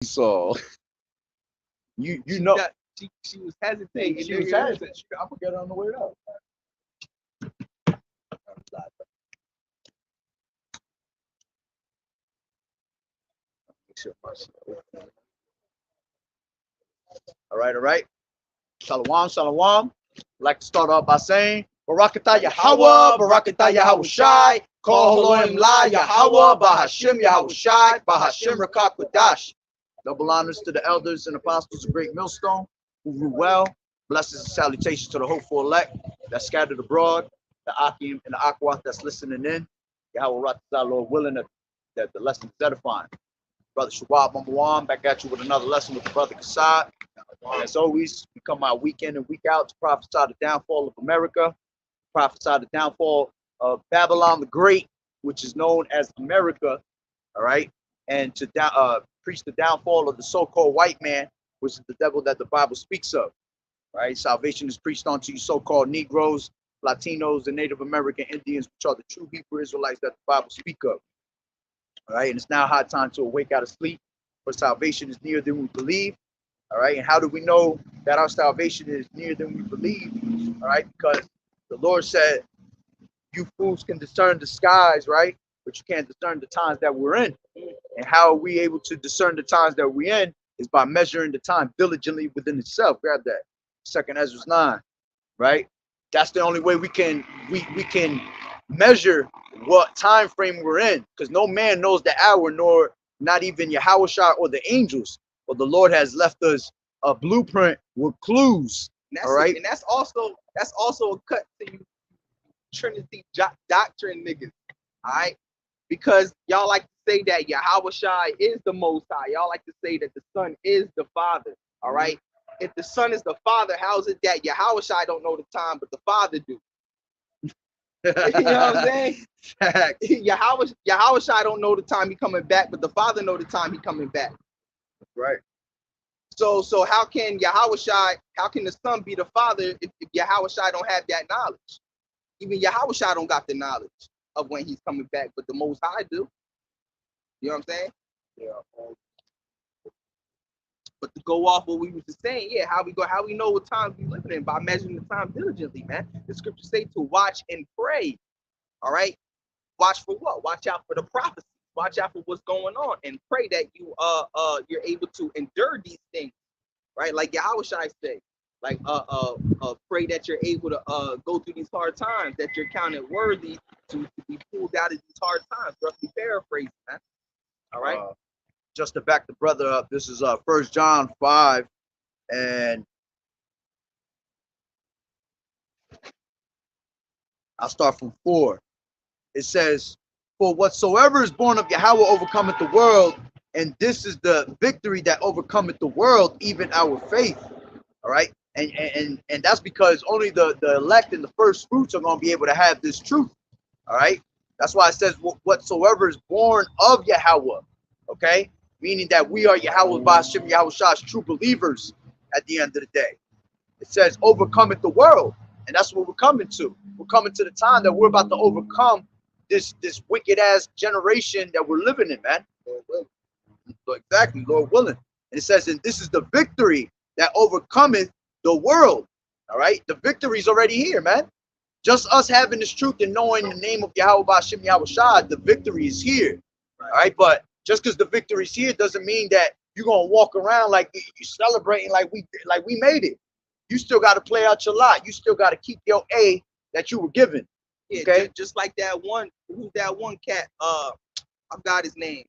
So you know she was hesitating. she was hesitant. I forget her on the way up. All right. Shalom, shalom. I'd like to start off by saying, Barakatah Yahawah, Barakatah Yahawashi, Kol Haloim La Yahawah, Bahashim Yahawashi, Bahashim Rakak Wadash. Double honors to the elders and apostles of Great Millstone, who rule well. Blessings and salutations to the hopeful elect that scattered abroad, the Akim and the Akwat that's listening in. Yahweh Ratazah, Lord willing, that the lesson is edifying. Brother Shabbat Mamawan, back at you with another lesson with the brother Kassad. And as always, we come out week in and week out to prophesy the downfall of America, prophesy the downfall of Babylon the Great, which is known as America, all right, and to preach the downfall of the so-called white man, which is the devil that the Bible speaks of, right? Salvation is preached unto you so-called Negroes, Latinos, and Native American Indians, which are the true Hebrew Israelites that the Bible speaks of, all right? And it's now high time to awake out of sleep, for salvation is nearer than we believe. All right, and how do we know that our salvation is nearer than we believe? All right, because the Lord said, you fools can discern the skies, right? But you can't discern the times that we're in. And how are we able to discern the times that we're in is by measuring the time diligently within itself. Grab that. 2nd Ezra 9, right? That's the only way we can measure what time frame we're in, because no man knows the hour, nor not even Yahawah or the angels. But the Lord has left us a blueprint with clues. All right, and that's also a cut to you Trinity doctrine niggas. All right, because y'all like to say that Yahawah is the Most High. Y'all like to say that the Son is the Father. All right, if the Son is the Father, how is it that Yahawah don't know the time, but the Father do? You know what I'm saying? Yahawah don't know the time he coming back, but the Father know the time he coming back. Right. So how can Yahawah, how can the Son be the Father if Yahawah don't have that knowledge? Even Yahawah don't got the knowledge of when he's coming back, but the Most High do. You know what I'm saying? Yeah. But to go off what we were just saying, yeah, how we know what times we living in by measuring the time diligently, man. The scriptures say to watch and pray. All right, watch for what? Watch out for the prophecy. Watch out for what's going on, and pray that you're able to endure these things, right? Like Yahawah say, like pray that you're able to go through these hard times, that you're counted worthy to be pulled out of these hard times. Roughly paraphrasing, man. All right. Just to back the brother up, this is 1 John 5, and I'll start from 4. It says, for whatsoever is born of Yahawah overcometh the world, and this is the victory that overcometh the world, even our faith. All right, and that's because only the elect and the first fruits are going to be able to have this truth. All right, that's why it says whatsoever is born of Yahawah. Okay, meaning that we are Yahawah Bahashim Yahushah's true believers at the end of the day. It says overcometh the world, and that's what we're coming to. We're coming to the time that we're about to overcome this wicked ass generation that we're living in, man. Exactly, Lord willing. And it says, and this is the victory that overcometh the world. All right, the victory is already here, man. Just us having this truth and knowing the name of Yahweh Bashim Yahushua, the victory is here. All right, but just because the victory is here doesn't mean that you're gonna walk around like you're celebrating like we made it. You still got to play out your lot. You still got to keep your A that you were given. Yeah, okay, just like that one. Who's that one cat? I forgot his name.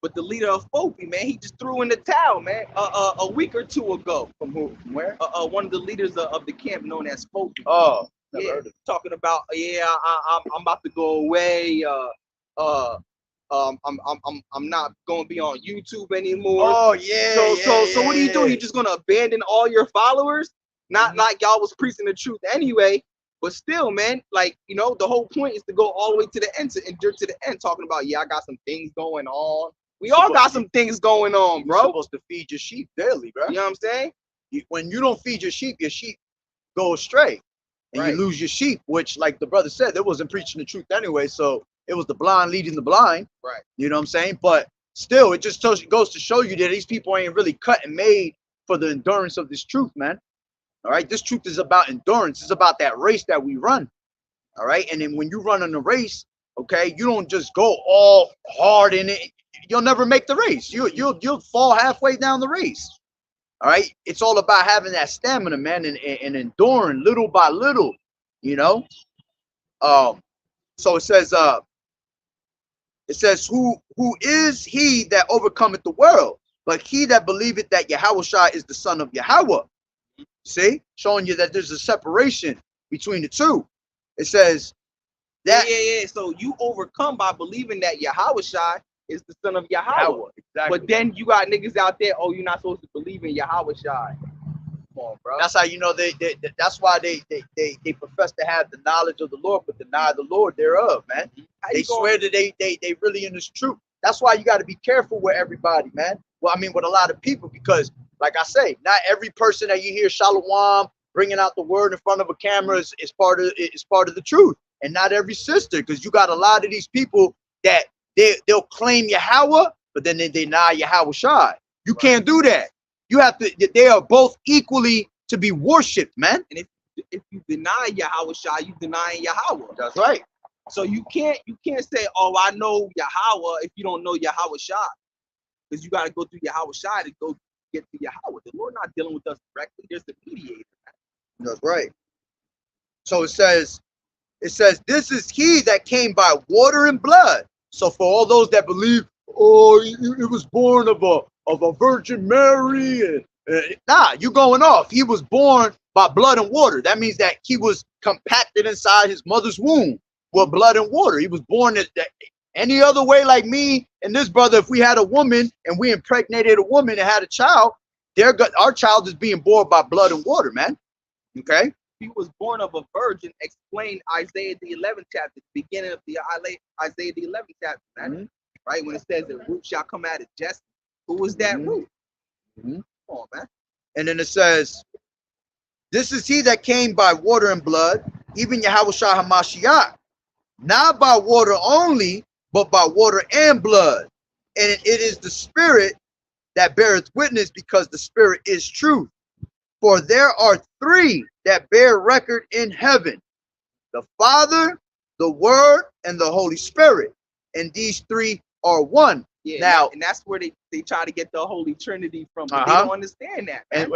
But the leader of Fopi, man, he just threw in the towel, man. A week or two ago. From who? From where? One of the leaders of the camp known as Fopi. Oh, yeah, talking about I'm about to go away. I'm not gonna be on YouTube anymore. Oh yeah. So what are you doing? You just gonna abandon all your followers? Not like y'all was preaching the truth anyway. But still, man, like, you know, the whole point is to go all the way to the end, to endure to the end, talking about, yeah, I got some things going on. We all got some things going on, bro. You're supposed to feed your sheep daily, bro. You know what I'm saying? When you don't feed your sheep go astray. And you lose your sheep, which, like the brother said, they wasn't preaching the truth anyway. So it was the blind leading the blind. Right. You know what I'm saying? But still, it just goes to show you that these people ain't really cut and made for the endurance of this truth, man. All right, this truth is about endurance. It's about that race that we run. All right, and then when you run in the race, okay, you don't just go all hard in it. You'll never make the race. You'll fall halfway down the race. All right, it's all about having that stamina, man, and enduring little by little, you know. So it says who is he that overcometh the world, but he that believeth that Yahawashi is the son of Yahweh. See, showing you that there's a separation between the two. It says that yeah. So you overcome by believing that Yahawashi is the son of Yahweh. Exactly. But then you got niggas out there, oh, you're not supposed to believe in Yahawashi. Come on, bro. That's how you know that's why they profess to have the knowledge of the Lord, but deny the Lord thereof, man. They swear that they really in this truth. That's why you got to be careful with everybody, man. Well, I mean, with a lot of people, because like I say, not every person that you hear Shalom bringing out the word in front of a camera is part of the truth, and not every sister, because you got a lot of these people that they'll claim Yahweh, but then they deny Yahawashi. You can't do that. You have to. They are both equally to be worshipped, man. And if you deny Yahawashi, you denying Yahweh. That's right. So you can't say, oh, I know Yahweh, if you don't know Yahawashi, because you got to go through Yahawashi to go get to Yahweh. The Lord not dealing with us directly. There's the mediator. That's right. So it says, this is he that came by water and blood. So for all those that believe, oh, it was born of a Virgin Mary, nah, you going off. He was born by blood and water. That means that he was compacted inside his mother's womb with blood and water. He was born any other way, like me and this brother. If we had a woman and we impregnated a woman and had a child, our child is being born by blood and water, man. Okay. He was born of a virgin. Explain Isaiah the 11th chapter, beginning of the Isaiah the 11th chapter, man. Right, when it says the root shall come out of Jesse. Who was that root? Come on, man. And then it says, this is he that came by water and blood, even Yahawashi HaMashiach, not by water only, but by water and blood. And it is the Spirit that beareth witness, because the Spirit is truth. For there are three that bear record in heaven: the Father, the Word, and the Holy Spirit. And these three are one. Yeah, now, and that's where they try to get the Holy Trinity from, but they don't understand that. And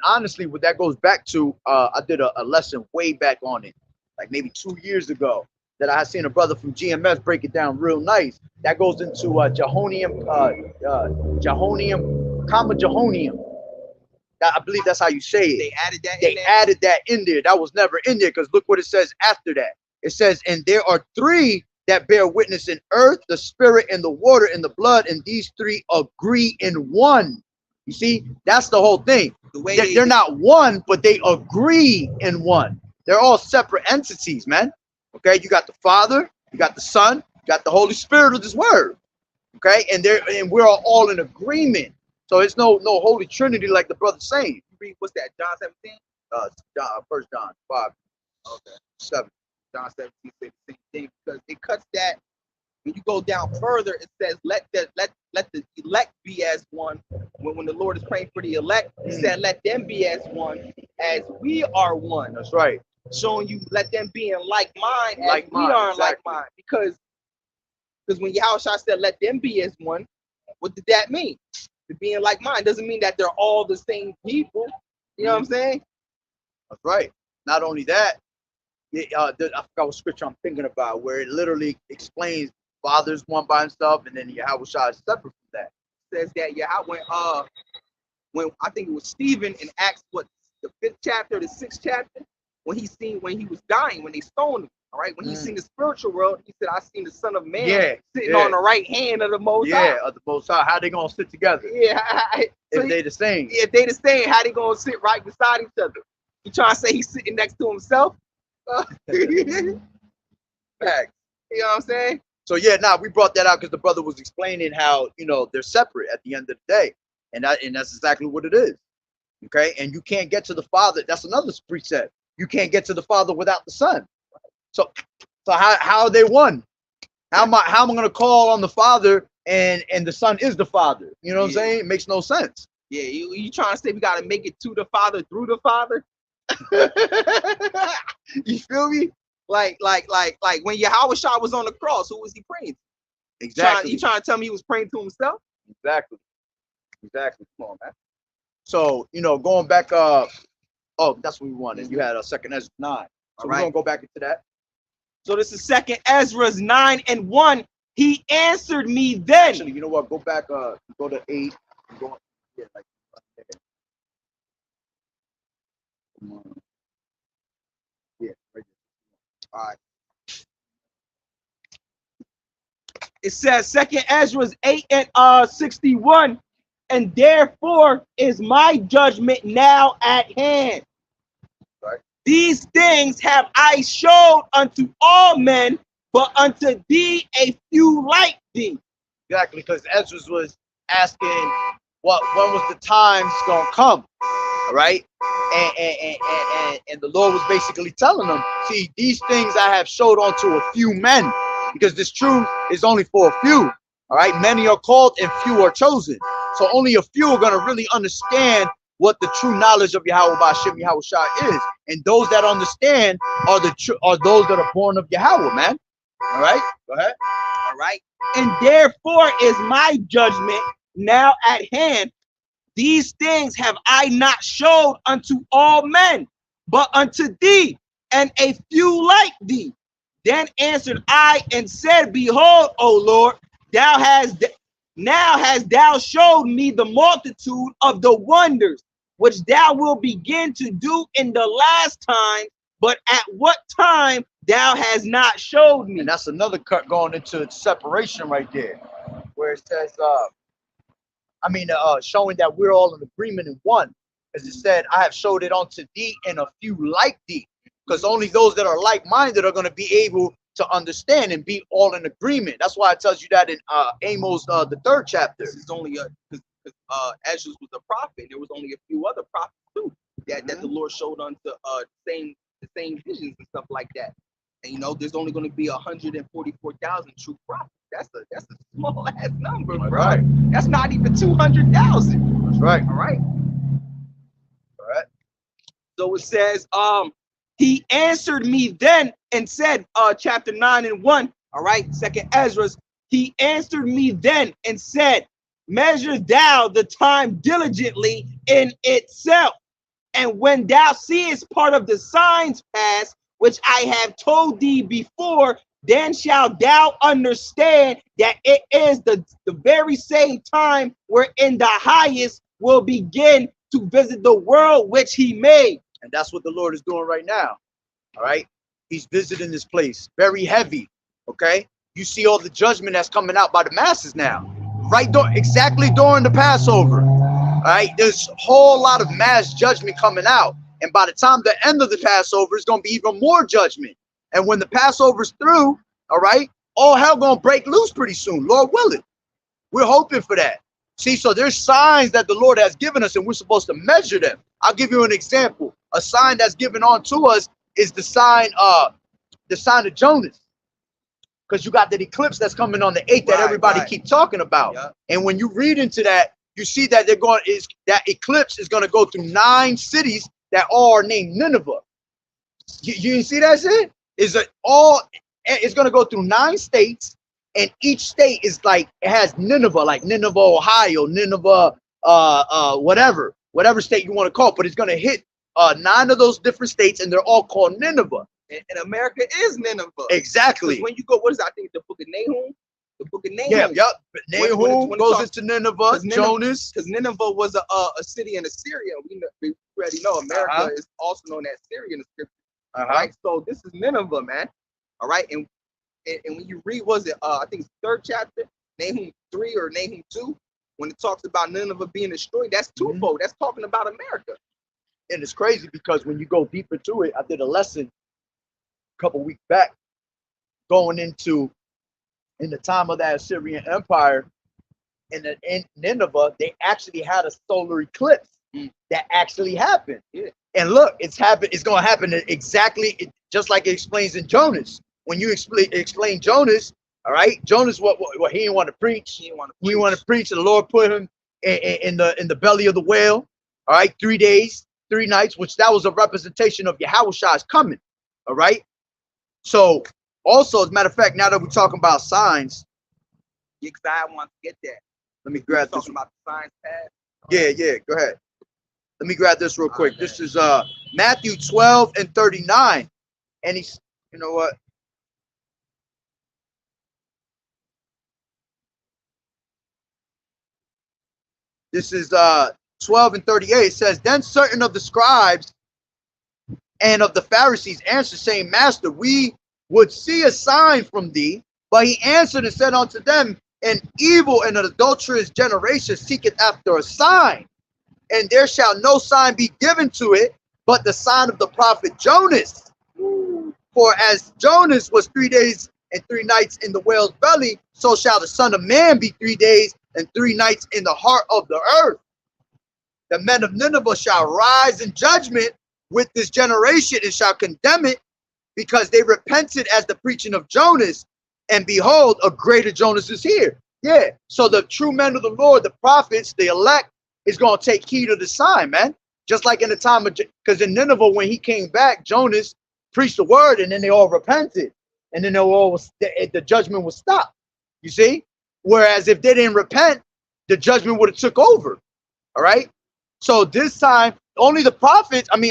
honestly, what that goes back to, I did a lesson way back on it, like maybe 2 years ago, that I had seen a brother from GMS break it down real nice. That goes into Jehonium, comma Jehonium. I believe that's how you say it. They added that. They added that in there. That was never in there, because look what it says after that. It says, and there are three that bear witness in earth, the Spirit and the water and the blood, and these three agree in one. You see, that's the whole thing. The way they're not one, but they agree in one. They're all separate entities, man. Okay, you got the Father, you got the Son, you got the Holy Spirit of this word. Okay, and we're all in agreement. So it's no Holy Trinity like the brother's saying. You read, what's that, John 17? 1 John 5. Okay. 7. John 17 says the same thing, because it cuts that. When you go down further, it says let the elect be as one. When the Lord is praying for the elect, he said let them be as one, as we are one. That's right. Showing you let them be in like mind, as like we mind, are in exactly. like mind. Because when Yahawashi said let them be as one, what did that mean? To be in like mind doesn't mean that they're all the same people. You know what I'm saying? That's right. Not only that, I forgot what scripture I'm thinking about, where it literally explains Father's one by himself, and then Yahawashi is separate from that. It says that when I think it was Stephen in Acts, the 5th chapter, the 6th chapter, when he was dying, when they stoned him. All right, when he seen the spiritual world, he said, "I seen the Son of Man sitting on the right hand of the Most High." Yeah, of the Most High. How they gonna sit together? Yeah, if they the same. If they the same, how they gonna sit right beside each other? You trying to say he's sitting next to himself? Facts. You know what I'm saying? So yeah, we brought that out because the brother was explaining how they're separate at the end of the day, and that's exactly what it is. Okay, and you can't get to the Father. That's another precept. You can't get to the Father without the Son. So how are they one? How am I going to call on the Father and the Son is the Father. You know what I'm saying? It makes no sense. Yeah, you trying to say we got to make it to the Father through the Father? You feel me? Like when YAHAWAH'S was on the cross, who was he praying to? Exactly. You trying to tell me he was praying to himself? Exactly. Come on, man. So, you know, going back, oh, that's what we wanted. You had a 2nd Ezra 9. So we're gonna go back into that. So this is 2nd Ezra 9:1. He answered me then. Actually, you know what? Go back, go to 8. Go, yeah, like, come on. Yeah, right there. All right. It says 2nd Ezra 8:61, and therefore is my judgment now at hand. Right. These things have I showed unto all men, but unto thee a few like thee. Exactly, because Ezra was asking when was the times gonna come, right? And the Lord was basically telling them, see, these things I have showed unto a few men, because this truth is only for a few. All right, many are called and few are chosen. So only a few are gonna really understand what the true knowledge of YAHAWAH is, and those that understand are those that are born of Yahweh, man. All right, go ahead. All right, and therefore is my judgment now at hand. These things have I not showed unto all men, but unto thee and a few like thee. Then answered I and said, behold, O Lord, now hast thou showed me the multitude of the wonders which thou wilt begin to do in the last time, but at what time thou hast not showed me. And that's another cut going into separation right there, where it says, showing that we're all in agreement in one. As it said, I have showed it unto thee and a few like thee, because only those that are like-minded are going to be able to understand and be all in agreement. That's why it tells you that in Amos, the 3rd chapter. This is only Ezra was a prophet. There was only a few other prophets too that the Lord showed unto the same visions and stuff like that. And you know, there's only going to be 144,000 true prophets. That's a small ass number, bro. Right. That's not even 200,000. That's right. All right. So it says, he answered me then and said, chapter 9:1. All right, 2nd Ezra. He answered me then and said, measure thou the time diligently in itself, and when thou seest part of the signs pass, which I have told thee before, then shalt thou understand that it is the very same time wherein the highest will begin to visit the world which he made. And that's what the Lord is doing right now. All right. He's visiting this place very heavy. Okay. You see all the judgment that's coming out by the masses now. Exactly during the Passover. All right. There's a whole lot of mass judgment coming out. And by the time the end of the Passover, it's going to be even more judgment. And when the Passover's through, all right, all hell going to break loose pretty soon. Lord willing. We're hoping for that. See, so there's signs that the Lord has given us and we're supposed to measure them. I'll give you an example. A sign that's given on to us is the sign of Jonas. Because you got that eclipse that's coming on the 8th that everybody keep talking about. Yep. And when you read into that, you see that that eclipse is going to go through 9 cities that all are named Nineveh. You see that shit? It's going to go through 9 states. And each state is like, it has Nineveh, like Nineveh, Ohio, Nineveh, whatever state you want to call it. But it's going to hit 9 of those different states, and they're all called Nineveh. And America is Nineveh. Exactly. When you go, what is that? I think the book of Nahum. The book of Nahum. Yeah, yep. Nahum goes into Nineveh, Jonas. Because Nineveh was a city in Assyria. We already know America is also known as Syria in the scripture. All right. So this is Nineveh, man. All right. And when you read, I think it's 3rd chapter, Nahum 3 or Nahum 2, when it talks about Nineveh being destroyed, that's twofold. That's talking about America. And it's crazy because when you go deep into it, I did a lesson a couple weeks back going into in the time of that Assyrian Empire in Nineveh, they actually had a solar eclipse that actually happened. Yeah. And look, it's going to happen exactly just like it explains in Jonas. When you explain Jonas, All right, Jonas, what he didn't want to preach. He didn't want to preach. And the Lord put him in the belly of the whale. All right, 3 days, 3 nights, which that was a representation of YAHAWAH'S coming. All right. So also, as a matter of fact, now that we're talking about signs, because I want to get that. Let me grab this. Talking about the signs past. Yeah. Go ahead. Let me grab this real quick. This is Matthew 12 and 39, and he's, you know what? This is 12 and 38. It says, then certain of the scribes and of the Pharisees answered, saying, Master, we would see a sign from thee. But he answered and said unto them, an evil and an adulterous generation seeketh after a sign, and there shall no sign be given to it, but the sign of the prophet Jonas. For as Jonas was 3 days and 3 nights in the whale's belly, so shall the Son of Man be 3 days and 3 nights in the heart of the earth. The men of Nineveh shall rise in judgment with this generation and shall condemn it, because they repented as the preaching of Jonas, and behold, a greater Jonas is here. Yeah, so the true men of the Lord, the prophets, the elect, is going to take heed of the sign, man. Just like in the time of, because in Nineveh, when he came back, Jonas preached the word, and then they all repented, and then the judgment was stopped. You see? Whereas if they didn't repent, the judgment would have took over. All right. So this time, only the prophets, only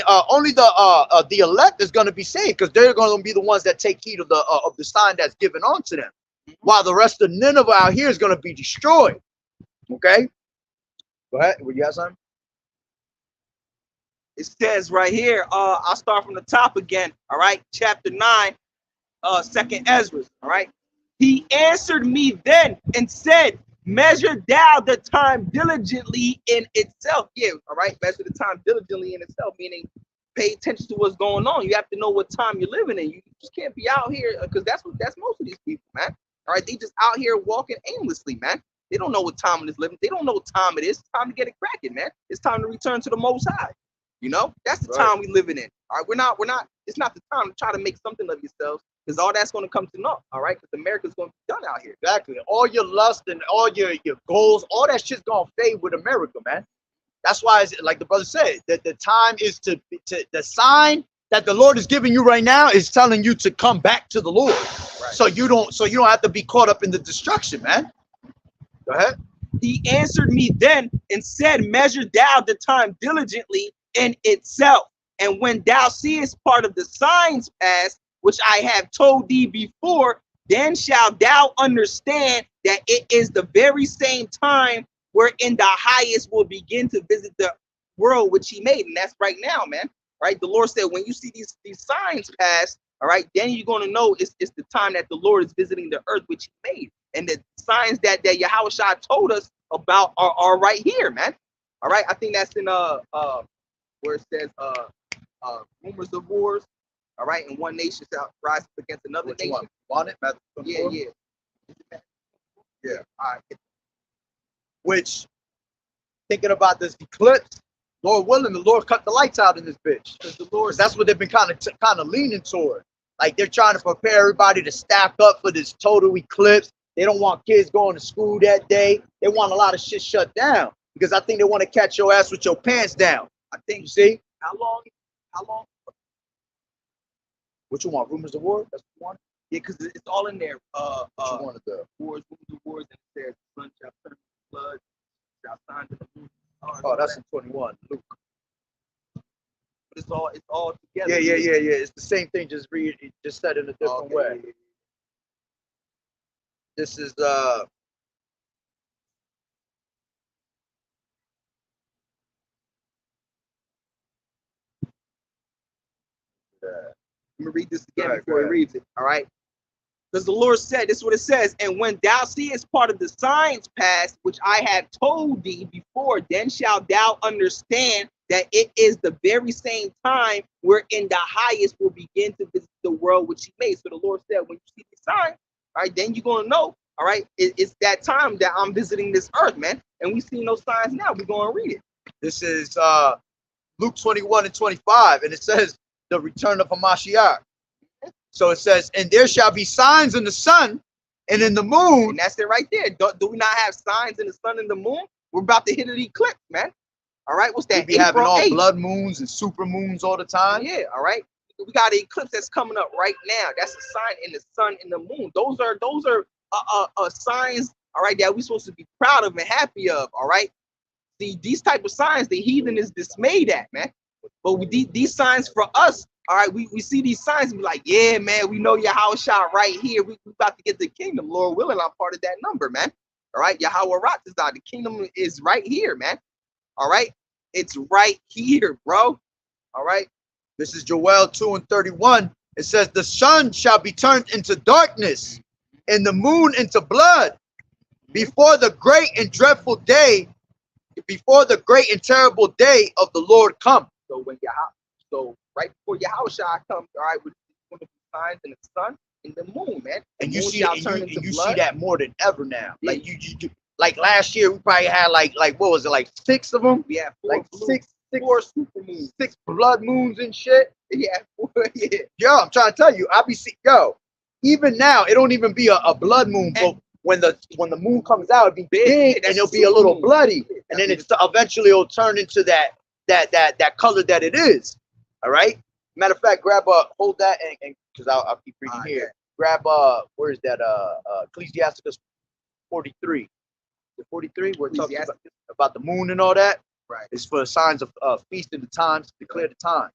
the elect is going to be saved, because they're going to be the ones that take heed of the sign that's given unto them, while the rest of Nineveh out here is going to be destroyed. Okay. Go ahead. Will you have something? It says right here, I'll start from the top again. All right, chapter 9, 2nd Ezra. All right. He answered me then and said, measure thou the time diligently in itself. Yeah, all right. Measure the time diligently in itself, meaning pay attention to what's going on. You have to know what time you're living in. You just can't be out here, because that's most of these people, man. All right, they just out here walking aimlessly, man. They don't know what time it is living. They don't know what time it is. It's time to get it cracking, man. It's time to return to the Most High. You know, that's the time we living in. All right, we're not. It's not the time to try to make something of yourselves, because all that's going to come to naught. All right, because America's going to be done out here. Exactly. All your lust and all your goals, all that shit's going to fade with America, man. That's why, like the brother said, that the time is to the sign that the Lord is giving you right now is telling you to come back to the Lord. Right. So you don't have to be caught up in the destruction, man. Go ahead. He answered me then and said, measure thou the time diligently in itself. And when thou seest part of the signs past, which I have told thee before, then shalt thou understand that it is the very same time wherein the highest will begin to visit the world which he made. And that's right now, man. Right? The Lord said, when you see these signs pass, all right, then you're going to know it's the time that the Lord is visiting the earth which he made. And the signs that YAHAWAH told us about are right here, man. All right. I think that's in where it says rumors of wars. All right, and one nation shall rise up against another nation. Want it? Yeah. Yeah. All right. Which, thinking about this eclipse, Lord willing, the Lord cut the lights out in this bitch. Because that's what they've been kind of leaning toward. Like, they're trying to prepare everybody to stack up for this total eclipse. They don't want kids going to school that day. They want a lot of shit shut down, because I think they want to catch your ass with your pants down. I think, you see? How long? What you want? Rumors of war? That's what you want? Yeah, because it's all in there. What you wanted the wars, rumors of wars, and it says the sun shall turn to blood, shall sign to the moon. Oh, that's in 21, Luke. But it's all together. Yeah. It's the same thing, just said in a different way. Yeah. This is Let me read this again before he reads it. All right. Because the Lord said, this is what it says, and when thou seest part of the signs past, which I have told thee before, then shalt thou understand that it is the very same time wherein the highest will begin to visit the world which he made. So the Lord said, when you see the sign, all right, then you're going to know, all right, it's that time that I'm visiting this earth, man. And we see those signs now. We're going to read it. This is Luke 21 and 25, and it says, the return of Hamashiach. So it says, and there shall be signs in the sun and in the moon. And that's it right there. Do we not have signs in the sun and the moon? We're about to hit an eclipse, man. All right, what's that? We be having all 8th. blood moons and super moons all the time. Yeah, all right. We got an eclipse that's coming up right now. That's a sign in the sun and the moon. Those are signs, all right, that we're supposed to be proud of and happy of, all right? See, these type of signs, the heathen is dismayed at, man. But these signs for us, all right, we see these signs and be like, yeah, man, we know YAHAWAH'S right here. We about to get the kingdom. Lord willing, I'm part of that number, man. All right, YAHAWAH'S, the kingdom is right here, man. All right, it's right here, bro. All right. This is Joel 2:31. It says, the sun shall be turned into darkness and the moon into blood before the great and dreadful day, before the great and terrible day of the Lord come. So right before YAHAWAH'S comes, all right, with the signs in the sun and the moon, man. And you see blood. that more than ever now. Yeah. Like you like last year we probably had like what was it, like 6 of them? We had four super moons, 6 blood moons and shit. Yeah, yeah. Yo, I'm trying to tell you, I be even now it don't even be a blood moon, but when the moon comes out, it'll be big and it'll be a little bloody, and then eventually it'll turn into that color that it is. All right. Matter of fact, hold that and because I'll keep reading here. Grab where is that? Ecclesiastes 43. The 43, where it talks about the moon and all that. Right. It's for signs of feasting the times, declare the times.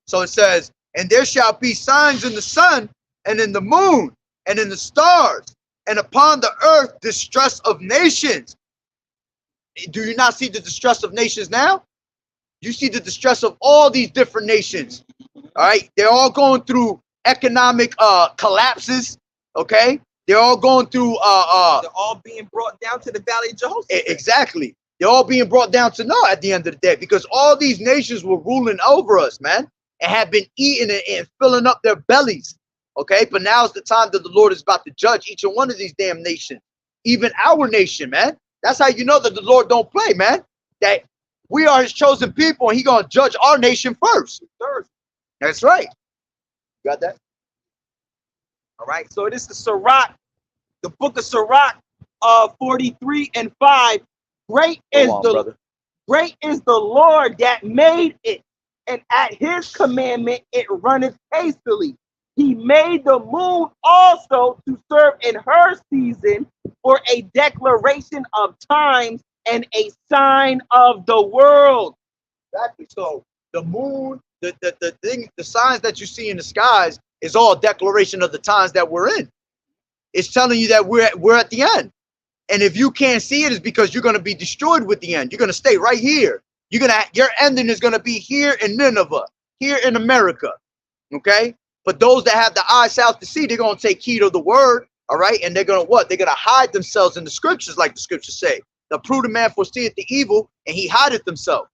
So it says, and there shall be signs in the sun and in the moon and in the stars, and upon the earth distress of nations. Do you not see the distress of nations now? You see the distress of all these different nations. All right, they're all going through economic collapses. Okay, they're all going through they're all being brought down to the valley of Jehoshaphat. Exactly. They're all being brought down to naught at the end of the day, because all these nations were ruling over us, man, and have been eating and filling up their bellies. Okay, but now's the time that the Lord is about to judge each and one of these damn nations, even our nation, man. That's how you know that the Lord don't play, man. That we are his chosen people, and he gonna judge our nation first. That's right. You got that? All right. So this is Sirach, the book of Sirach, 43 and 5. Great is the Lord that made it, and at his commandment it runneth hastily. He made the moon also to serve in her season for a declaration of times and a sign of the world. Exactly. So the moon, the signs that you see in the skies is all declaration of the times that we're in. It's telling you that we're at the end. And if you can't see it, it's because you're going to be destroyed with the end. You're going to stay right here. Your ending is going to be here in Nineveh, here in America. Okay? But those that have the eyes out to see, they're going to take heed of the word. All right? And they're going to what? They're going to hide themselves in the scriptures, like the scriptures say. The prudent man foreseeth the evil, and he hideth himself.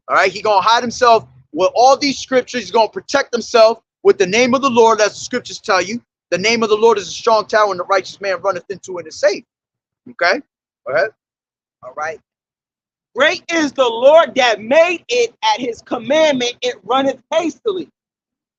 All right? He's going to hide himself with all these scriptures. He's going to protect himself with the name of the Lord, as the scriptures tell you. The name of the Lord is a strong tower, and the righteous man runneth into it and is safe. Okay? Go ahead. All right. Great is the Lord that made it, at his commandment it runneth hastily.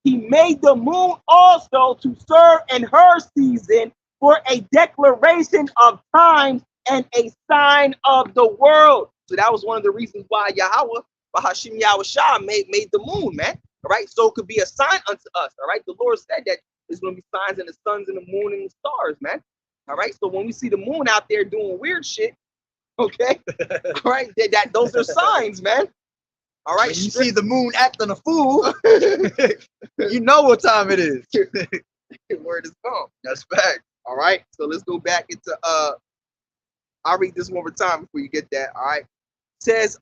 He made the moon also to serve in her season for a declaration of times and a sign of the world. So that was one of the reasons why Yahweh, Bahashim Yahushua made the moon, man. All right. So it could be a sign unto us. All right. The Lord said that there's going to be signs in the suns and the moon and the stars, man. All right. So when we see the moon out there doing weird shit, okay, all right, those are signs, man. All right. When you see the moon acting a fool, you know what time it is. Word is gone. That's fact. All right. So let's go back into I'll read this one more time before you get that. All right. It says,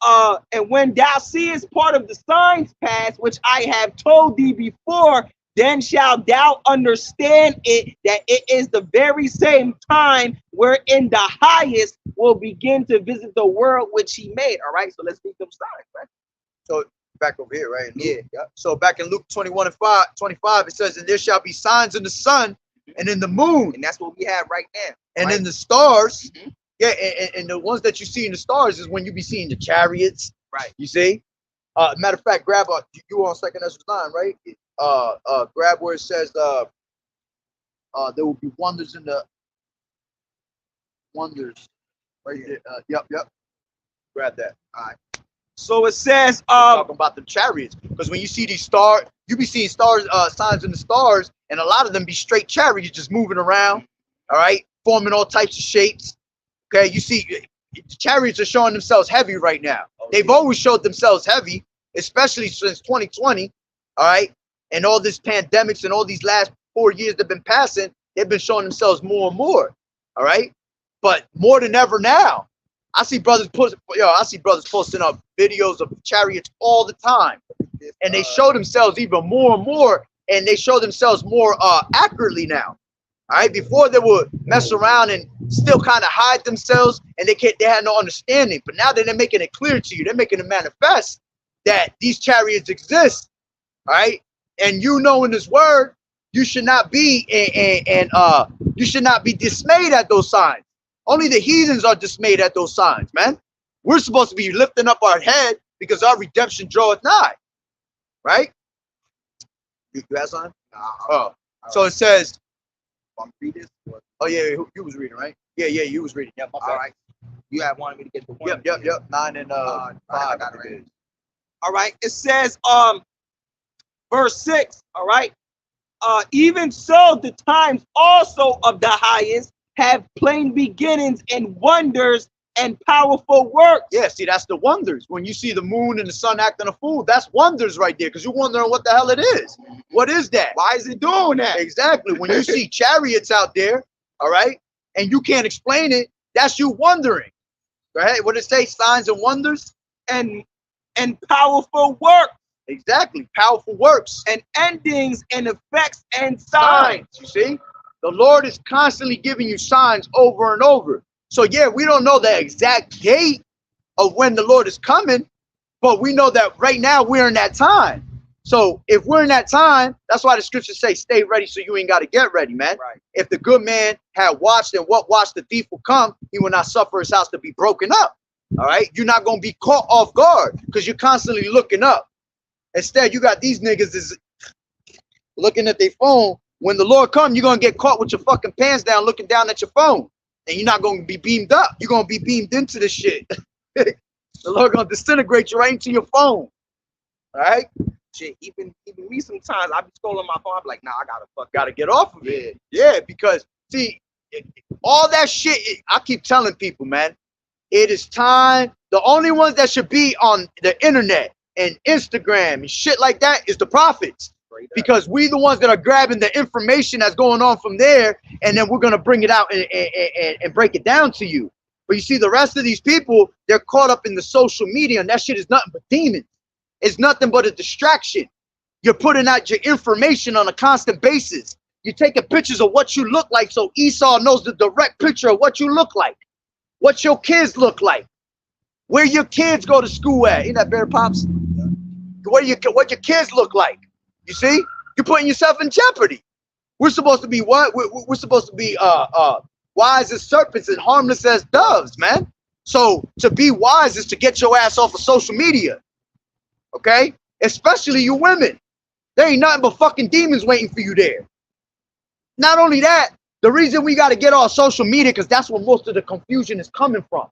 and when thou seest part of the signs pass, which I have told thee before, then shalt thou understand it, that it is the very same time wherein the highest will begin to visit the world which he made. All right, so let's read them signs, right? So back over here, right? Yeah. So back in Luke 21 and 25, it says, and there shall be signs in the sun and in the moon. And that's what we have right now. And right? in the stars. Mm-hmm. Yeah, and the ones that you see in the stars is when you be seeing the chariots. Right. You see? Matter of fact, grab you on 2nd Ezra 9, right? Grab where it says There will be wonders in the wonders. Right there. Yep. Grab that. All right. So it says, talking about the chariots, because when you see these stars, you be seeing stars, signs in the stars, and a lot of them be straight chariots just moving around. All right, forming all types of shapes. Okay, you see, chariots are showing themselves heavy right now. They've always showed themselves heavy, especially since 2020. All right, and all this pandemics and all these last 4 years that have been passing, they've been showing themselves more and more. All right, but more than ever now. I see brothers posting up videos of chariots all the time, and they show themselves even more and more, and they show themselves more accurately now. All right, before they would mess around and still kind of hide themselves, and they had no understanding. But now that they're making it clear to you, they're making it manifest that these chariots exist. All right, and you know in this word, you should not be you should not be dismayed at those signs. Only the heathens are dismayed at those signs, man. We're supposed to be lifting up our head because our redemption draweth nigh. Right? You have something? Oh. So it says, read this? Oh, yeah, you was reading, right? Yeah, you was reading. Yep, all right. You had wanted me to get the one. Yep. 9 and 5. I got it right. All right. It says, verse 6, all right. Even so, the times also of the highest have plain beginnings and wonders and powerful works. Yeah, see, that's the wonders. When you see the moon and the sun acting a fool, that's wonders right there, because you're wondering what the hell it is. What is that? Why is it doing that? Exactly. When you see chariots out there, all right, and you can't explain it, that's you wondering. Right? What did it say? Signs and wonders? And powerful works. Exactly. Powerful works. And endings and effects and signs. You see? The Lord is constantly giving you signs over and over. So yeah, we don't know the exact date of when the Lord is coming, but we know that right now we're in that time. So if we're in that time, that's why the scriptures say, stay ready so you ain't got to get ready, man. Right. If the good man had watched and what watched the thief will come, he will not suffer his house to be broken up. All right. You're not going to be caught off guard because you're constantly looking up. Instead, you got these niggas is looking at their phone. When the Lord comes, you're going to get caught with your fucking pants down, looking down at your phone. And you're not going to be beamed up. You're going to be beamed into this shit. The Lord going to disintegrate you right into your phone. All right? Shit, even me sometimes, I be scrolling my phone. I be like, nah, I gotta get off of it. Yeah, because, see, all that shit, I keep telling people, man, it is time. The only ones that should be on the internet and Instagram and shit like that is the prophets. Because we the ones that are grabbing the information that's going on from there, and then we're going to bring it out and break it down to you. But you see, the rest of these people, they're caught up in the social media, and that shit is nothing but demons. It's nothing but a distraction. You're putting out your information on a constant basis. You're taking pictures of what you look like so Esau knows the direct picture of what you look like, what your kids look like, where your kids go to school at. Ain't that Bear Pops? What your kids look like. You see, you're putting yourself in jeopardy. We're supposed to be what? We're supposed to be wise as serpents and harmless as doves, man. So to be wise is to get your ass off of social media. Okay? Especially you women. There ain't nothing but fucking demons waiting for you there. Not only that, the reason we got to get off social media, because that's where most of the confusion is coming from.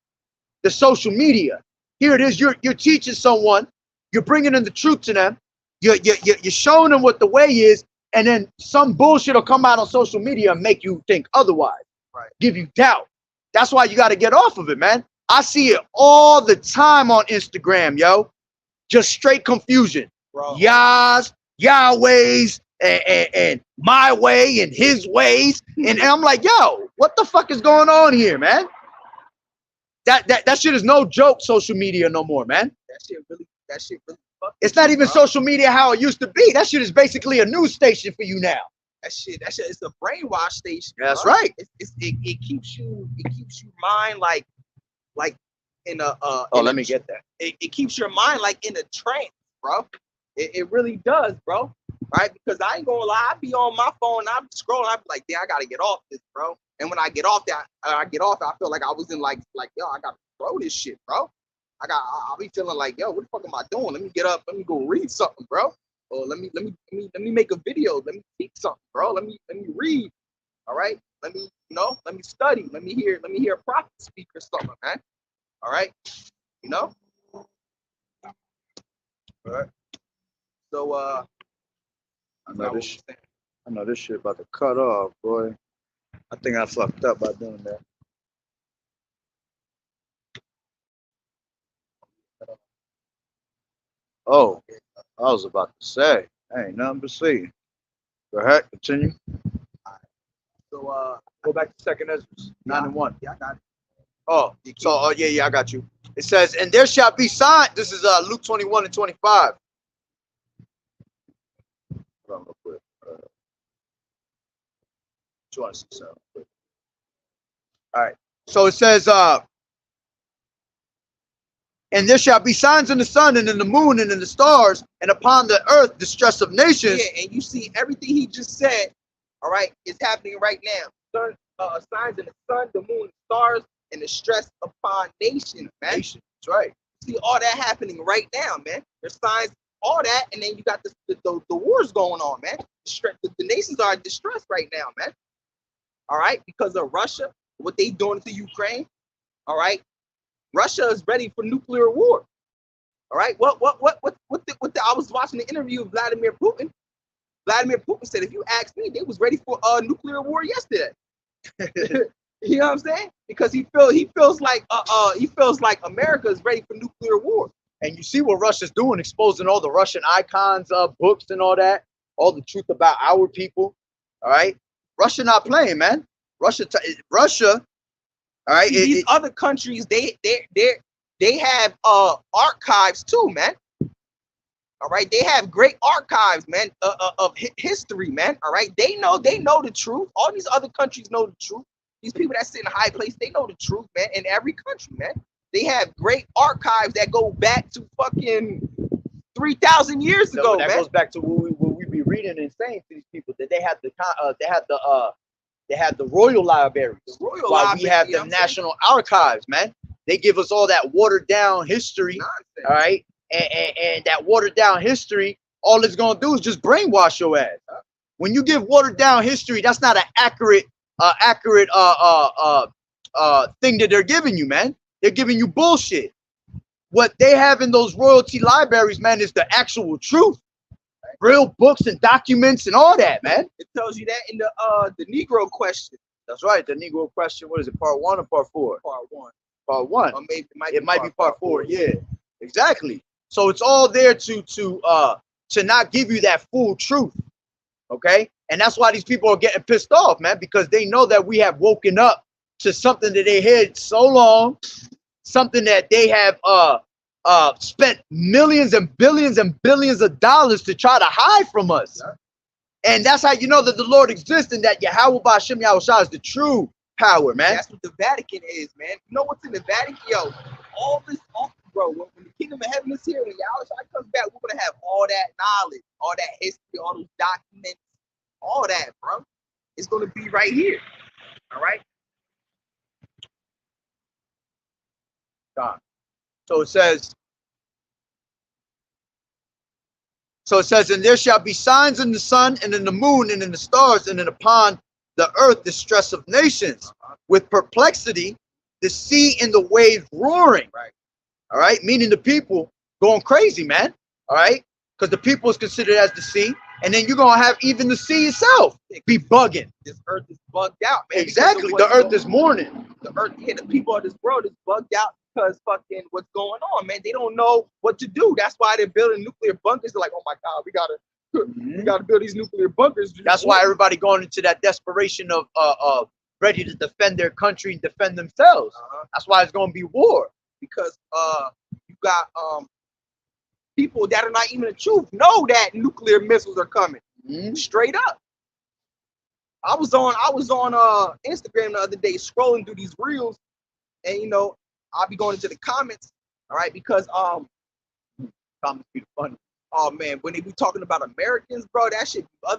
The social media. Here it is, you're teaching someone, you're bringing in the truth to them. You're showing them what the way is, and then some bullshit will come out on social media and make you think otherwise. Right. Give you doubt. That's why you got to get off of it, man. I see it all the time on Instagram, yo. Just straight confusion. Yah's, Yahweh's, and my way and his ways. And I'm like, yo, what the fuck is going on here, man? That shit is no joke, social media no more, man. That shit really it's not even social media how it used to be. That shit is basically a news station for you now. That shit is a brainwash station. That's right. It keeps your mind like in a let me get that. It keeps your mind like in a trance, bro. It really does, bro. Right? Because I ain't gonna lie, I be on my phone, I'm scrolling, I be like, damn, I gotta get off this, bro. And when I get off that, I feel like I was in like yo, I gotta throw this shit, bro. I'll be feeling like, yo, what the fuck am I doing? Let me get up, let me go read something, bro. Or let me make a video, let me teach something, bro. Let me read. All right. Let me, let me study. Let me hear a prophet speak or something, man. All right. All right. So I know this shit about to cut off, boy. I think I fucked up by doing that. Oh, I was about to say, ain't nothing to see. Go ahead, continue. So Go back to Second Ezra 9:1. Yeah, I got it. Oh, so yeah, I got you. It says, and there shall be signs. This is Luke 21:25. Hold on real quick. 267. All right. So it says, and there shall be signs in the sun and in the moon and in the stars, and upon the earth distress of nations. Yeah, and you see everything he just said, all right, is happening right now. Signs in the sun, the moon, the stars, and the stress upon nations, man. Nations, that's right. See all that happening right now, man. There's signs, all that, and then you got the wars going on, man. The nations are in distress right now, man. All right, because of Russia, what they doing to Ukraine. All right, Russia is ready for nuclear war. All right, I was watching the interview of Vladimir Putin. Vladimir Putin said, if you ask me, they was ready for a nuclear war yesterday. You know what I'm saying? Because he feels like America is ready for nuclear war. And you see what Russia's doing, exposing all the Russian icons, books and all that, all the truth about our people. All right, Russia not playing, man. Russia. All right. These other countries, they have archives too, man. All right, they have great archives, man, of history, man. All right, they know the truth. All these other countries know the truth. These people that sit in high place, they know the truth, man. In every country, man, they have great archives that go back to fucking 3,000 years ago, that man. Goes back to what we be reading and saying to these people that they had the royal libraries, while we have the national archives, man. They give us all that watered down history, nonsense. All right, and that watered down history, all it's gonna do is just brainwash your ass. When you give watered down history, that's not an accurate thing that they're giving you, man. They're giving you bullshit. What they have in those royalty libraries, man, is the actual truth. Real books and documents and all that, man. It tells you that in the Negro question. That's right, the Negro question. What is it, part 1 or part 4? Part 1. Part 1. Or maybe it might be part 4. Yeah, exactly. So it's all there to not give you that full truth. Okay, and that's why these people are getting pissed off, man, because they know that we have woken up to something that they hid so long, something that they have spent millions and billions of dollars to try to hide from us. Yeah. And that's how you know that the Lord exists and that YAHAWAH'S is the true power, man. That's what the Vatican is, man. You know what's in the Vatican? Yo, all this, bro, when the kingdom of heaven is here, when YAHAWAH'S comes back, we're going to have all that knowledge, all that history, all those documents, all that, bro. It's going to be right here. All right? God. So it says, and there shall be signs in the sun and in the moon and in the stars and in upon the earth distress of nations, with perplexity, the sea and the waves roaring. Right. All right, meaning the people going crazy, man. All right, because the people is considered as the sea, and then you're gonna have even the sea itself be bugging. This earth is bugged out, man. Exactly, the earth is mourning. The earth, yeah, the people of this world is bugged out because fucking what's going on, man. They don't know what to do. That's why they're building nuclear bunkers. They're like, oh my God, we gotta build these nuclear bunkers. That's why everybody going into that desperation of ready to defend their country and defend themselves. That's why it's gonna be war. Because you got people that are not even the truth know that nuclear missiles are coming. Straight up. I was on Instagram the other day scrolling through these reels, and you know, I'll be going into the comments, all right, because comments be funny. Oh man, when they be talking about Americans, bro, that shit. When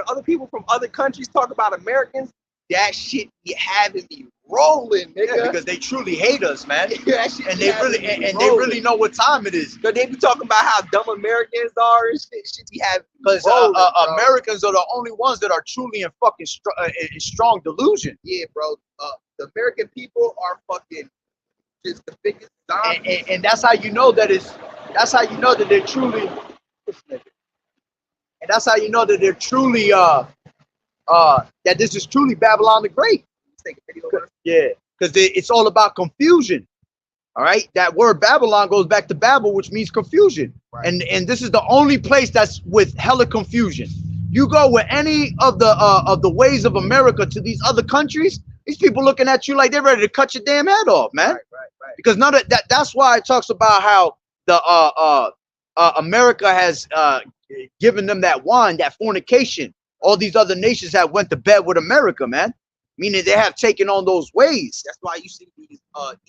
other people from other countries talk about Americans, that shit be having me rolling, nigga. Yeah, because they truly hate us, man. That shit And be they having really me and they rolling. really know what time it is. Cause they be talking about how dumb Americans are and shit. Shit be having me Because rolling, bro. Americans are the only ones that are truly in fucking in strong delusion. Yeah, bro. The American people are fucking just the biggest zombies. And that's how you know that that's how you know that they're truly, and that's how you know that they're truly that this is truly Babylon the Great. Take a video. Yeah, because it's all about confusion. All right, that word Babylon goes back to Babel, which means confusion. Right. And this is the only place that's with hella confusion. You go with any of the ways of America to these other countries, these people looking at you like they're ready to cut your damn head off, man. Right. Because none of that. That's why it talks about how the America has given them that wine, that fornication. All these other nations have went to bed with America, man. Meaning they have taken on those ways. That's why you see these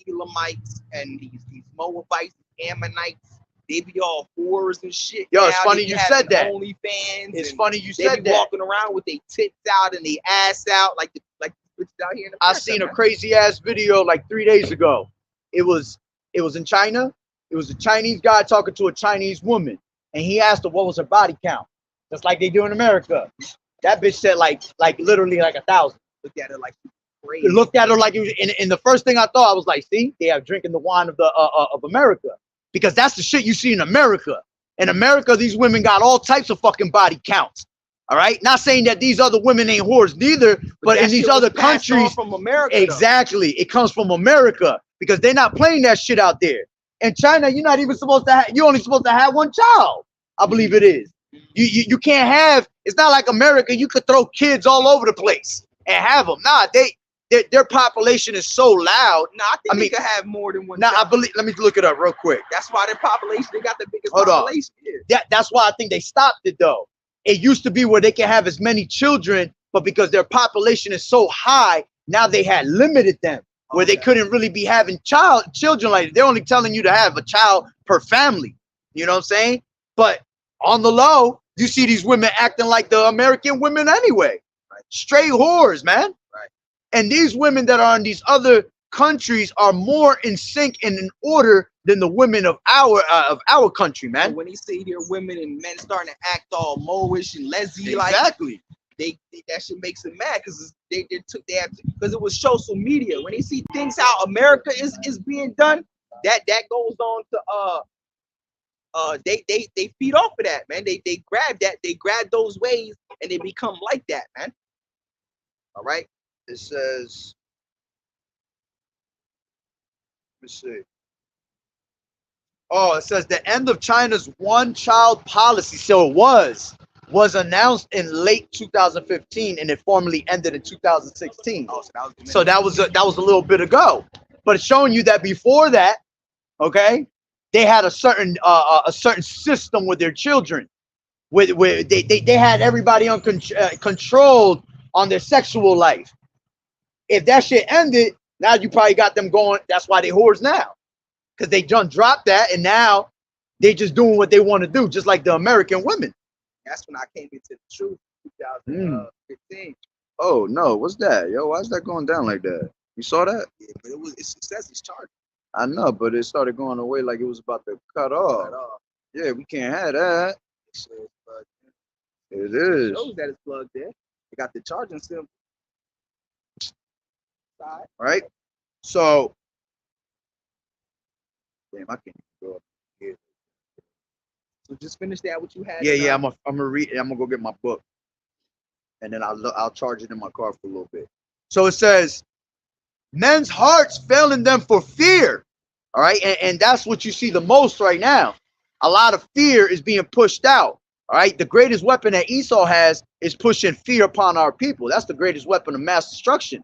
Elamites and these Moabites, Ammonites. They be all whores and shit. Yo, it's now. funny They you having said that. OnlyFans. It's funny you They said be that. walking around with their tits out and their ass out like the bitches out here in America. I seen a crazy ass video like 3 days ago. It was in China. It was a Chinese guy talking to a Chinese woman, and he asked her what was her body count, just like they do in America. That bitch said like literally like 1,000. Look at it like crazy. It looked at her like it was. And the first thing I thought, I was like, see, they are drinking the wine of the of America, because that's the shit you see in America. In America, these women got all types of fucking body counts. All right, not saying that these other women ain't whores neither, but in these other countries, from America, exactly, it comes from America, because they're not playing that shit out there. In China, you're not even supposed to have. You're only supposed to have one child, I believe it is. You can't have. It's not like America. You could throw kids all over the place and have them. Nah, their population is so loud. Nah, I mean, they could have more than one. Nah, child. I believe. Let me look it up real quick. That's why their population. They got the biggest Hold on. population here. That's why I think they stopped it though. It used to be where they can have as many children, but because their population is so high, now they had limited them, where they couldn't really be having children like that. They're only telling you to have a child per family. You know what I'm saying? But on the low, you see these women acting like the American women anyway. Right. Straight whores, man. Right. And these women that are in these other countries are more in sync and in order than the women of our country, man. So when they see their women and men starting to act all moish and lesbian, Exactly. They that shit makes them mad because because it was social media. When they see things how America is being done, that goes on to they feed off of that, man. They grab those ways and they become like that, man. All right. It says, let me see. Oh, it says the end of China's one-child policy. So it was announced in late 2015, and it formally ended in 2016. Oh, so that was a little bit ago. But it's showing you that before that, okay, they had a certain system with their children, where they had everybody controlled on their sexual life. If that shit ended, now you probably got them going. That's why they whores now. Because they done dropped that, and now they just doing what they want to do, just like the American women. That's when I came into the truth, 2015. Oh no, what's that, yo? Why is that going down like that? You saw that? Yeah, but it says it's charged. I know, but it started going away like it was about to cut off. Yeah, we can't have that. It is. It shows that it's plugged in. They got the charging symbol. Right? So, damn, I can't go up here. So just finish that what you had. Yeah, I'm gonna read. I'm gonna go get my book, and then I'll charge it in my car for a little bit. So it says, men's hearts failing them for fear. All right, and that's what you see the most right now. A lot of fear is being pushed out. All right, the greatest weapon that Esau has is pushing fear upon our people. That's the greatest weapon of mass destruction.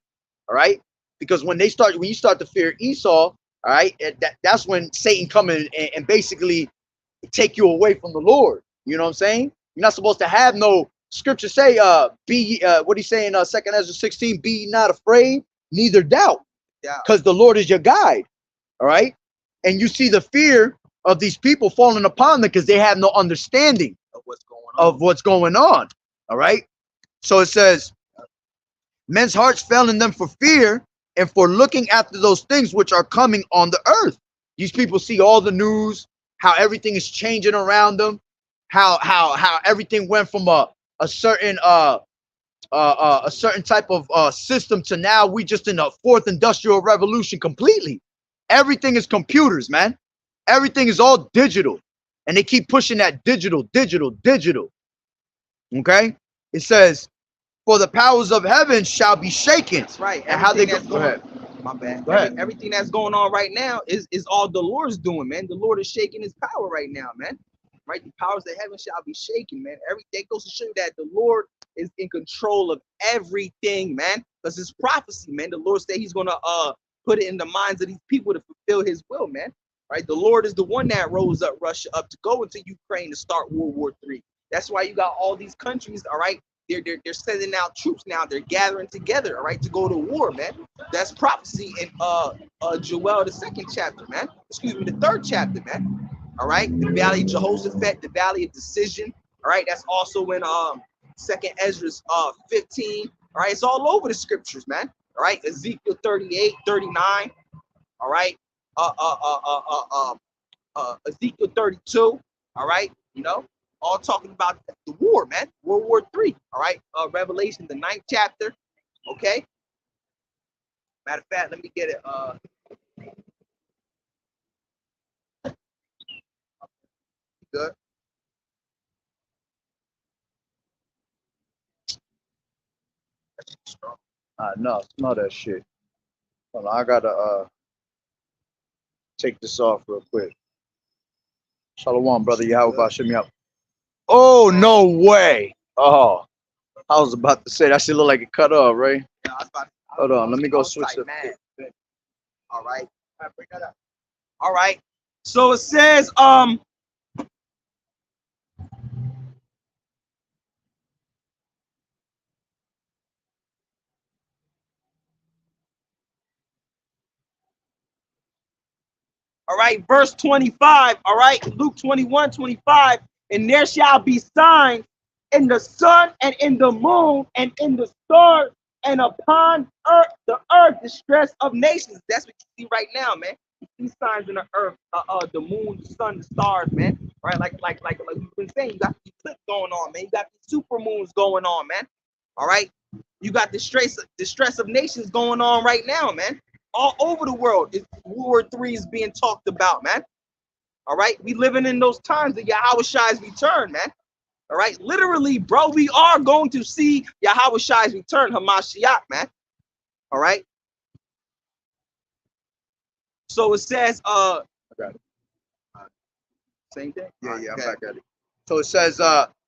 All right, because when you start to fear Esau, all right, that's when Satan come in and basically take you away from the Lord. You know what I'm saying? You're not supposed to have no scripture say, what he's saying, 2nd Ezra 16, be not afraid, neither doubt, because the Lord is your guide. All right, and you see the fear of these people falling upon them because they have no understanding of what's going on. All right, so it says, men's hearts fell in them for fear, and for looking after those things which are coming on the earth. These people see all the news, how everything is changing around them, how everything went from a certain type of system to now we just in the fourth industrial revolution completely. Everything is computers, man. Everything is all digital, and they keep pushing that digital. Okay, it says, "For the powers of heaven shall be shaken." That's right. And how they go ahead. My bad. Go ahead. Everything that's going on right now is all the Lord's doing, man. The Lord is shaking his power right now, man. Right? The powers of heaven shall be shaken, man. Everything goes to show you that the Lord is in control of everything, man. Because it's prophecy, man. The Lord said he's gonna put it in the minds of these people to fulfill his will, man. Right? The Lord is the one that rose up Russia up to go into Ukraine to start World War III. That's why you got all these countries, all right. They're sending out troops now. They're gathering together, all right, to go to war, man. That's prophecy in Joel, the 2nd chapter, man. Excuse me, the 3rd chapter, man. All right, the valley of Jehoshaphat, the valley of decision. All right, that's also in 2nd Ezra 15. All right, it's all over the scriptures, man. All right, Ezekiel 38, 39. All right, Ezekiel 32. All right, you know. All talking about the war, man. World War III. All right. Revelation, the 9th chapter. Okay. Matter of fact, let me get it. Good. That's strong. No, smell that shit. Hold on, I gotta take this off real quick. Shalom, brother YAHAWAH'S, shut me up. Oh, no way. Oh, I was about to say that shit look like it cut off, right? Yeah, I was about to, Hold on, let me go switch it. it. All right. Bring that up. All right. So it says, all right, verse 25, all right, Luke 21, 25, and there shall be signs in the sun and in the moon and in the stars and upon earth, the stress of nations. That's what you see right now, man. You see signs in the earth, the moon, the sun, the stars, man. Right, like we've been saying, you got these eclipses going on, man. You got these super moons going on, man. All right, you got the stress of nations going on right now, man. All over the world, World War III is being talked about, man. All right, we living in those times of YAHAWAH'S return, man. All right, literally, bro, we are going to see YAHAWAH'S return, Hamashiach, man. All right. So it says, I got it. Same thing. Yeah, I'm back at it. So it says,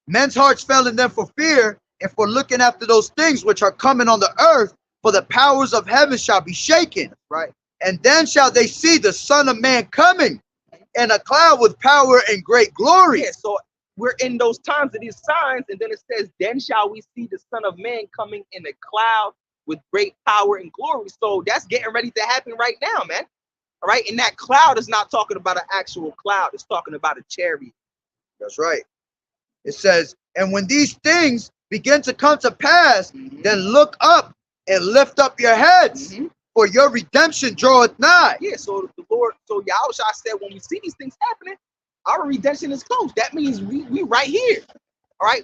men's hearts fell in them for fear and for looking after those things which are coming on the earth. For the powers of heaven shall be shaken. Right. And then shall they see the Son of Man coming in a cloud with power and great glory. Yeah, so we're in those times of these signs, and then it says, then shall we see the Son of Man coming in a cloud with great power and glory. So that's getting ready to happen right now, man. All right. And that cloud is not talking about an actual cloud. It's talking about a chariot. That's right. It says, and when these things begin to come to pass, then look up and lift up your heads, for your redemption draweth nigh. Yeah, so the Lord, so YAHAWAH said, when we see these things happening, our redemption is close. That means we right here. All right,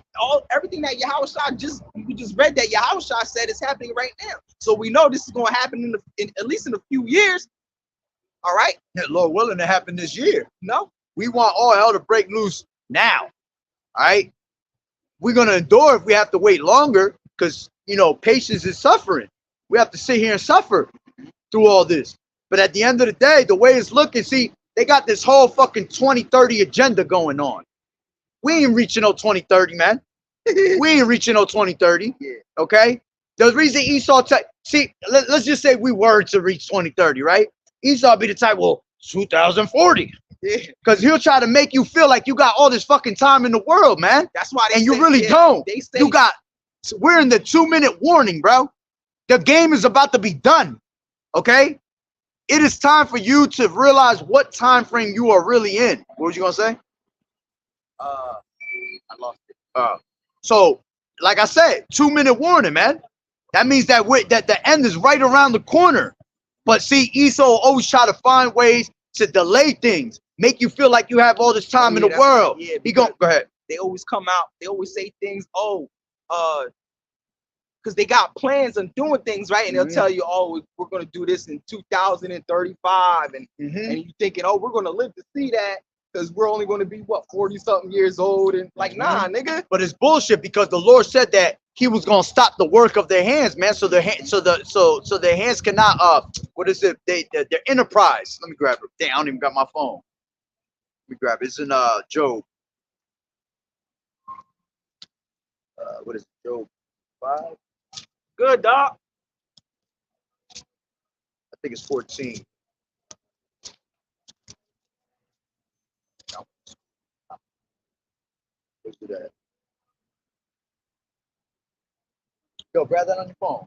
everything that YAHAWAH we just read that YAHAWAH said is happening right now. So we know this is going to happen in at least in a few years. All right, Lord willing, to happen this year. No, we want all hell to break loose now. All right, we're gonna endure if we have to wait longer, because you know patience is suffering. We have to sit here and suffer through all this. But at the end of the day, the way it's looking, see, they got this whole fucking 2030 agenda going on. We ain't reaching no 2030, man. We ain't reaching no 2030. Yeah. Okay. The reason Esau, let's just say we were to reach 2030, right? Esau be the type, well, 2040. Because he'll try to make you feel like you got all this fucking time in the world, man. That's why you really don't. They say, we're in the 2-minute warning, bro. The game is about to be done. Okay? It is time for you to realize what time frame you are really in. What was you gonna say? I lost it. So, like I said, 2-minute warning, man. That means that that the end is right around the corner. But see, Esau always try to find ways to delay things, make you feel like you have all this time in the world. Yeah, Go ahead. They always come out. They always say things. Oh, because they got plans on doing things, right? And they'll tell you, oh, we're going to do this in 2035. And you thinking, oh, we're going to live to see that because we're only going to be, what, 40-something years old? And like, nah, nigga. But it's bullshit because the Lord said that he was going to stop the work of their hands, man. So their hands cannot, what is it? Their enterprise. Let me grab it. Damn, I don't even got my phone. Let me grab it. It's in Job. What is it? Job 5? Good, dog. I think it's 14. Let's do that. Yo, grab that on your phone.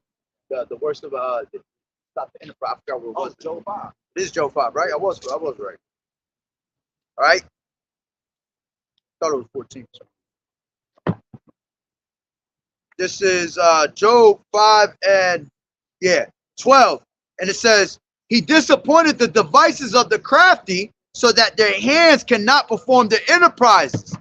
The worst of stop the enterprise. I forgot what it was. Job 5. It is Job 5, right? I was right. All right. Thought it was 14. This is Job 5 and 12. And it says, he disappointed the devices of the crafty so that their hands cannot perform their enterprise.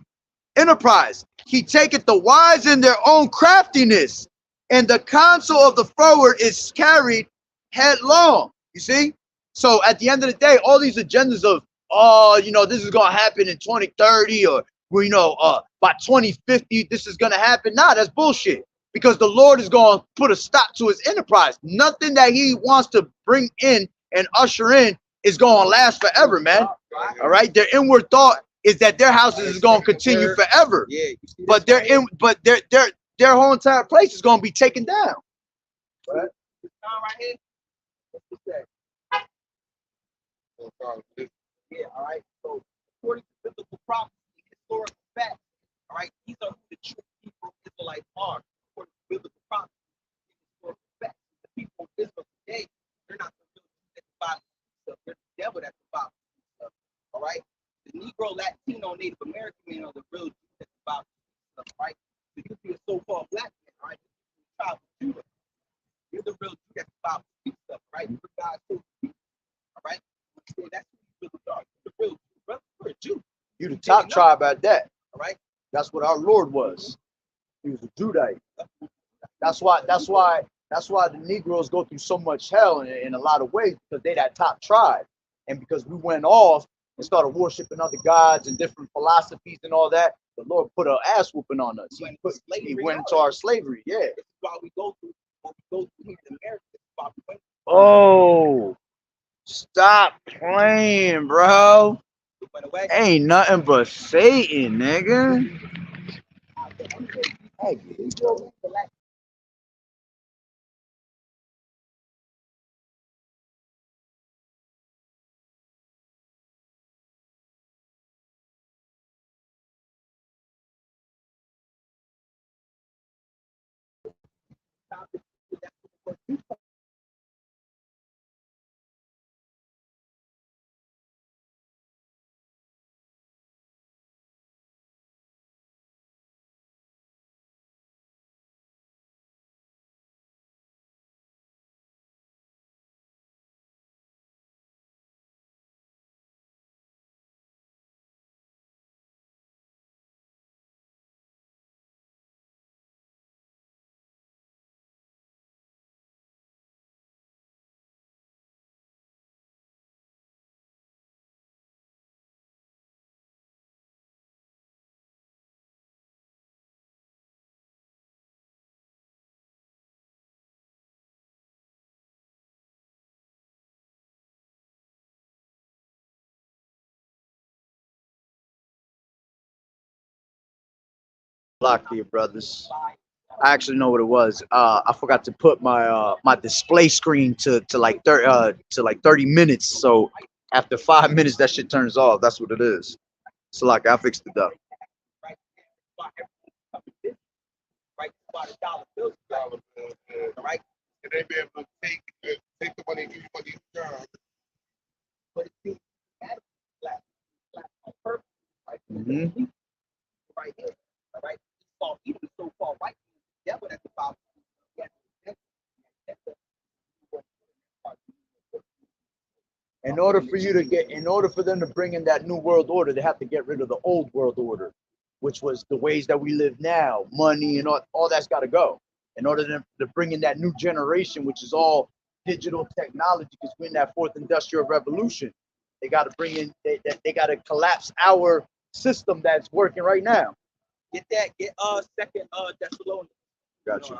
He taketh the wise in their own craftiness, and the counsel of the froward is carried headlong. You see? So at the end of the day, all these agendas of, this is going to happen in 2030 or, by 2050, this is going to happen. Nah, that's bullshit. Because the Lord is going to put a stop to his enterprise. Nothing that he wants to bring in and usher in is going to last forever, man. All right? Their inward thought is that their houses is going to continue forever. Yeah, but their whole entire place is going to be taken down. What? This right here. What's it say? Yeah, all right. So according to biblical prophecy, historical facts, all right, these are who the true people of Israelites are. According to biblical prophecy, historical facts, the people of Israel today, they're not the real Jews that's about stuff. They're the devil that's about stuff. All right. The Negro, Latino, Native American men are the real Jews that's about stuff. Right. So you be a so-called black man, all right? Tribe of Judah. You're the real Jew that's about stuff, right? You're God's so people. All right. So that's who you really are. You're the real Jew, brother. You're a Jew. You the top tribe at that. All right. That's what our Lord was. He was a Judite. That's why the Negroes go through so much hell in a lot of ways, because they that top tribe. And because we went off and started worshiping other gods and different philosophies and all that, the Lord put an ass whooping on us. He went into our slavery. Yeah. This is why we go through what we go through here in America. This is why we went through. Oh, stop playing, bro. Ain't nothing but Satan, nigga. Hey, Lock here, brothers. I actually know what it was. I forgot to put my my display screen to like 30 minutes. So after 5 minutes, that shit turns off. That's what it is. So like I fixed it up. Right, about $1 bills, right? And they be able to take the money and give you money in return. But it's black on purpose, right? Right here, all right? So even the so-called white devil that's about in order for them to bring in that new world order, they have to get rid of the old world order, which was the ways that we live now, money and all that's got to go. In order to bring in that new generation, which is all digital technology, because we're in that fourth industrial revolution. They got to bring in, they got to collapse our system that's working right now. Get second Thessalonians. Got you.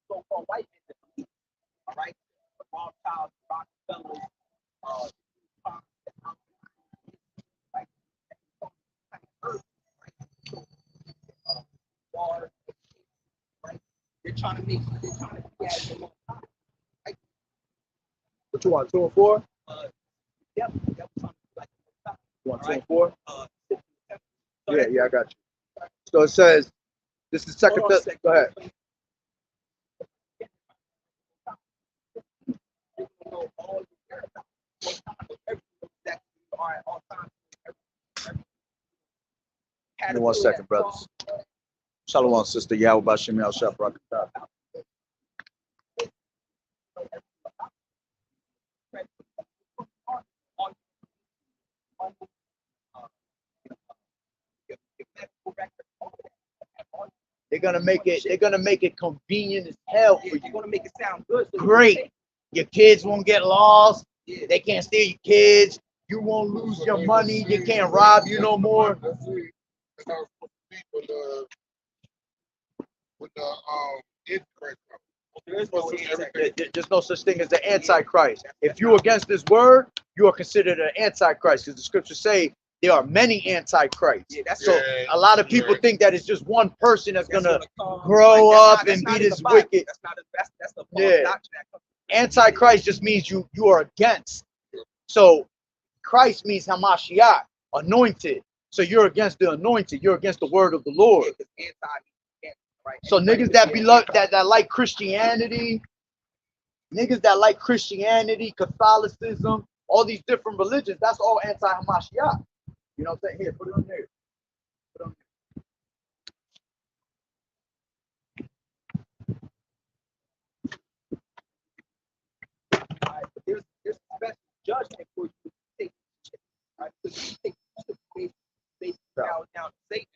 So-called white men, all right? The Rothschilds, Rockefellers, right? They're trying to be as in right? What you want, 2 and 4? Yep, something like that. You want 2 and 4? Yeah, I got you. So it says, this is second. Go ahead. Give me 1 second, brothers. Shalom, sister. YAHAWAH'S Barakatah. They're gonna make it convenient as hell for you. They're gonna make it sound good. So great. Your kids won't get lost. They can't steal your kids. You won't lose your money. They can't rob you no more. That's it. That's how it's supposed to be with the Antichrist. There's no such thing as the Antichrist. If you're against this word, you are considered an Antichrist, because the scriptures say there are many Antichrists. So a lot of people think that it's just one person that's gonna grow up and be this wicked. That's the false doctrine. Antichrist just means you are against. So Christ means Hamashiach, anointed. So you're against the anointed. You're against the word of the Lord. So niggas that like Christianity, Catholicism, all these different religions, that's all anti-Hamashiach. You know what I'm saying? Here, put it on there. Put it on there. All right, but there's a special judgment for you to take. All right, because you take based down to Satan.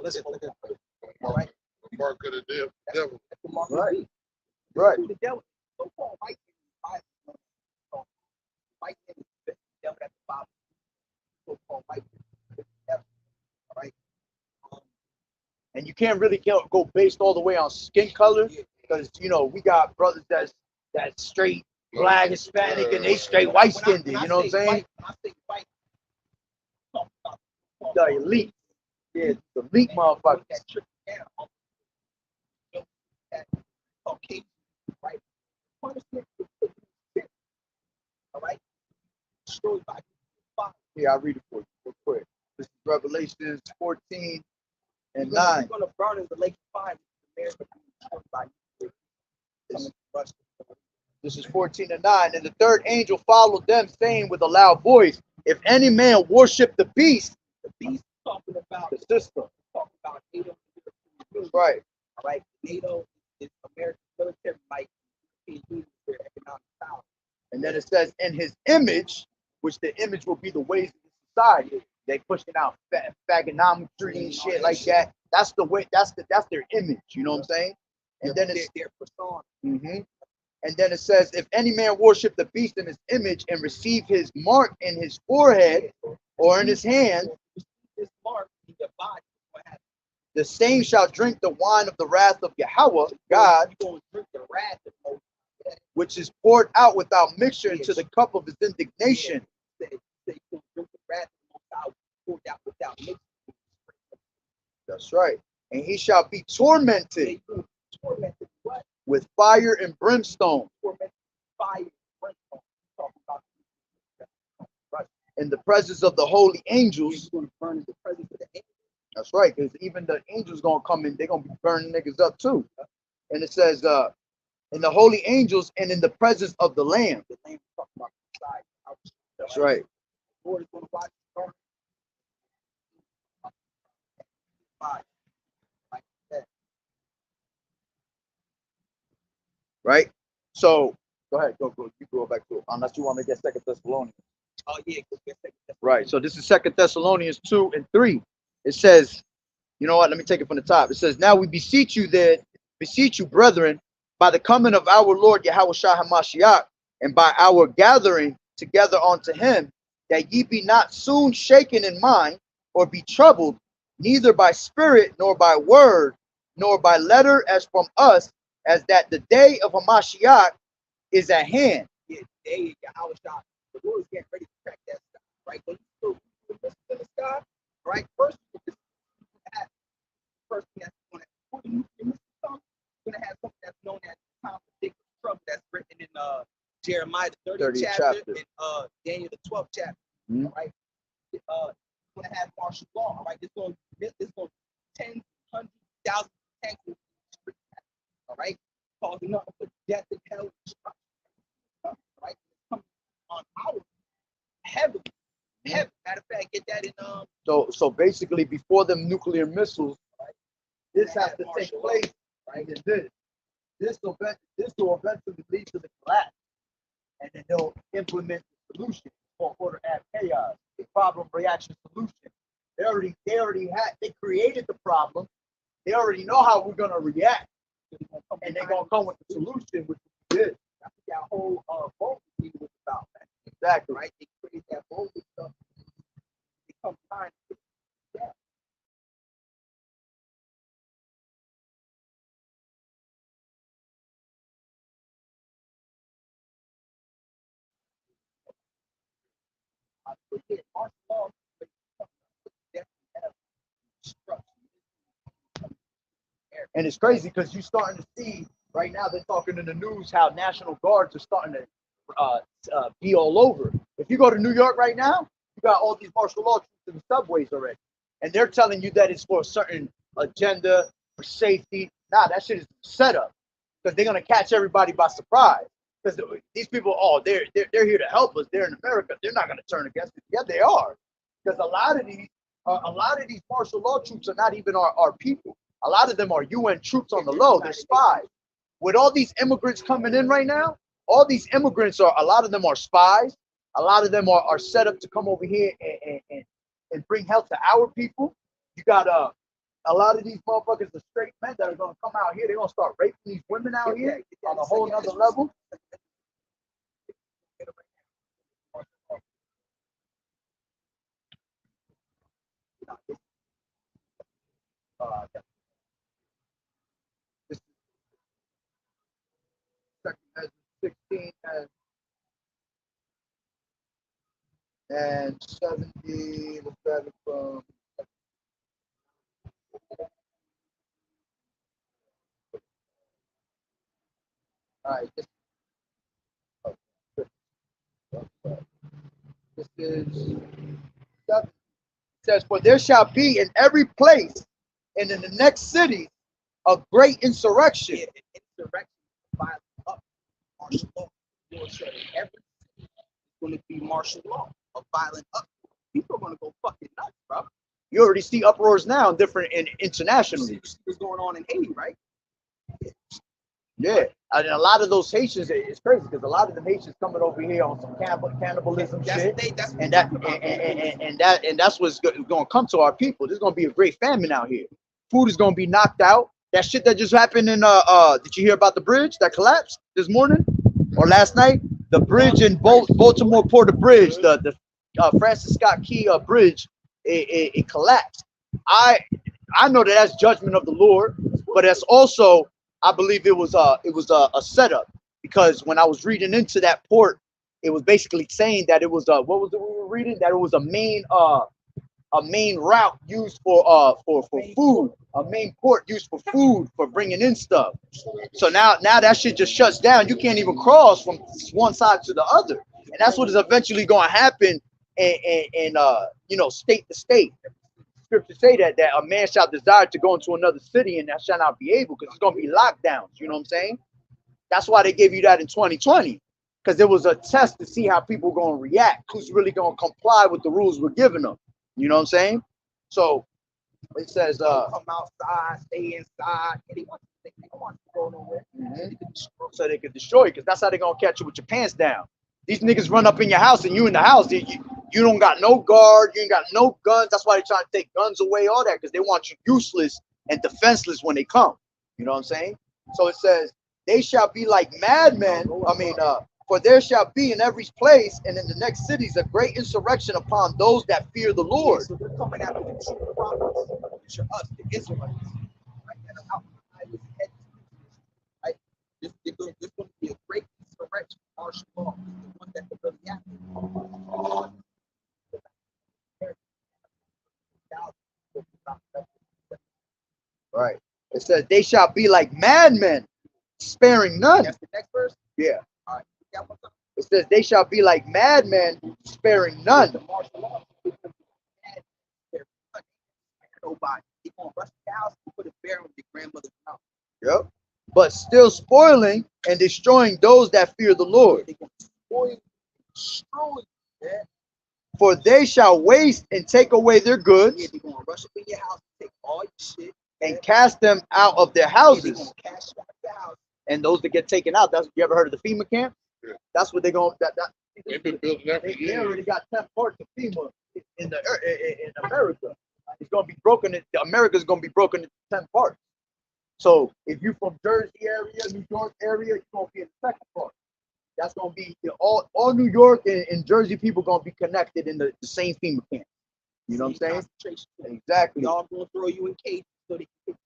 Listen. All right. The mark of the devil. That's the mark Right. of Right. the devil. So-called white men, white men is the devil at the bottom. So-called white men, all right. And you can't really go based all the way on skin color, because we got brothers that's straight black, Hispanic, and they straight white skinned. You know what I'm saying? When I say white, The elite. Yeah, the elite motherfuckers. that trick down. That Caucasian, right? Punishment is all right. Destroyed by fire. Here, I'll read it for you real quick. This is Revelations 14 and 9. You're going to burn in the lake of fire. America being destroyed by This is 14 and 9. And the third angel followed them, saying with a loud voice, if any man worship the beast, the beast talking about the system. Talking about NATO. Right. All right. NATO is American military might be used for economic power. And then it says, in his image, which the image will be the ways of the society. They pushing out fagonometry and shit like that. That's the way. That's their image. You know what I'm saying? And then it's their persona. Mm-hmm. And then it says, if any man worship the beast in his image and receive his mark in his forehead or in his hand, this mark in your body, the same shall drink the wine of the wrath of Yahweh, God, which is poured out without mixture into the cup of his indignation. That's right. And he shall be tormented with fire and brimstone in the presence of the holy angels. That's right, because even the angels gonna come in, they're gonna be burning niggas up too. And it says, in the holy angels and in the presence of the Lamb. That's right. Right? So go ahead, go. You go back to it. Unless you want to get Second Thessalonians. Oh yeah, Right. So this is Second Thessalonians 2 and 3. It says, you know what? Let me take it from the top. It says, now we beseech you, brethren, by the coming of our Lord Yahawashi Hamashiach, and by our gathering together unto him, that ye be not soon shaken in mind, or be troubled, neither by spirit, nor by word, nor by letter as from us, as that the day of Hamashiach is at hand. Yeah, today Yahawashi, the Lord is getting ready to crack that sky, right? When you still in the sky, right? First thing that's going to have something that's known as the time of Jacob's trouble that's written in Jeremiah the 30th chapter and Daniel the 12th chapter. Mm-hmm. All right, it's going to have martial law. All right, this going tens, hundreds, thousands of tanks in the street. All right, causing nothing but death and hell and destruction. All right, it's coming on our heavily. Matter of fact, get that in So basically, before them nuclear missiles, right, this has to take place, right? And this will eventually lead to the collapse, and then they'll implement the solution for order at chaos, the problem reaction solution. They created the problem. They already know how we're gonna react, and they're gonna come with the solution, which is good. That's what that whole vote was about, man. Exactly. Right? They created that vote stuff. They come time. Yeah. And it's crazy because you're starting to see right now, they're talking in the news how National Guards are starting to be all over. If you go to New York right now, you got all these martial law troops in the subways already. And they're telling you that it's for a certain agenda, for safety. Nah, that shit is set up because they're going to catch everybody by surprise. Because these people, they're here to help us. They're in America. They're not going to turn against us. Yeah, they are. Because a lot of these martial law troops are not even our people. A lot of them are UN troops on the low. They're spies. With all these immigrants coming in right now, all these immigrants a lot of them are spies. A lot of them are set up to come over here and bring help to our people. You got a lot of these motherfuckers, the straight men that are going to come out here. They're going to start raping these women out here on a whole nother level. This is Second Ezra 16 and 70. Let's grab it from. All right, this is 7. It says, for there shall be in every place and in the next city a great insurrection. Yeah, insurrection, violent up, martial law. Every city is going to be martial law, a violent up. People are going to go fucking nuts, bro. You already see uproars now internationally. You see what's going on in Haiti, right? Yeah, and a lot of those Haitians, it's crazy because a lot of the Haitians coming over here on some cannibalism shit, and that's what's going to come to our people. There's going to be a great famine out here. Food is going to be knocked out. That shit that just happened in did you hear about the bridge that collapsed this morning or last night? The bridge in Baltimore Port Bridge, the Francis Scott Key bridge, it collapsed. I know that's judgment of the Lord, but that's also, I believe it was a setup, because when I was reading into that port, it was basically saying that it was what was it we were reading? That it was a main route used for food, a main port used for food, for bringing in stuff. So now that shit just shuts down. You can't even cross from one side to the other, and that's what is eventually going to happen in state to state. Scriptures say that a man shall desire to go into another city and that shall not be able, because it's going to be lockdowns. You know what I'm saying? That's why they gave you that in 2020, because it was a test to see how people are going to react, who's really going to comply with the rules we're giving them. You know what I'm saying? So It says, come outside, stay inside. And they don't want you to go nowhere. so they can destroy you, because that's how they're gonna catch you with your pants down. These niggas run up in your house and you in the house. You don't got no guard, you ain't got no guns. That's why they trying to take guns away, all that, because they want you useless and defenseless when they come. You know what I'm saying? So it says, they shall be like madmen. For there shall be in every place and in the next cities a great insurrection upon those that fear the Lord. So they're coming out of the true prophets, which are us, the Israelites. Right? And out right? This going to be a great insurrection, martial law, the one that could really happen. Right. It says, they shall be like madmen, sparing none. That's the next verse? Yeah. All right. Yeah, what's up? It says, they shall be like madmen, sparing none. The martial law. Nobody. They going to rush the house and put a bear in your grandmother's mouth. Yep. But still spoiling and destroying those that fear the Lord. They going to spoil, destroy. Yeah. For they shall waste and take away their goods. Yeah, they're going to rush up in your house and take all your shit. And cast them out of their Yeah, houses. they're going to cash you out of your house. And those that get taken out, that's, you ever heard of the FEMA camp? Yeah. That's what they're going, They've been building that for they years. already got 10 parts of FEMA in America. It's going to be broken. America's going to be broken into 10 parts. So if you're from Jersey area, New York area, you're going to be in the second part. That's going to be all New York and Jersey people going to be connected in the same FEMA camp. You know what I'm saying? Exactly. Y'all going to throw you in cages so they can.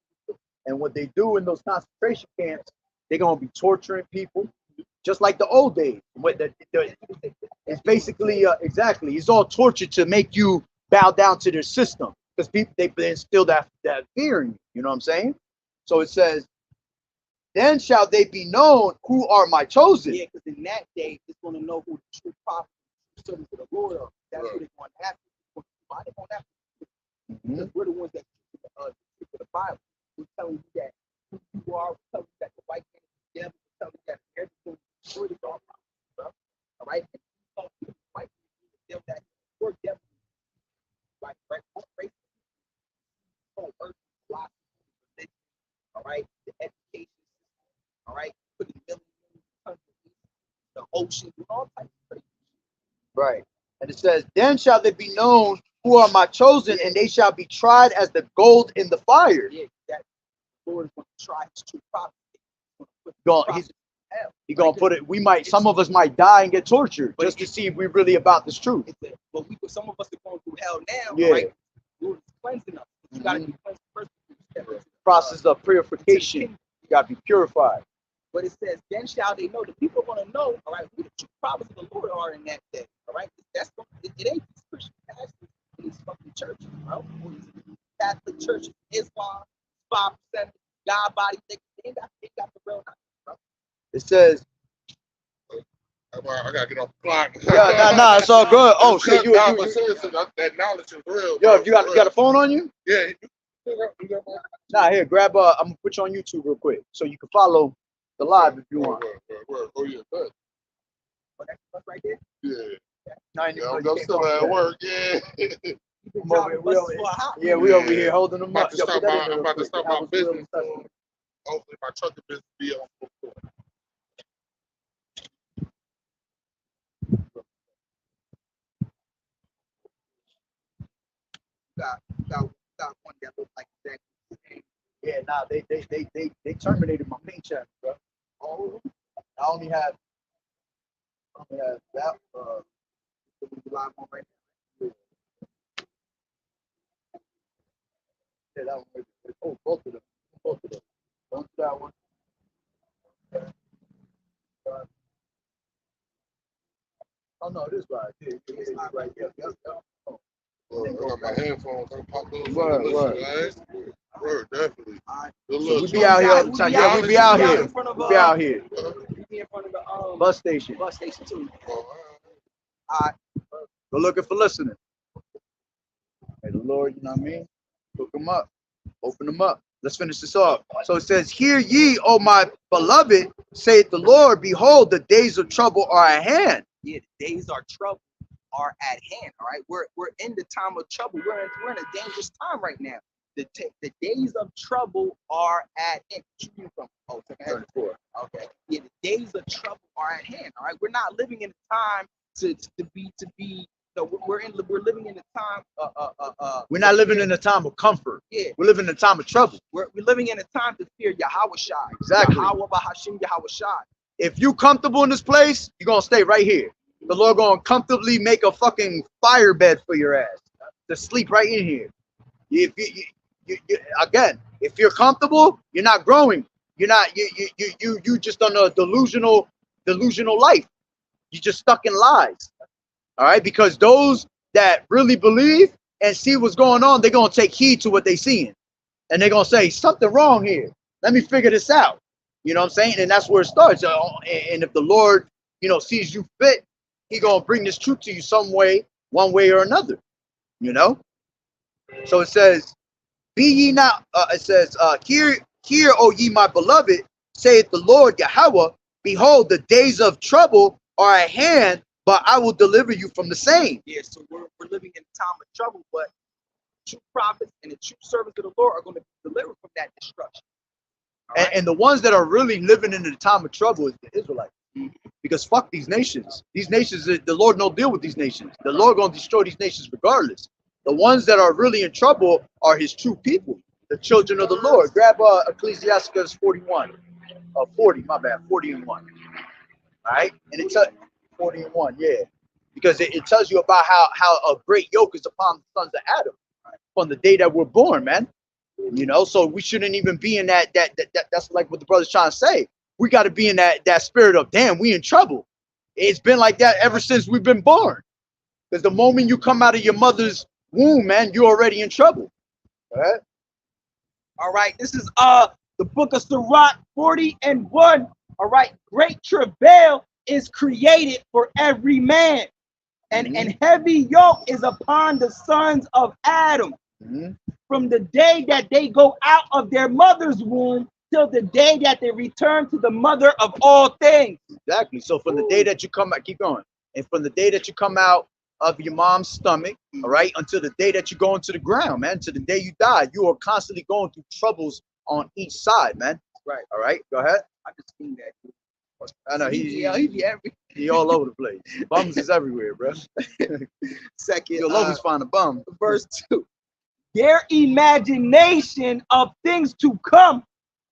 And what they do in those concentration camps, they're going to be torturing people, just like the old days. It's basically, exactly, it's all torture to make you bow down to their system. Because people, they instill that fear in you. You know what I'm saying? So it says, then shall they be known who are my chosen. Yeah, because in that day, it's going to know who the true prophets, the servants of the Lord are. That's what they're going to have to. Why they going to have to? Because we're the ones that speak the Bible. We're telling you that who you are. We're telling you that the white man is the devil. We're telling you that everything is true is all prophets, bro. All right? And you talk to the white man, the devil, that we're devil. Right? What race? Oh, earth, religion. All right? The education system. All right? Put the millions, countries, the ocean, all types of things. Right. And it says, then shall they be known who are my chosen, and they shall be tried as the gold in the fire. Yeah, that the Lord is going to try his true prophets. He's going to put it, some of us might die and get tortured just to see if we're really about this truth. But some of us are going through hell now, Yeah. right? The Lord is cleansing us. You got to be cleansed first. Process of purification. You got to be purified. But it says, then shall they know. The people are going to know, all right, who the true prophets of the Lord are in that day, all right? It ain't these Christian pastors in these fucking churches, bro. Catholic churches, Islam, 5%, God body, they ain't got the real knowledge, bro. It says, I gotta get off the clock. nah, it's all good. Oh shit, but seriously, that knowledge is real. Yo, if you got a phone on you? Yeah. Nah, here, grab I'm gonna put you on YouTube real quick so you can follow the live if you want. Oh yeah, good. Oh, that's right there? Yeah. No, I'm still at work, yeah. We over here holding them up. I'm about to start my business. Hopefully my trucking business be on before. Got one that looks like exactly the same. Yeah, nah, they terminated my paycheck, bro. Oh, I only have that. Live on right now. Yeah, that one. Oh, both of them. Don't do that one. Oh no, it is right. Yeah, it's not right. Yep. Oh. I got my headphones. I pop those. Word, definitely. We be out here all the time. Yeah, we be out here. We be out here. We be in front of the Bus station. Bus station too. All right. Go looking for listening. Hey, the Lord, you know what I mean? Hook them up. Open them up. Let's finish this off. So it says, hear ye, O my beloved, saith the Lord, behold, the days of trouble are at hand. Yeah, the days of trouble are at hand. All right, we're in the time of trouble. We're in a dangerous time right now. the days of trouble are at hand. Oh, second hand. 34. Okay. Yeah, the days of trouble are at hand. All right. We're not living in a time to be. No, we're living in a time. We're not living in a time of comfort. Yeah. We're living in a time of trouble. We're living in a time to fear YAHAWAH'S. Exactly. YAHAWAH'S. If you comfortable in this place, you're gonna stay right here. The Lord gonna comfortably make a fucking fire bed for your ass to sleep right in here. If you again, if you're comfortable, you're not growing. You're not you just on a delusional life. You're just stuck in lies. All right, because those that really believe and see what's going on, they're gonna take heed to what they're seeing, and they're gonna say something wrong here. Let me figure this out. You know what I'm saying? And that's where it starts. And if the Lord, sees you fit, He gonna bring this truth to you some way, one way or another. So it says, "Be ye not." It says, "Hear, O ye my beloved, saith the Lord Yahweh. Behold, the days of trouble are at hand, but I will deliver you from the same." Yeah, so we're living in a time of trouble, but true prophets and the true servants of the Lord are going to be delivered from that destruction. And the ones that are really living in the time of trouble is the Israelites. Because fuck these nations. These nations, the Lord no deal with these nations. The Lord gonna destroy these nations regardless. The ones that are really in trouble are His true people, the children of the Lord. Grab Ecclesiastes 41, 40. My bad, 40 and 1. All right, and it's 40 and 1, yeah, because it tells you about how a great yoke is upon the sons of Adam from the day that we're born, man. So we shouldn't even be in that. That's like what the brother's trying to say. We got to be in that spirit of, damn, we in trouble. It's been like that ever since we've been born. Because the moment you come out of your mother's womb, man, you're already in trouble. All right. This is the book of Sirach 40 and 1. All right. Great travail is created for every man, and heavy yoke is upon the sons of Adam. From the day that they go out of their mother's womb till the day that they return to the mother of all things. Exactly. So from the day that you come out, keep going. And from the day that you come out of your mom's stomach, all right, until the day that you go into the ground, man, to the day you die, you are constantly going through troubles on each side, man. Right. All right. Go ahead. I just seen that. I know he all over the place. Bums is everywhere, bro. Second, you'll always find a bum. Verse 2. Their imagination of things to come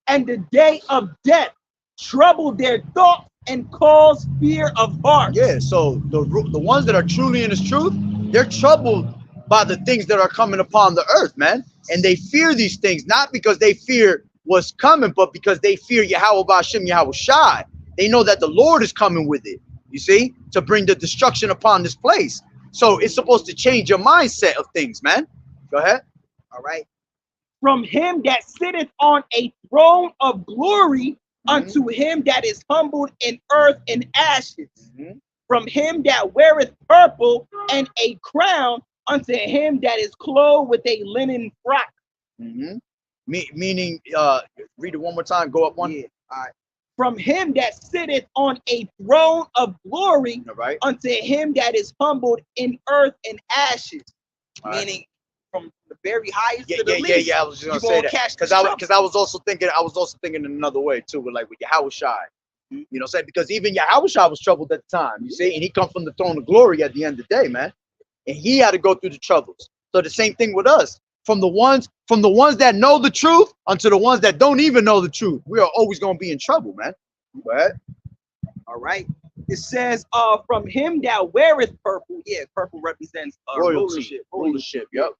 and the day of death trouble their thoughts and cause fear of heart. Yeah, so the ones that are truly in His truth, they're troubled by the things that are coming upon the earth, man. And they fear these things, not because they fear what's coming, but because they fear YAHAWAH'S. They know that the Lord is coming with it, you see, to bring the destruction upon this place. So it's supposed to change your mindset of things, man. Go ahead. All right. From Him that sitteth on a throne of glory unto Him that is humbled in earth and ashes. From Him that weareth purple and a crown unto Him that is clothed with a linen frock. Meaning, read it one more time. Go up one. Yeah. All right. From Him that sitteth on a throne of glory unto Him that is humbled in earth and ashes. Meaning from the very highest to the least. I was just gonna say that because I was also thinking in another way too, with YAHAWAH'S. You know what I'm saying? Because even YAHAWAH'S was troubled at the time, you see, and He come from the throne of glory at the end of the day, man. And He had to go through the troubles. So the same thing with us. From the ones that know the truth unto the ones that don't even know the truth, we are always gonna be in trouble, man. But all right. It says, from Him that weareth purple. Yeah, purple represents rulership. Yep.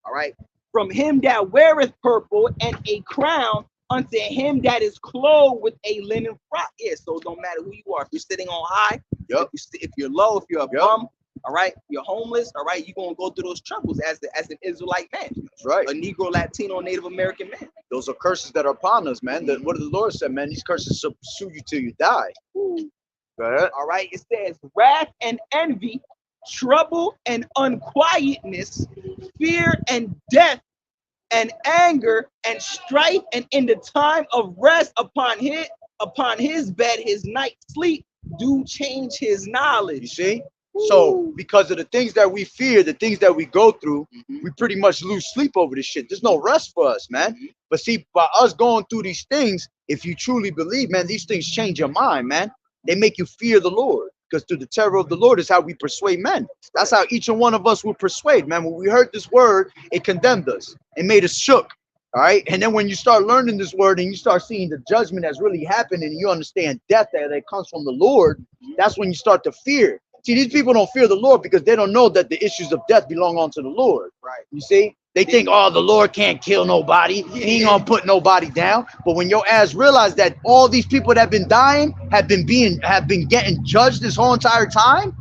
All right. From Him that weareth purple and a crown unto Him that is clothed with a linen frock. Yeah, so it don't matter who you are. If you're sitting on high, if you're low, if you're a bum, all right, you're homeless, all right, you're going to go through those troubles as an Israelite man. That's right. A Negro, Latino, Native American man. Those are curses that are upon us, man. What did the Lord say, man? These curses shall pursue you till you die. Go ahead. All right, it says, wrath and envy, trouble and unquietness, fear and death, and anger and strife, and in the time of rest upon his bed, his night sleep, do change his knowledge. You see? So because of the things that we fear, the things that we go through, we pretty much lose sleep over this shit. There's no rest for us, man. But see, by us going through these things, if you truly believe, man, these things change your mind, man. They make you fear the Lord. Because through the terror of the Lord is how we persuade men. That's how each and one of us will persuade, man. When we heard this word, it condemned us. It made us shook. All right. And then when you start learning this word and you start seeing the judgment that's really happening and you understand death that comes from the Lord, that's when you start to fear. See, these people don't fear the Lord because they don't know that the issues of death belong unto the Lord. Right. You see? They think, oh, the Lord can't kill nobody. He ain't gonna put nobody down. But when your ass realize that all these people that have been dying have been getting judged this whole entire time,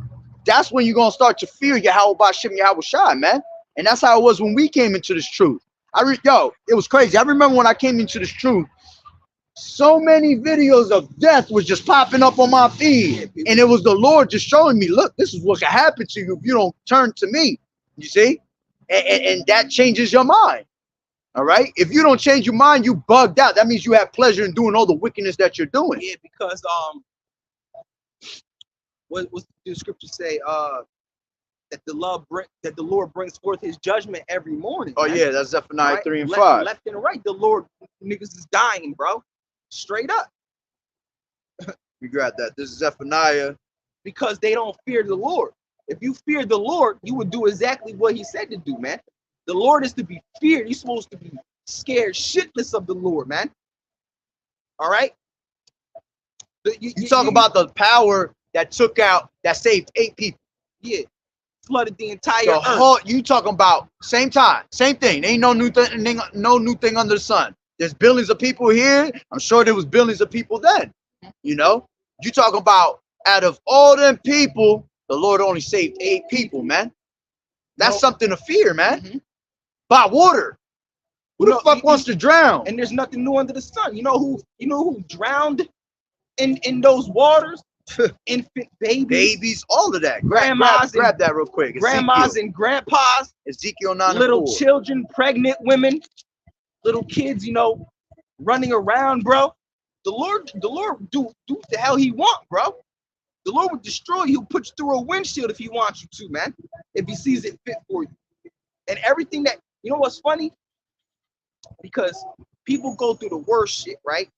that's when you're gonna start to fear YAHAWAH'S, man. And that's how it was when we came into this truth. It was crazy. I remember when I came into this truth, so many videos of death was just popping up on my feed. And it was the Lord just showing me, look, this is what can happen to you if you don't turn to me. You see? And that changes your mind. All right. If you don't change your mind, you bugged out. That means you have pleasure in doing all the wickedness that you're doing. Yeah, because what the scripture say? That the Lord brings forth His judgment every morning. Oh man. Yeah, that's Zephaniah right? 3 and 5. Left and right, the Lord niggas is dying, bro. Straight up. You got that. This is Zephaniah. Because they don't fear the Lord. If you fear the Lord, you would do exactly what He said to do, man. The Lord is to be feared. You're supposed to be scared shitless of the Lord, man. All right? You talk about the power that saved 8 people. Yeah. Flooded the entire earth. You talking about same time, same thing. Ain't no new thing, under the sun. There's billions of people here. I'm sure there was billions of people then. You know, you talking about out of all them people, the Lord only saved 8 people, man. That's something to fear, man. By water. Who the fuck wants to drown? And there's nothing new under the sun. You know who drowned in those waters? Infant babies, all of that. Grab that real quick. Grandmas and grandpas, Ezekiel 9 little and 4. children, pregnant women, little kids, running around, bro. The Lord do the hell He want, bro. The Lord will destroy you. He'll put you through a windshield if He wants you to, man. If He sees it fit for you. And everything that, you know what's funny? Because people go through the worst shit, right?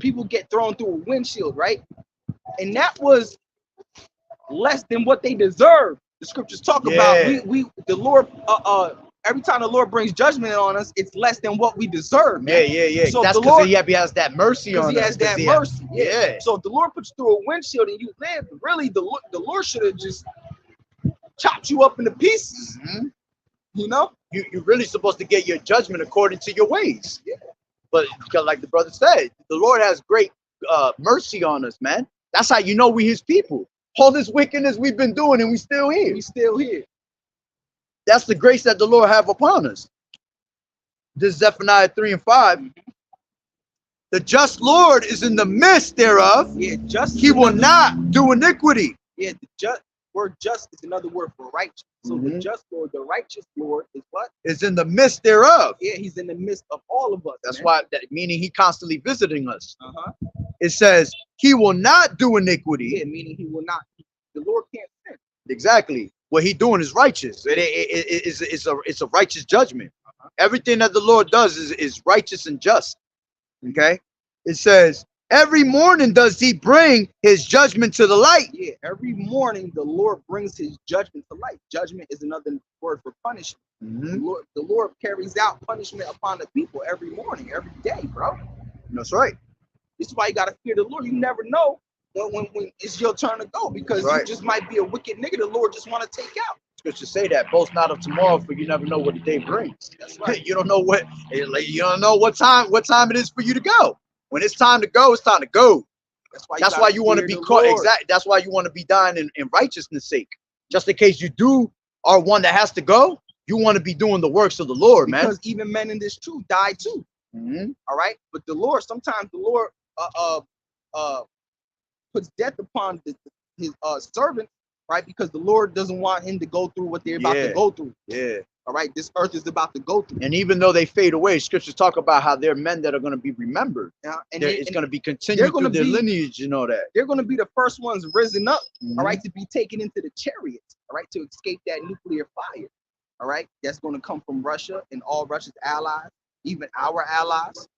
People get thrown through a windshield, right? And that was less than what they deserve. The scriptures talk about the Lord, every time the Lord brings judgment on us, it's less than what we deserve. Man. Yeah. So that's because He has that mercy on us. He has that mercy. Yeah. So if the Lord puts you through a windshield and you live, really the Lord should have just chopped you up into pieces. You know? You're really supposed to get your judgment according to your ways. Yeah. But because like the brother said, the Lord has great mercy on us, man. That's how you know we His people. All this wickedness we've been doing and we still here. That's the grace that the Lord have upon us. This is Zephaniah 3 and 5. The just Lord is in the midst thereof. Yeah, just He will not do iniquity. Yeah, the word just is another word for righteous. So the just Lord, the righteous Lord is what? Is in the midst thereof. Yeah, He's in the midst of all of us. That's why, meaning He constantly visiting us. It says He will not do iniquity. Yeah, meaning He will not. The Lord can't sin. Exactly. What He doing is righteous. It's a righteous judgment. Everything that the Lord does is righteous and just. Okay. It says every morning does He bring His judgment to the light. Yeah, every morning the Lord brings His judgment to light. Judgment is another word for punishment. The Lord carries out punishment upon the people every morning, every day, bro. That's right. This is why you gotta fear the Lord. You never know when it's your turn to go, because you just might be a wicked nigga the Lord just want to take out. Scripture say that boast not of tomorrow, for you never know what the day brings. That's right. You don't know what time it is for you to go. When it's time to go, it's time to go. That's why you want to be caught. Exactly. That's why you want to be dying in righteousness' sake. Just in case you are one that has to go, you want to be doing the works of the Lord, man. Because even men in this truth die too. All right. But the Lord, sometimes the Lord puts death upon his servant, right? Because the Lord doesn't want him to go through what they're about to go through. Yeah. All right, this earth is about to go through. And even though they fade away, scriptures talk about how they're men that are going to be remembered. It's going to be continued through their lineage, you know that. They're going to be the first ones risen up, all right, to be taken into the chariots, all right, to escape that nuclear fire, all right? That's going to come from Russia and all Russia's allies, even our allies,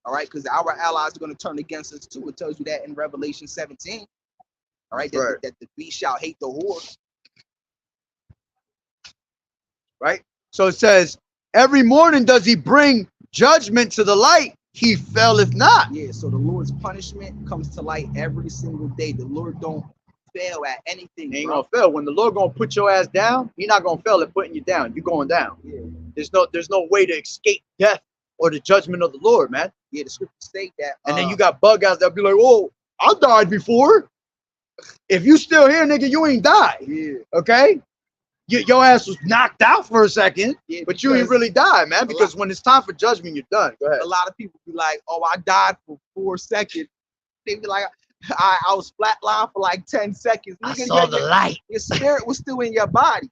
all right, because our allies are going to turn against us too. It tells you that in Revelation 17, all right, that the beast shall hate the whore. Right? So it says, every morning does he bring judgment to the light, he faileth not. Yeah, so the Lord's punishment comes to light every single day. The Lord don't fail at anything. He ain't gonna fail. When the Lord gonna put your ass down, he not gonna fail at putting you down. You're going down. Yeah. There's no way to escape death or the judgment of the Lord, man. Yeah, the scriptures say that. And then you got bug outs that be like, oh, I died before. If you still here, nigga, you ain't died. Yeah. Okay? Your ass was knocked out for a second, yeah, but you ain't really died, man, because when it's time for judgment, you're done. Go ahead. A lot of people be like, oh, I died for 4 seconds. They be like, I was flatlined for like 10 seconds. I saw the light. Your spirit was still in your body.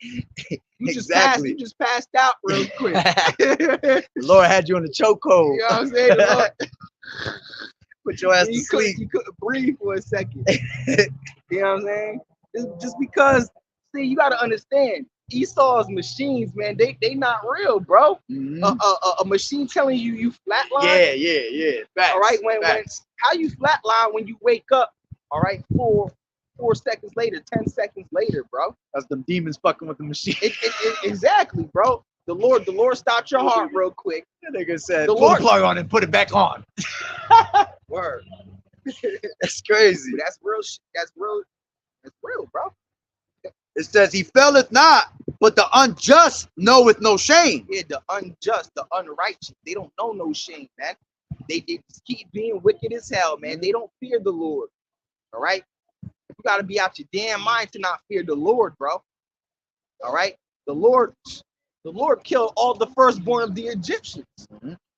You just passed out real quick. The Lord had you in the chokehold. You know what I'm saying? The Lord, put your ass to sleep. You couldn't breathe for a second. You know what I'm saying? It's just because, see, you got to understand, Esau's machines, man, they not real, bro. A machine telling you flatline. Yeah. Facts, all right, when how you flatline when you wake up? All right, 4 seconds later, 10 seconds later, bro. That's them demons fucking with the machine. Exactly, bro. The Lord stopped your heart real quick. That nigga said, the put Lord the plug on and put it back on. Word. That's crazy. That's real. That's real, bro. It says, he faileth not, but the unjust knoweth no shame. Yeah, the unjust, the unrighteous, they don't know no shame, man. They just keep being wicked as hell, man. They don't fear the Lord. All right? You got to be out your damn mind to not fear the Lord, bro. All right? The Lord killed all the firstborn of the Egyptians.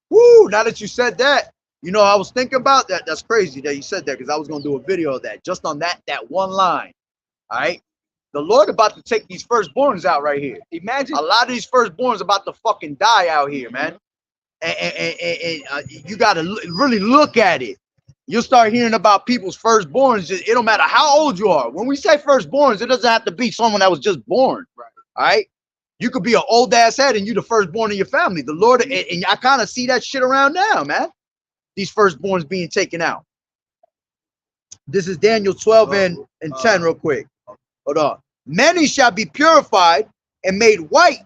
Woo, now that you said that, you know, I was thinking about that. That's crazy that you said that, because I was going to do a video of that, just on that one line. All right? The Lord about to take these firstborns out right here. Imagine a lot of these firstborns about to fucking die out here, man. And you got to really look at it. You'll start hearing about people's firstborns. It don't matter how old you are. When we say firstborns, it doesn't have to be someone that was just born. Right. All right. You could be an old ass head and you the firstborn in your family. The Lord, and I kind of see that shit around now, man. These firstborns being taken out. This is Daniel 12 and 10 real quick. Hold on. Many shall be purified and made white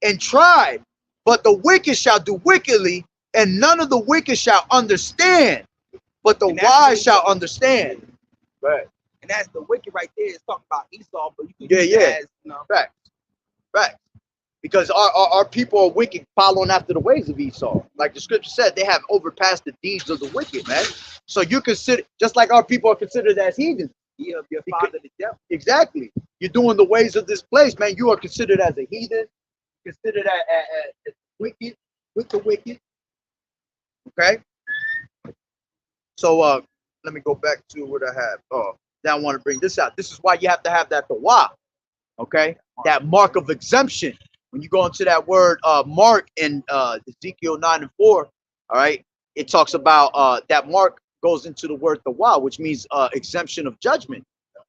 and tried, but the wicked shall do wickedly, and none of the wicked shall understand, but the wise shall understand. Right. And that's the wicked right there. It's talking about Esau, but you can use it as, you know. Right. Because our people are wicked, following after the ways of Esau. Like the scripture said, they have overpassed the deeds of the wicked, man. So you consider, just like our people are considered as heathens. Yeah, your father the devil. Exactly. You're doing the ways of this place, man. You are considered as a heathen, considered as wicked, with the wicked. Okay. So let me go back to what I have. Now I want to bring this out. This is why you have to have that tawah. Okay, that mark of exemption. When you go into that word mark in Ezekiel 9 and 4, all right, it talks about that mark goes into the word tawah, which means exemption of judgment.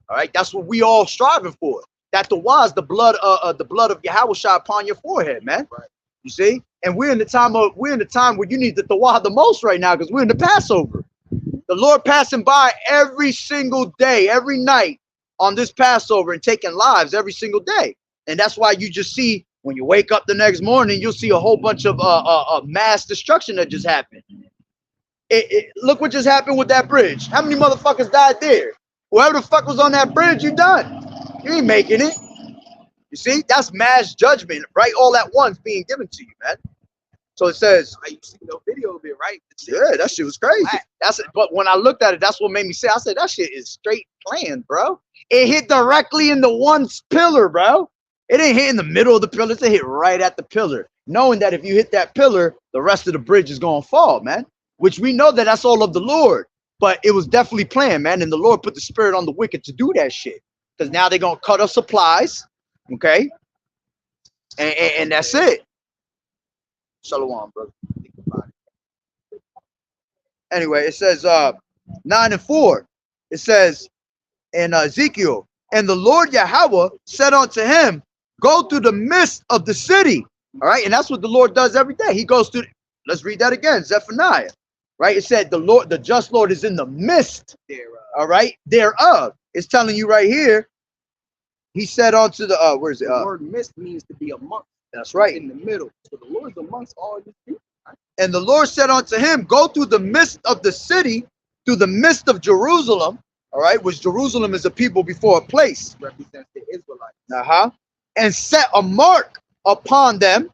All right, that's what we all striving for. That tawah is the blood of YAHAWAH'S upon your forehead, man. Right. You see, and we're in the time where you need the tawah the most right now, because we're in the Passover. The Lord passing by every single day, every night on this Passover, and taking lives every single day. And that's why you just see, when you wake up the next morning, you'll see a whole bunch of mass destruction that just happened. Look what just happened with that bridge. How many motherfuckers died there? Whoever the fuck was on that bridge, you done. You ain't making it. You see, that's mass judgment, right? All at once being given to you, man. So it says, you see no video of it, right? Yeah, that shit was crazy. But when I looked at it, that's what made me say, I said, that shit is straight planned, bro. It hit directly in the one pillar, bro. It didn't hit in the middle of the pillar. It hit right at the pillar, knowing that if you hit that pillar, the rest of the bridge is going to fall, man. Which we know that that's all of the Lord. But it was definitely planned, man. And the Lord put the spirit on the wicked to do that shit. Because now they're going to cut off supplies. Okay. And that's it. Shalom, brother. Anyway, it says 9 and 4. It says in Ezekiel, and the Lord Yahweh said unto him, go through the midst of the city. All right, and that's what the Lord does every day. He goes through. Let's read that again, Zephaniah. Right, it said the just Lord is in the midst. All right, thereof. It's telling you right here. He said unto the where is it? The word midst means to be amongst. That's right. In the middle. So the Lord is amongst all these people. Right? And the Lord said unto him, go through the midst of the city, through the midst of Jerusalem. All right, which Jerusalem is a people before a place. Represents the Israelites. And set a mark upon them,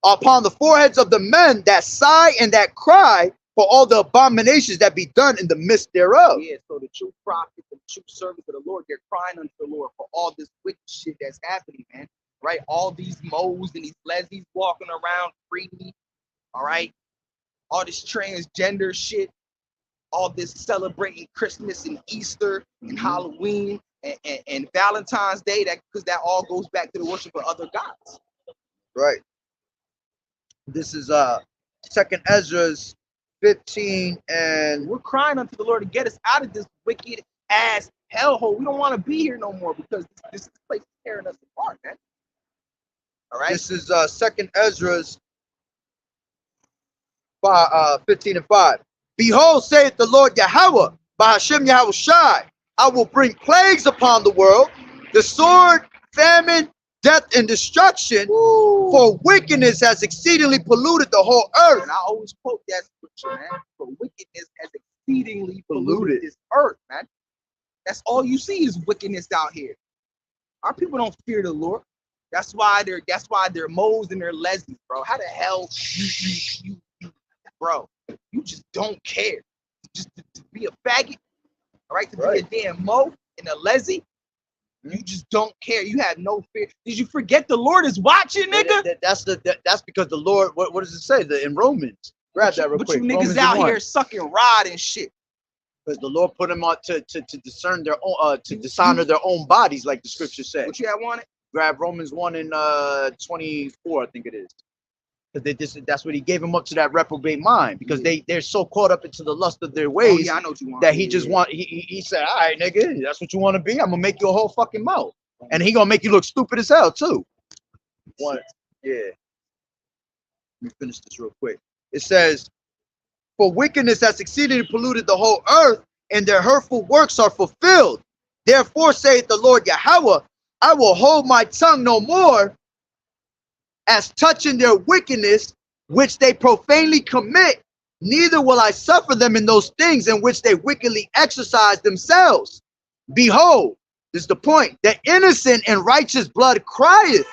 upon the foreheads of the men that sigh and that cry for all the abominations that be done in the midst thereof. Yeah, so the true prophets and true servants of the Lord, they're crying unto the Lord for all this wicked shit that's happening, man. Right? All these moles and these lesbians walking around freely. All right? All this transgender shit. All this celebrating Christmas and Easter and Halloween and Valentine's Day, because that all goes back to the worship of other gods. Right. This is 2nd Ezra's 15, and we're crying unto the Lord to get us out of this wicked ass hellhole. We don't want to be here no more because this place is tearing us apart, man. All right. This is 2nd Ezra's 15 and 5. Behold, saith the Lord Yahweh, by Hashem Yahawashi, I will bring plagues upon the world, the sword, famine, death, and destruction. Ooh. For wickedness has exceedingly polluted the whole earth. And I always quote that scripture, man. For wickedness has exceedingly polluted this earth, man. That's all you see is wickedness out here. Our people don't fear the Lord. That's why they're moles and they're lesbians, bro. How the hell you bro? You just don't care. Just to be a faggot, all right? To be a damn mo and a lesy, you just don't care. You have no fear. Did you forget the Lord is watching, nigga? That's because the Lord. What does it say? In Romans. Grab that real quick. But you niggas out here sucking rod and shit. Because the Lord put them on to discern their own, to dishonor their own bodies, like the scripture said. What you have wanted? Grab Romans 1 and 24, I think it is. Because that's what he gave them up to, that reprobate mind, because they're so caught up into the lust of their ways. Oh, yeah, I know what you want. That he just want. He said, all right, nigga, that's what you want to be. I'm gonna make you a whole fucking mouth, and he gonna make you look stupid as hell too. One, yeah. Let me finish this real quick. It says, for wickedness has exceedingly polluted the whole earth, and their hurtful works are fulfilled. Therefore saith the Lord Yahweh, I will hold my tongue no more, as touching their wickedness, which they profanely commit, neither will I suffer them in those things in which they wickedly exercise themselves. Behold, this is the point, the innocent and righteous blood crieth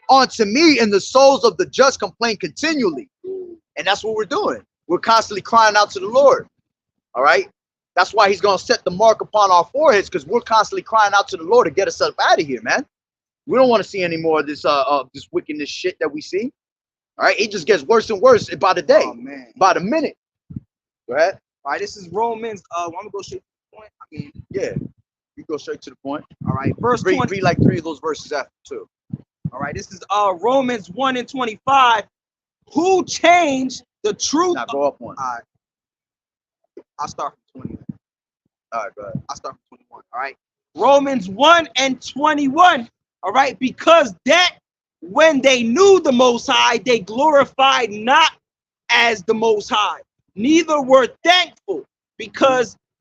unto me, and the souls of the just complain continually. And that's what we're doing. We're constantly crying out to the Lord. All right. That's why he's going to set the mark upon our foreheads, because we're constantly crying out to the Lord to get us up out of here, man. We don't want to see any more of this this wickedness shit that we see. All right, it just gets worse and worse by the day, by the minute. Go ahead. All right, this is Romans. I'm gonna go straight to the point. I mean, yeah, you go straight to the point. All right, verse 20. Read like 3 of those verses after too. All right, this is Romans 1 and 25. Who changed the truth? Now go up one. All right, I'll start from 20. All right, go ahead. I'll start from 21. All right, Romans 1 and 21. All right, because that when they knew the Most High, they glorified not as the Most High, neither were thankful,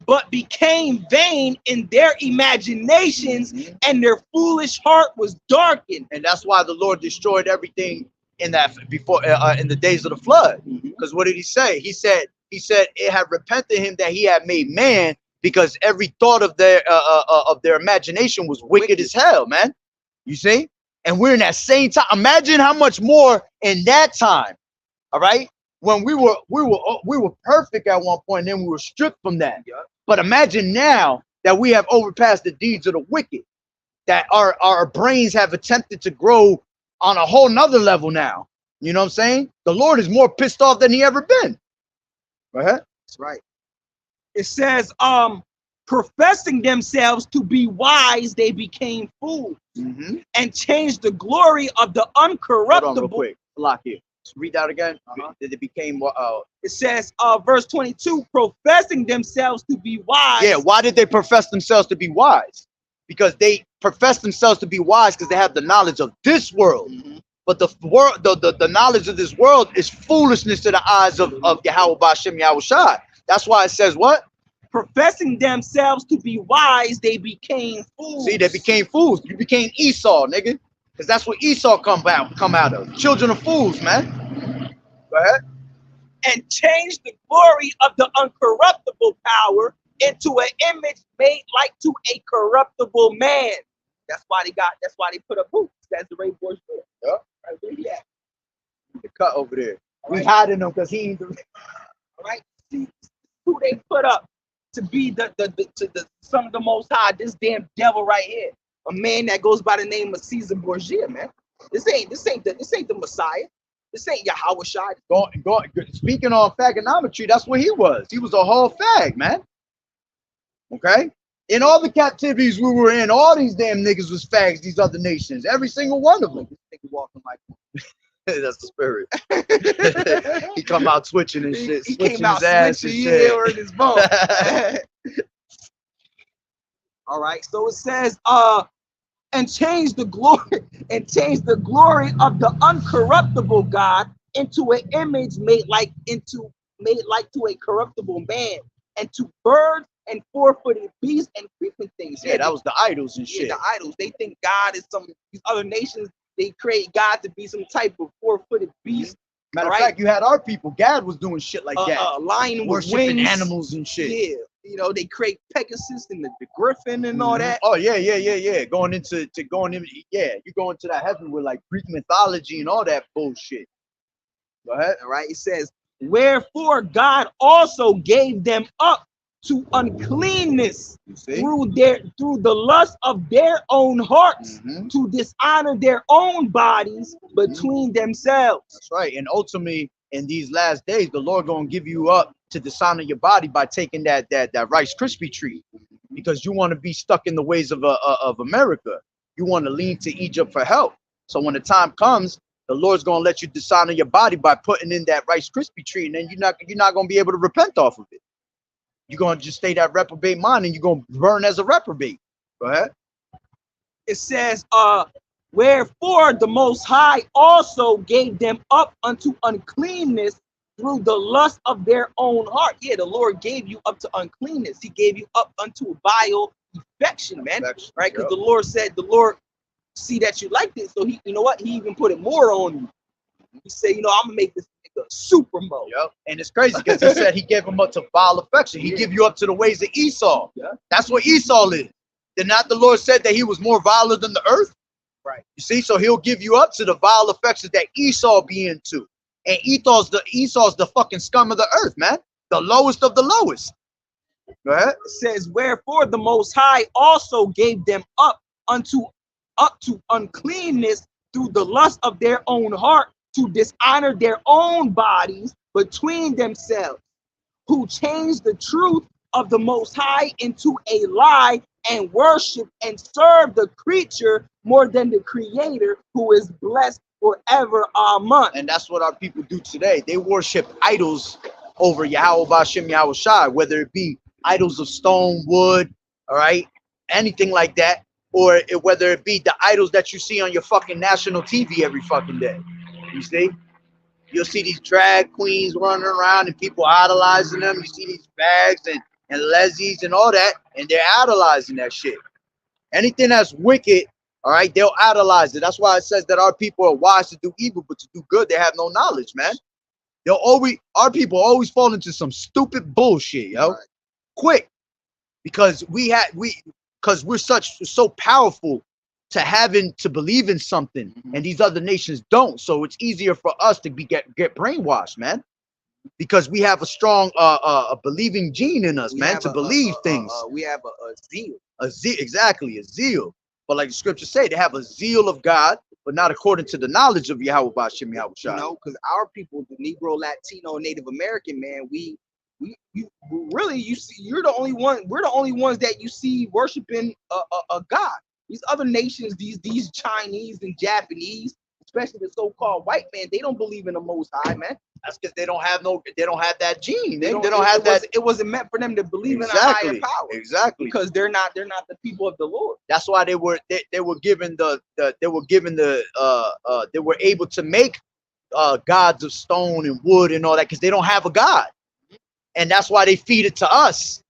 but became vain in their imaginations, and their foolish heart was darkened. And that's why the Lord destroyed everything in that before in the days of the flood. Because what did he say? He said it had repented him that he had made man, because every thought of their imagination was wicked as hell, man. You see? And we're in that same time. Imagine how much more in that time. All right? When we were perfect at one point, and then we were stripped from that. Yeah. But imagine now that we have overpassed the deeds of the wicked, that our brains have attempted to grow on a whole nother level now. You know what I'm saying? The Lord is more pissed off than he ever been. Go ahead. That's right. It says, Professing themselves to be wise, they became fools and changed the glory of the uncorruptible. Hold on real quick. Block here. Read that again. That it became It says, verse 22, professing themselves to be wise. Yeah, why did they profess themselves to be wise? Because they profess themselves to be wise because they have the knowledge of this world. But the world, the knowledge of this world is foolishness to the eyes of Yahweh Ba'Shem Yahushai. That's why it says what? Professing themselves to be wise, they became fools. See, they became fools. You became Esau, nigga. Because that's what Esau come out of. Children of fools, man. Go ahead. And changed the glory of the uncorruptible power into an image made like to a corruptible man. That's why they put up boots. That's the Ray Boys. Yeah. Right where he at? The cut over there. All We right. hiding him because he ain't the All right. See who they put up to be the son of the Most High. This damn devil right here, a man that goes by the name of Caesar Borgia, man. This ain't the Messiah. This ain't YAHAWAH'S. Going. Speaking on fagonometry, that's what he was. He was a whole fag, man. Okay? In all the captivities we were in, all these damn niggas was fags, these other nations. Every single one of them. This nigga walking like That's the spirit. He come out twitching and shit. he switching came out his ass switching, and shit. in his bone. All right, so it says, and change the glory of the uncorruptible God into an image made like to a corruptible man, and to birds and four-footed beasts and creeping things. Yeah, that was the idols and shit. The idols. They think God is these other nations. They create God to be some type of four-footed beast. Matter of fact, you had our people. Gad was doing shit like that. Lion with worshiping wings. animals and shit. Yeah, you know, they create Pegasus and the griffin and all that. Oh yeah. Going into you go into that heaven with like Greek mythology and all that bullshit. Go ahead. All right, it says, wherefore God also gave them up to uncleanness through the lust of their own hearts, to dishonor their own bodies between themselves. That's right. And ultimately, in these last days, the Lord gonna give you up to dishonor your body by taking that Rice Krispie treat, because you want to be stuck in the ways of America. You want to lean to Egypt for help. So when the time comes, the Lord's gonna let you dishonor your body by putting in that Rice Krispie treat, and then you're not gonna be able to repent off of it. You're gonna just stay that reprobate mind, and you're gonna burn as a reprobate. Go ahead. It says, wherefore the Most High also gave them up unto uncleanness through the lust of their own heart. Yeah, the Lord gave you up to uncleanness. He gave you up unto a vile affection, man. Right? Because the Lord said, the Lord see that you like this, so he, you know what? He even put it more on you. He said, you know, I'm gonna make this nigga super mode. Yep. And it's crazy because he said he gave him up to vile affection. He give you up to the ways of Esau. Yeah. That's what Esau is. Did not the Lord said that he was more viler than the earth? Right. You see, so he'll give you up to the vile affections that Esau be into. And Esau's the fucking scum of the earth, man. The lowest of the lowest. Go ahead. It says, wherefore the Most High also gave them up to uncleanness through the lust of their own heart, to dishonor their own bodies between themselves, who changed the truth of the Most High into a lie, and worship and serve the creature more than the Creator, who is blessed forever. Amen. And that's what our people do today. They worship idols over Yahweh Ba'Shem Yahushai, whether it be idols of stone, wood, all right, anything like that, or whether it be the idols that you see on your fucking national TV every fucking day. You see? You'll see these drag queens running around and people idolizing them. You see these bags and lesbies and all that, and they're idolizing that shit. Anything that's wicked, all right, they'll idolize it. That's why it says that our people are wise to do evil, but to do good, they have no knowledge, man. Our people always fall into some stupid bullshit, yo. Right. Quick. Because we're so powerful to believe in something, and these other nations don't. So it's easier for us to get brainwashed, man. Because we have a strong a believing gene in us, man, to believe things. We have a zeal. Exactly, a zeal. But like the scriptures say, they have a zeal of God, but not according to the knowledge of Yahweh Ba'Shem Yahushai. You know, because our people, the Negro, Latino, Native American, man, we You see, you're the only one. We're the only ones that you see worshiping a god. These other nations, these Chinese and Japanese, especially the so-called white man, they don't believe in the Most High, man. That's because they don't have that gene. They don't it have that. It wasn't meant for them to believe Exactly. in a higher power. Exactly. Because they're not the people of the Lord. That's why they were given they were able to make gods of stone and wood and all that, because they don't have a god, and that's why they feed it to us.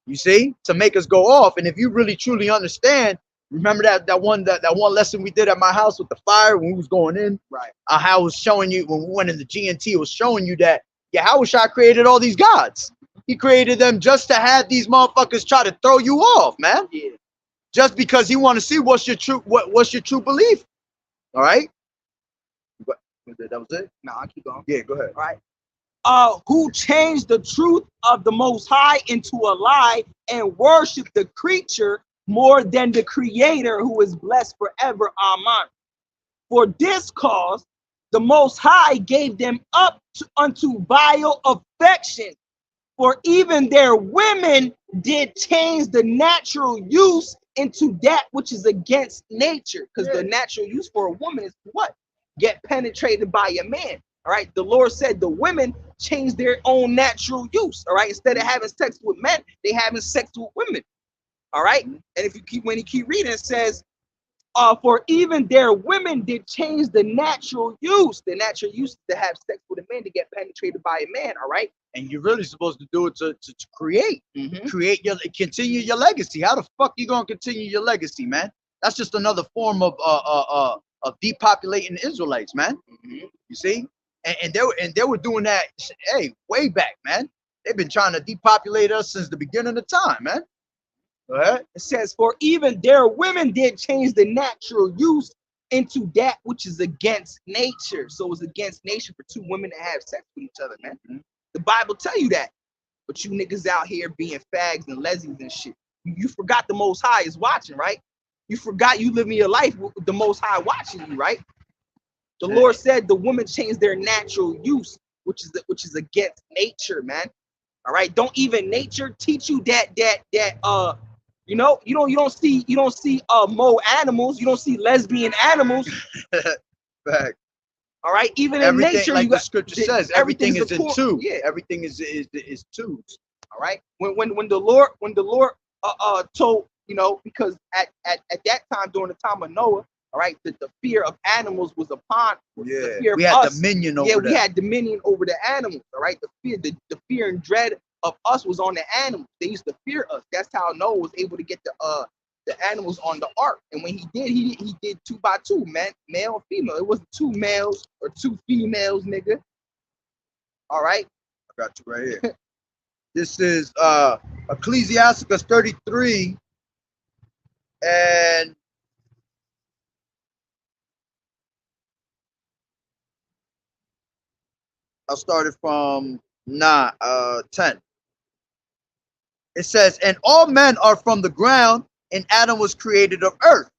You see, to make us go off. And if you really truly understand, remember that one lesson we did at my house with the fire when we was going in, right? How I was showing you when we went in the GNT, it was showing you that Yahawashi created all these gods. He created them just to have these motherfuckers try to throw you off, man. Yeah. Just because he want to see what's your true belief. All right. That was it. No, I'll keep going. Yeah, go ahead. All right. Who changed the truth of the Most High into a lie and worship the creature more than the Creator, who is blessed forever. Amen. For this cause, the Most High gave them up unto vile affection. For even their women did change the natural use into that which is against nature. Because the natural use for a woman is what? Get penetrated by a man. All right. The Lord said the women change their own natural use. All right. Instead of having sex with men, they having sex with women. All right. And if you keep reading, it says, for even their women did change the natural use. The natural use is to have sex with a man, to get penetrated by a man. All right. And you're really supposed to do it to create, continue your legacy. How the fuck you gonna continue your legacy, man? That's just another form of depopulating Israelites, man. You see, and they were doing that, hey, way back, man. They've been trying to depopulate us since the beginning of time, man. Go ahead. It says, for even their women did change the natural use into that which is against nature. So it's against nature for two women to have sex with each other, man. The Bible tell you that. But you niggas out here being fags and lesbians and shit. You forgot the Most High is watching, right? You forgot you living your life with the Most High watching you, right? The Lord said the women changed their natural use, which is against nature, man. All right. Don't even nature teach you that you don't see mo animals, you don't see lesbian animals. Fact. All right, even everything, in nature, like the scripture says, everything is in two. Yeah, everything is twos. All right. When the Lord told, because at that time, during the time of Noah, all right, the fear of animals was upon. Yeah, we had dominion over. Yeah, we had dominion over the animals. All right, the fear and dread of us was on the animals. They used to fear us. That's how Noah was able to get the animals on the ark. And when he did 2 by 2, man, male and female. It wasn't 2 males or 2 females, nigga. All right. I got you right here. This is Ecclesiasticus 33 and I started from 10. It says, and all men are from the ground, and Adam was created of earth.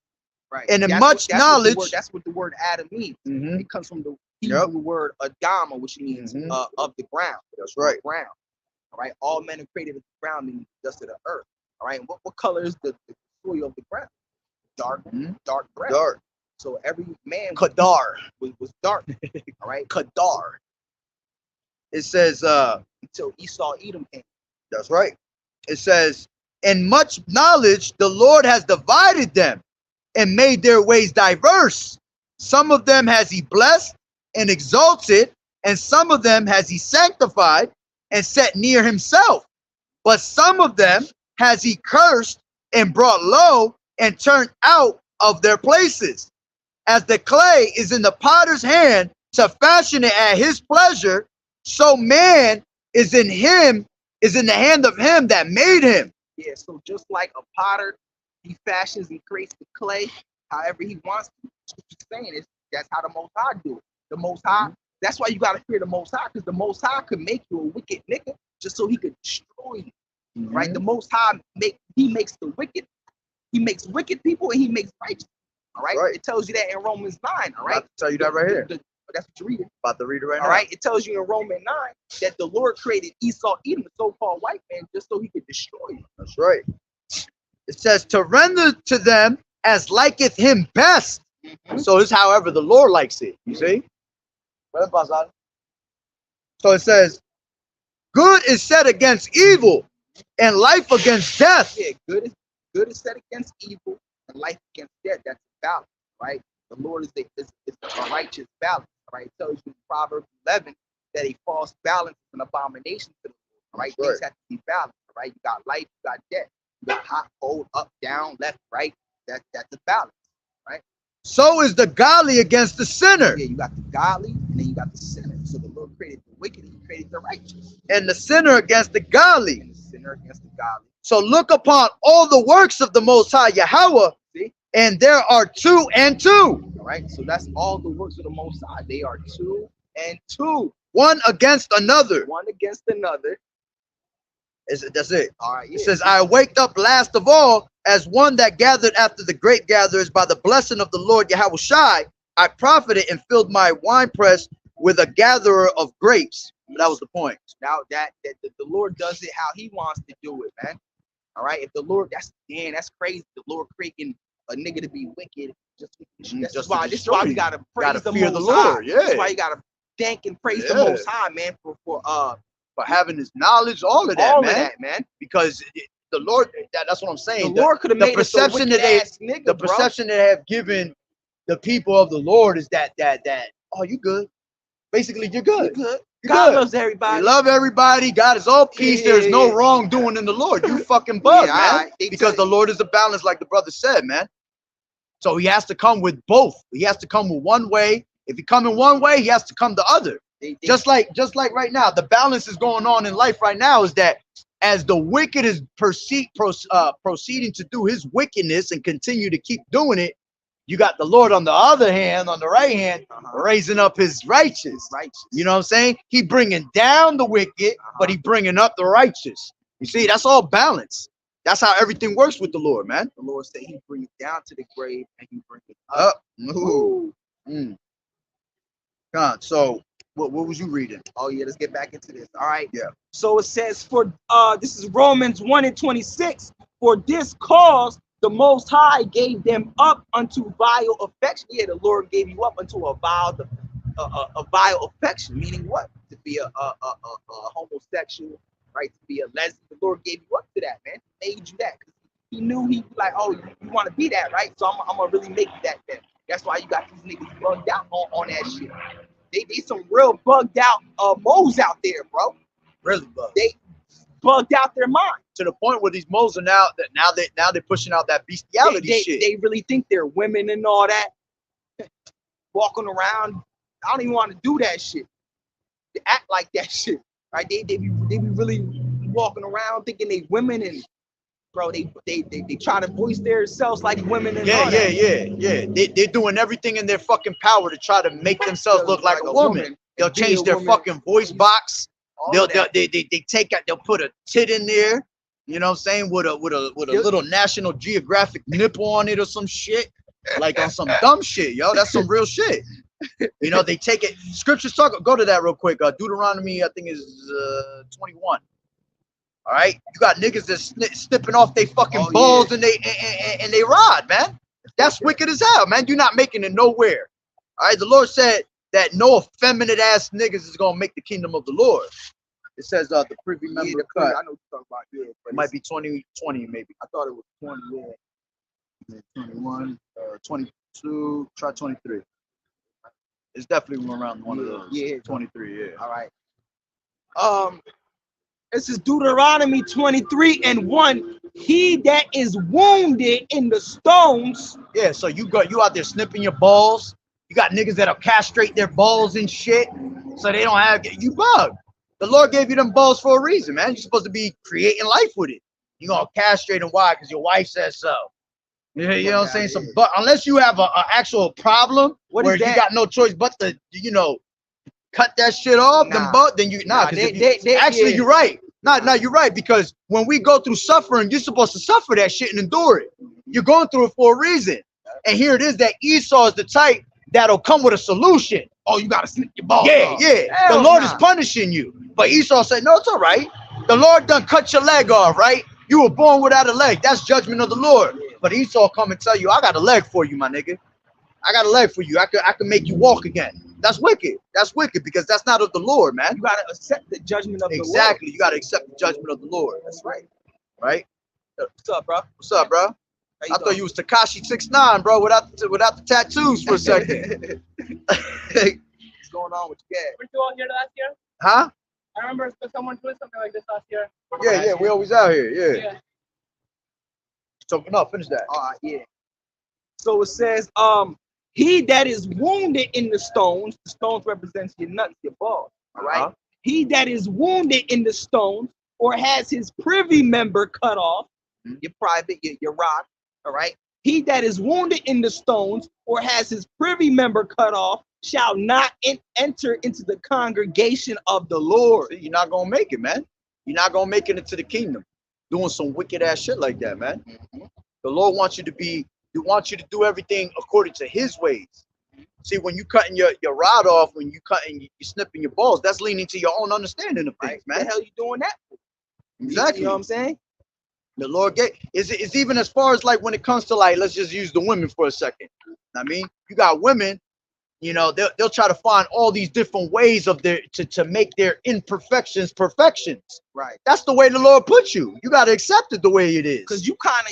Right. And in much knowledge. That's what the word Adam means. It comes from the Hebrew word Adama, which means of the ground. That's right. Ground. All right. All men are created of the ground, meaning dust of the earth. All right. And what color is the soil of the ground? Dark, dark brown. Dark. So every man Kadar was dark. All right. Kadar. It says until Esau Edom came. That's right. It says, in much knowledge the Lord has divided them and made their ways diverse. Some of them has he blessed and exalted, and some of them has he sanctified and set near himself. But some of them has he cursed and brought low and turned out of their places. As the clay is in the potter's hand to fashion it at his pleasure, so man is in the hand of him that made him. Yeah, so just like a potter, he fashions and creates the clay however he wants to. What you're saying is that's how the Most High do it. The Most High, that's why you gotta fear the Most High, because the Most High could make you a wicked nigga just so he could destroy you. Right? The Most High makes the wicked. He makes wicked people and he makes righteous. All right? It tells you that in Romans 9. All right. I'll tell you that right here. That's what you're reading. About to read it right now. All right. It tells you in Romans 9 that the Lord created Esau, Edom, the so-called white man, just so he could destroy you. That's right. It says to render to them as liketh him best. So it's however the Lord likes it. You see? So it says, good is set against evil, and life against death. Yeah, good is set against evil, and life against death. That's a balance, right? The Lord is a righteous balance. All right, it tells you in Proverbs 11 that a false balance is an abomination to the Lord. All right, things have to be balanced. All right, you got life, you got death, you got hot, cold, up, down, left, right. That's the balance, right? So is the godly against the sinner. Yeah, you got the godly, and then you got the sinner. So the Lord created the wicked, and He created the righteous. And the sinner against the godly. And the sinner against the godly. So look upon all the works of the Most High Yahweh, See? and there are 2 and 2. All right, so that's all the works of the Most High. They are 2 and 2. One against another. One against another. That's it. All right. Yeah. It says, I waked up last of all as one that gathered after the great gatherers by the blessing of the Lord YAHAWAH'S. I profited and filled my winepress with a gatherer of grapes. That was the point. Now that the Lord does it how He wants to do it, man. All right. If the Lord, that's crazy. The Lord creating a nigga to be wicked. This is why we gotta praise the Most High. Yeah. That's why you gotta thank and praise the Most High, man, for having His knowledge, all of that, man. Because the Lord, that's what I'm saying. The Lord could have made perception that the perception that they have given the people of the Lord is that oh, you good. Basically, you're good. You're good. You're God good. loves everybody. You love everybody. God is all peace. There's no wrongdoing in the Lord. You fucking bug, man. Right. Because the Lord is a balance, like the brother said, man. So He has to come with both. He has to come with one way. If He come in one way, He has to come the other. Just like right now, the balance is going on in life right now is that as the wicked is proceeding to do his wickedness and continue to keep doing it, you got the Lord on the other hand, on the right hand, raising up His righteous. You know what I'm saying? He bringing down the wicked, but He bringing up the righteous. You see, that's all balance. That's how everything works with the Lord, man. The Lord said He bring it down to the grave and He bring it up. God, so what was you reading? Oh yeah, let's get back into this. All right. Yeah. So it says for this is Romans 1:26. For this cause the Most High gave them up unto vile affection. Yeah, the Lord gave you up unto a vile affection. Meaning what? To be a homosexual, right? To be a lesbian. The Lord gave you up to that, man. He made you that. He knew He'd be like, oh, you want to be that, right? So I'm gonna really make you that then. That's why you got these niggas bugged out on that shit. They some real bugged out moles out there, bro. Really bugged. They bugged out their mind to the point where these moles are now they're pushing out that bestiality shit. They really think they're women and all that. Walking around, I don't even want to do that shit. They act like that shit, right? They be really walking around thinking they women and. Bro, they try to voice themselves like women and all that. They're doing everything in their fucking power to try to make themselves look like a woman. They'll change their fucking voice box. They'll take out. They'll put a tit in there. You know what I'm saying? With a little National Geographic nipple on it or some shit, like on some dumb shit, yo. That's some real shit. You know, they take it. Scriptures talk. Go to that real quick. Deuteronomy, I think is 21. All right, you got niggas that's snipping off they fucking balls and they rod, man. That's wicked as hell, man. You're not making it nowhere. All right, the Lord said that no effeminate ass niggas is gonna make the kingdom of the Lord. It says the privy member cut. I know what you're talking about. Yeah, it might be 20 maybe. I thought it was 20. Yeah, 21, 22. Try 23. It's definitely around one of those. Yeah, 23. Yeah. All right. This is Deuteronomy 23:1. He that is wounded in the stones. Yeah, so you out there snipping your balls. You got niggas that'll castrate their balls and shit, so they don't have you bug. The Lord gave you them balls for a reason, man. You're supposed to be creating life with it. You gonna castrate them? Why? Because your wife says so. You know what I'm saying? But unless you have an actual problem where you got no choice but to cut that shit off, then you actually you're right. You're right, because when we go through suffering, you're supposed to suffer that shit and endure it. You're going through it for a reason. And here it is that Esau is the type that'll come with a solution. Oh, you gotta snip your balls Yeah, off. yeah. Hell The Lord nah. is punishing you. But Esau said, no, it's all right. The Lord done cut your leg off, right? You were born without a leg. That's judgment of the Lord. But Esau come and tell you, I got a leg for you, my nigga. I got a leg for you. I can make you walk again. That's wicked. That's wicked because that's not of the Lord, man. You gotta accept the judgment of the Lord. Exactly. You got to accept the judgment of the Lord. That's right. Right? What's up, bro? What's up, bro? I thought you was Tekashi 6ix9ine, bro, without the tattoos for a second. What's going on with your dad? Weren't you all here last year? Huh? I remember someone doing something like this last year. Yeah, we always out here. Yeah. Yeah. So no, finish that. Yeah. So it says, he that is wounded in the stones represents your nuts, your balls. All right. He that is wounded in the stones or has his privy member cut off, your private, your rock. All right. He that is wounded in the stones or has his privy member cut off shall not enter into the congregation of the Lord. You're not gonna make it, man. You're not gonna make it into the kingdom doing some wicked ass shit like that, man. The Lord wants you to do everything according to his ways. See, when you cutting your rod off, when you snipping your balls, that's leaning to your own understanding of things, man. What the hell you doing that for? Exactly. You know what I'm saying? The Lord gave it's even as far as like when it comes to like, let's just use the women for a second. I mean, you got women, you know, they'll try to find all these different ways of to make their imperfections perfections. Right. That's the way the Lord put you. You got to accept it the way it is. Because you kind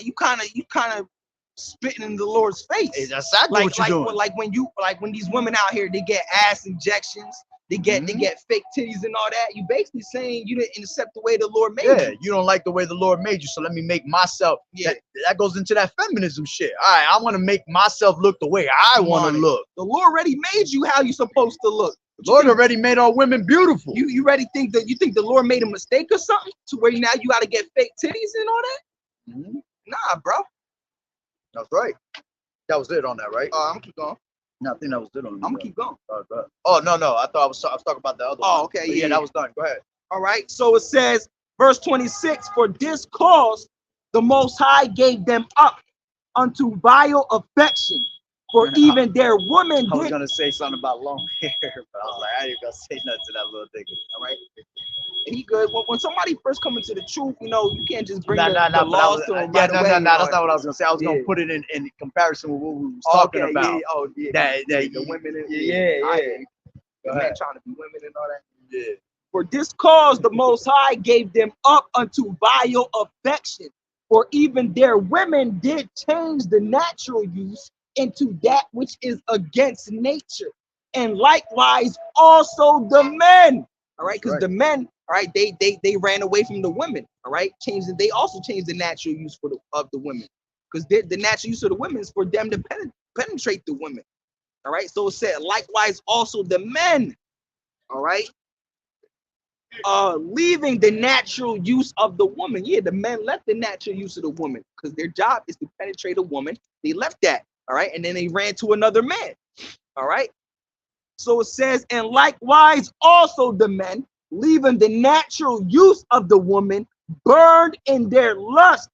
of spitting in the Lord's face. Hey, that's exactly what you're doing. Like when these women out here, they get ass injections, they get fake titties and all that. You basically saying you didn't accept the way the Lord made you. Yeah, you don't like the way the Lord made you, so let me make myself. Yeah. That goes into that feminism shit. All right, I want to make myself look the way I want to look. The Lord already made you how you supposed to look. The Lord already made all women beautiful. You already think the Lord made a mistake or something to where now you got to get fake titties and all that? Nah, bro. That's right. That was it on that, right? I'm gonna keep going. No, I think that was it on that. I'm gonna keep going. Oh no, I thought I was talking about the other one. Oh, okay. Yeah, that was done. Go ahead. All right. So it says, verse 26, for this cause the Most High gave them up unto vile affection, for even their women I was did. gonna say something about long hair, but I was like, I ain't gonna say nothing to that little nigga. All right. And he good. When somebody first come into the truth, you know, you can't just bring the but laws to them. that's not what I was gonna say. I was gonna put it in comparison with what we was talking about. Yeah. Oh, yeah. The women. The men trying to be women and all that. Yeah. For this cause the Most High gave them up unto vile affection, for even their women did change the natural use into that which is against nature, and likewise also the men. All right, because the men, all right, they ran away from the women. All right, they also changed the natural use of the women, because the natural use of the women is for them to penetrate the women. All right, so it said likewise also the men. All right, leaving the natural use of the woman. Yeah, the men left the natural use of the woman because their job is to penetrate a woman. They left that. All right, and then they ran to another man. All right. So it says, and likewise also the men, leaving the natural use of the woman, burned in their lust.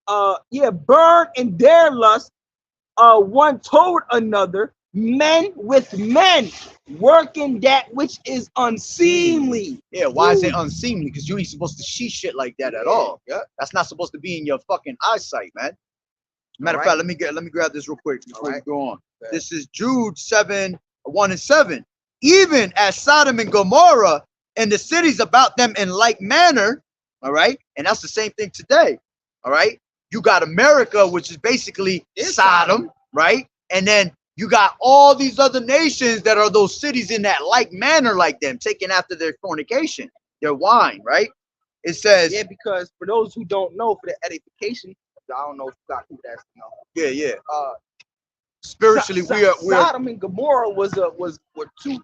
Burned in their lust. One told another, men with men, working that which is unseemly. Yeah, why is it unseemly? Because you ain't supposed to see shit like that at all. Yeah. That's not supposed to be in your fucking eyesight, man. Matter of fact, let me grab this real quick before we go on. Okay. This is Jude 1:7. Even as Sodom and Gomorrah and the cities about them in like manner, all right? And that's the same thing today, all right? You got America, which is basically Sodom, right? And then you got all these other nations that are those cities in that like manner like them, taking after their fornication, their wine, right? It says... Yeah, because for those who don't know, for the edification, I don't know if you got who that's, you know. Yeah. Spiritually, we are Sodom and Gomorrah were two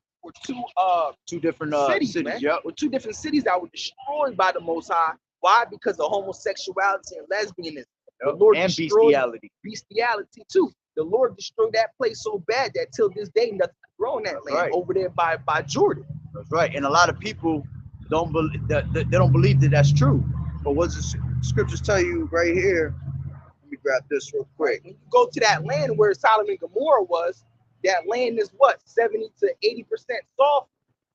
different cities, man. Yep. With two different cities that were destroyed by the Most High. Why? Because of homosexuality and lesbianism. The Lord and destroyed bestiality too. The Lord destroyed that place so bad that till this day nothing's growing that land over there by Jordan. That's right. And a lot of people don't believe that they don't believe that that's true. But what does the scriptures tell you right here? Let me grab this real quick. When you go to that land where Sodom and Gomorrah was, that land is what, 70 to 80% sulfur.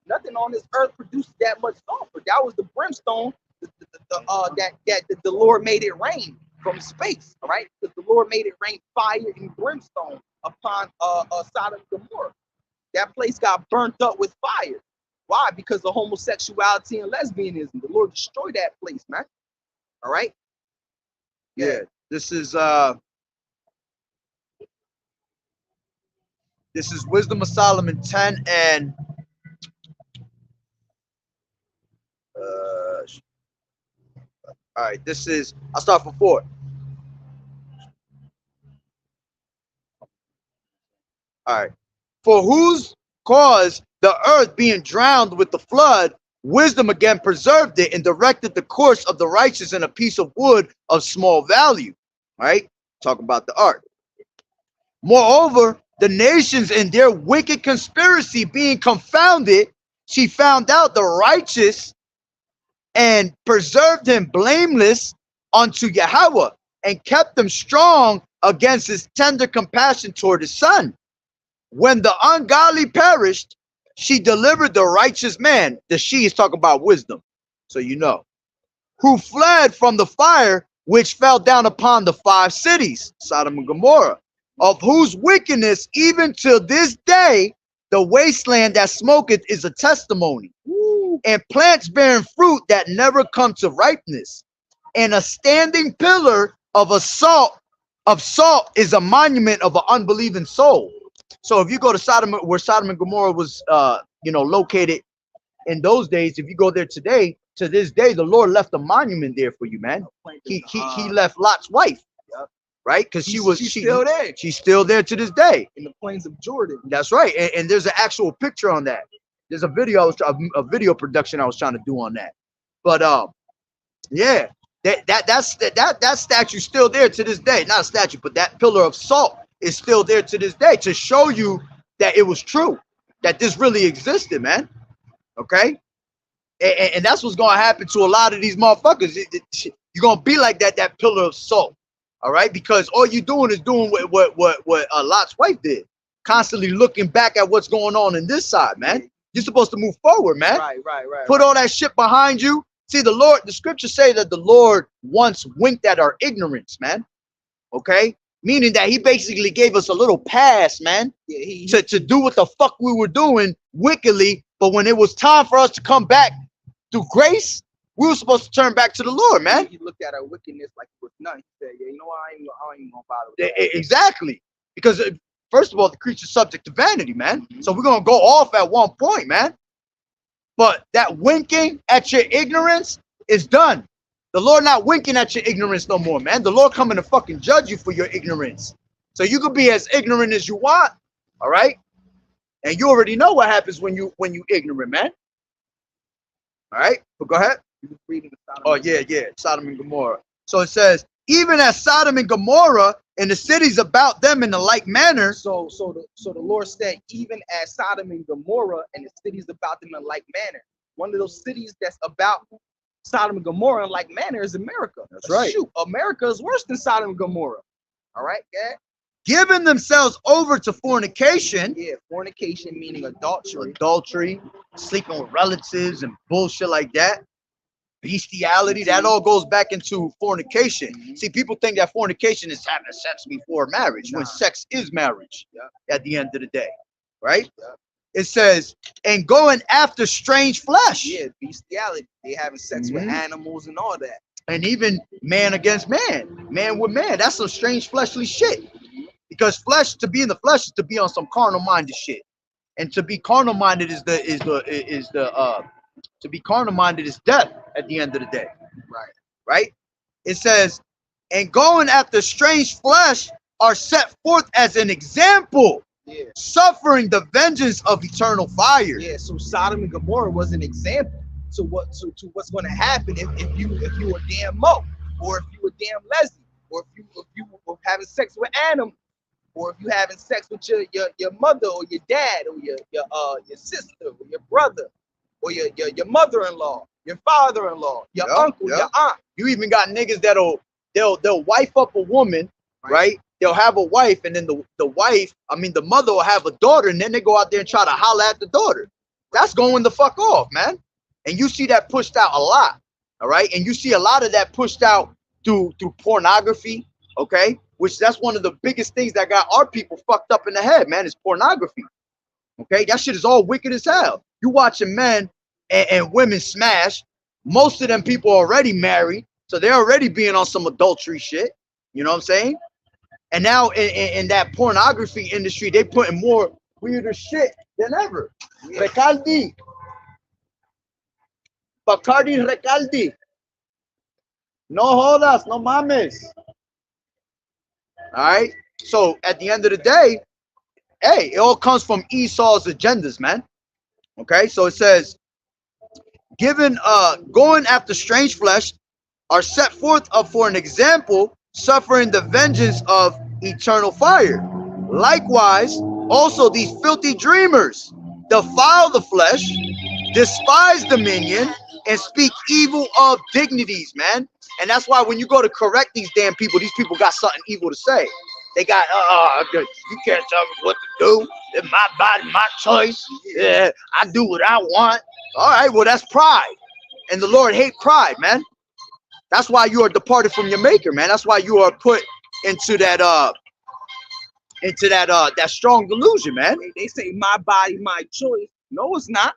Nothing on this earth produces that much sulfur. That was the brimstone that the Lord made it rain from space, all right? Because the Lord made it rain fire and brimstone upon Sodom and Gomorrah. That place got burnt up with fire. Why? Because of homosexuality and lesbianism. The Lord destroyed that place, man. All right? Yeah, this is Wisdom of Solomon 10 and all right, this is, I'll start from 4. All right. For whose cause the earth being drowned with the flood, wisdom again preserved it and directed the course of the righteous in a piece of wood of small value. All right. Talk about the ark. Moreover, the nations in their wicked conspiracy being confounded, she found out the righteous and preserved him blameless unto Yahweh, and kept him strong against his tender compassion toward his son. When the ungodly perished, she delivered the righteous man. The she is talking about wisdom, so you know, who fled from the fire which fell down upon the 5 cities, Sodom and Gomorrah, of whose wickedness even till this day the wasteland that smoketh is a testimony. And plants bearing fruit that never come to ripeness, and a standing pillar of salt is a monument of an unbelieving soul. So if you go to Sodom, where Sodom and Gomorrah was located in those days, if you go there today, to this day, the Lord left a monument there for you, man. He left Lot's wife, right? Because she's still there. She's still there to this day in the plains of Jordan. That's right, and there's an actual picture on that. There's a video a video production I was trying to do on that. But yeah, that statue's still there to this day. Not a statue, but that pillar of salt is still there to this day to show you that it was true, that this really existed, man. Okay, and that's what's gonna happen to a lot of these motherfuckers. You're gonna be like that pillar of salt, all right? Because all you're doing is doing what Lot's wife did, constantly looking back at what's going on in this side, man. You're supposed to move forward, man. Right. Put all that shit behind you. See, the scriptures say that the Lord once winked at our ignorance, man. Okay? Meaning that he basically gave us a little pass, man, to do what the fuck we were doing wickedly. But when it was time for us to come back through grace, we were supposed to turn back to the Lord, man. He looked at our wickedness like it was nothing. He said, yeah, you know what? I ain't even gonna bother with that. Exactly. Because first of all, the creature's subject to vanity, man. So we're going to go off at one point, man. But that winking at your ignorance is done. The Lord not winking at your ignorance no more, man. The Lord coming to fucking judge you for your ignorance. So you could be as ignorant as you want, all right? And you already know what happens when you ignorant, man. All right? But go ahead. Oh, yeah. Sodom and Gomorrah. So it says, even as Sodom and Gomorrah and the cities about them in the like manner. So the Lord said, even as Sodom and Gomorrah and the cities about them in like manner. One of those cities that's about Sodom and Gomorrah in like manner is America. That's right. Shoot, America is worse than Sodom and Gomorrah. All right, yeah. Giving themselves over to fornication. Yeah, fornication meaning adultery. Adultery, sleeping with relatives and bullshit like that. Bestiality, that all goes back into fornication. See, people think that fornication is having sex before marriage, when sex is marriage at the end of the day, right? It says, and going after strange flesh. Yeah, bestiality. They having sex with animals and all that. And even man against man, man with man. That's some strange fleshly shit. Because flesh, to be in the flesh is to be on some carnal minded shit. And to be carnal minded to be carnal minded is death at the end of the day. Right? It says, and going after strange flesh are set forth as an example, suffering the vengeance of eternal fire. Yeah, so Sodom and Gomorrah was an example to what's going to happen if you were damn mo, or if you were damn lesbian, or if you were having sex with animals, or if you having sex with your mother or your dad or your sister or your brother or your mother-in-law, your father-in-law, your uncle, your aunt. You even got niggas they'll wife up a woman, right? they'll have a wife, and then the wife, I mean the mother will have a daughter, and then they go out there and try to holler at the daughter. That's going the fuck off, man. And you see that pushed out a lot, all right? And you see a lot of that pushed out through pornography, okay? Which that's one of the biggest things that got our people fucked up in the head, man, is pornography. Okay, that shit is all wicked as hell. You watching men and women smash. Most of them people are already married, so they're already being on some adultery shit. You know what I'm saying? And now in that pornography industry, they putting more weirder shit than ever. Recaldi. Bacardi Recaldi. No jodas, no mames. All right. So at the end of the day, hey, it all comes from Esau's agendas, man. Okay, so it says, going after strange flesh are set forth up for an example, suffering the vengeance of eternal fire. Likewise, also these filthy dreamers defile the flesh, despise dominion, and speak evil of dignities, man. And that's why when you go to correct these damn people, these people got something evil to say. They got, you can't tell me what to do. It's my body, my choice. Yeah, I do what I want. All right, well, that's pride. And the Lord hate pride, man. That's why you are departed from your maker, man. That's why you are put into that that strong delusion, man. They say my body, my choice. No, it's not.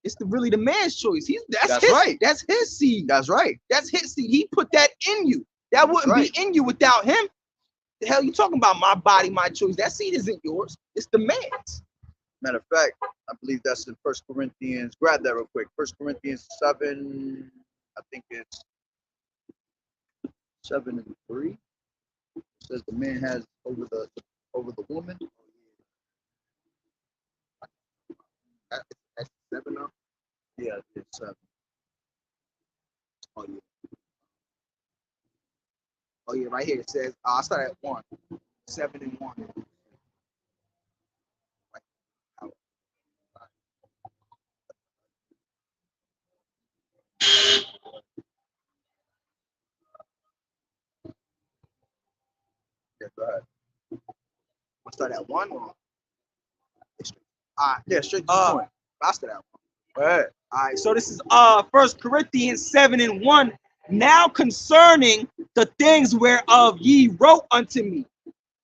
It's really the man's choice. That's his, right. That's his seed. That's right. That's his seed. He put that in you. That wouldn't be in you without him. The hell you talking about? My body, my choice. That seed isn't yours. It's the man's. Matter of fact, I believe that's in 1 Corinthians. Grab that real quick. 1 Corinthians 7. I think it's 7:3. It says the man has over the woman. That's 7 up. Yeah, it's 7. Oh yeah. Oh yeah, right here it says. I'll start at 1. 7 and 1. Yeah, go ahead. I'll start at 1 or Yeah, straight to the point. I'll start at 1. Go ahead. All right, so this is 1 Corinthians 7 and 1. Now concerning the things whereof ye wrote unto me,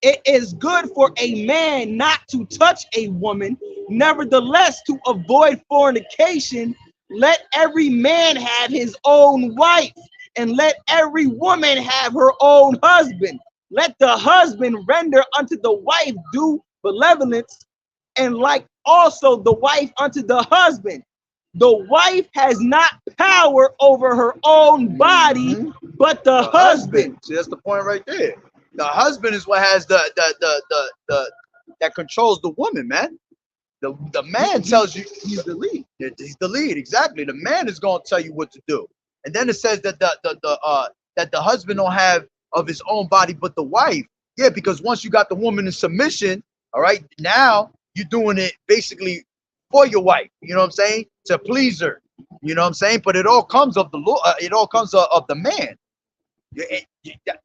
it is good for a man not to touch a woman, nevertheless to avoid fornication, let every man have his own wife, and let every woman have her own husband. Let the husband render unto the wife due benevolence, and like also the wife unto the husband. The wife has not power over her own body, but the husband. See, that's the point right there. The husband is what has the that controls the woman, man. The man tells you He's the lead. he's the lead, exactly. The man is going to tell you what to do, and then it says that that the husband don't have of his own body, but the wife. Yeah, because once you got the woman in submission, all right, now you're doing it basically for your wife. You know what I'm saying? To please her. You know what I'm saying? But it all comes of the Lord. It all comes of the man.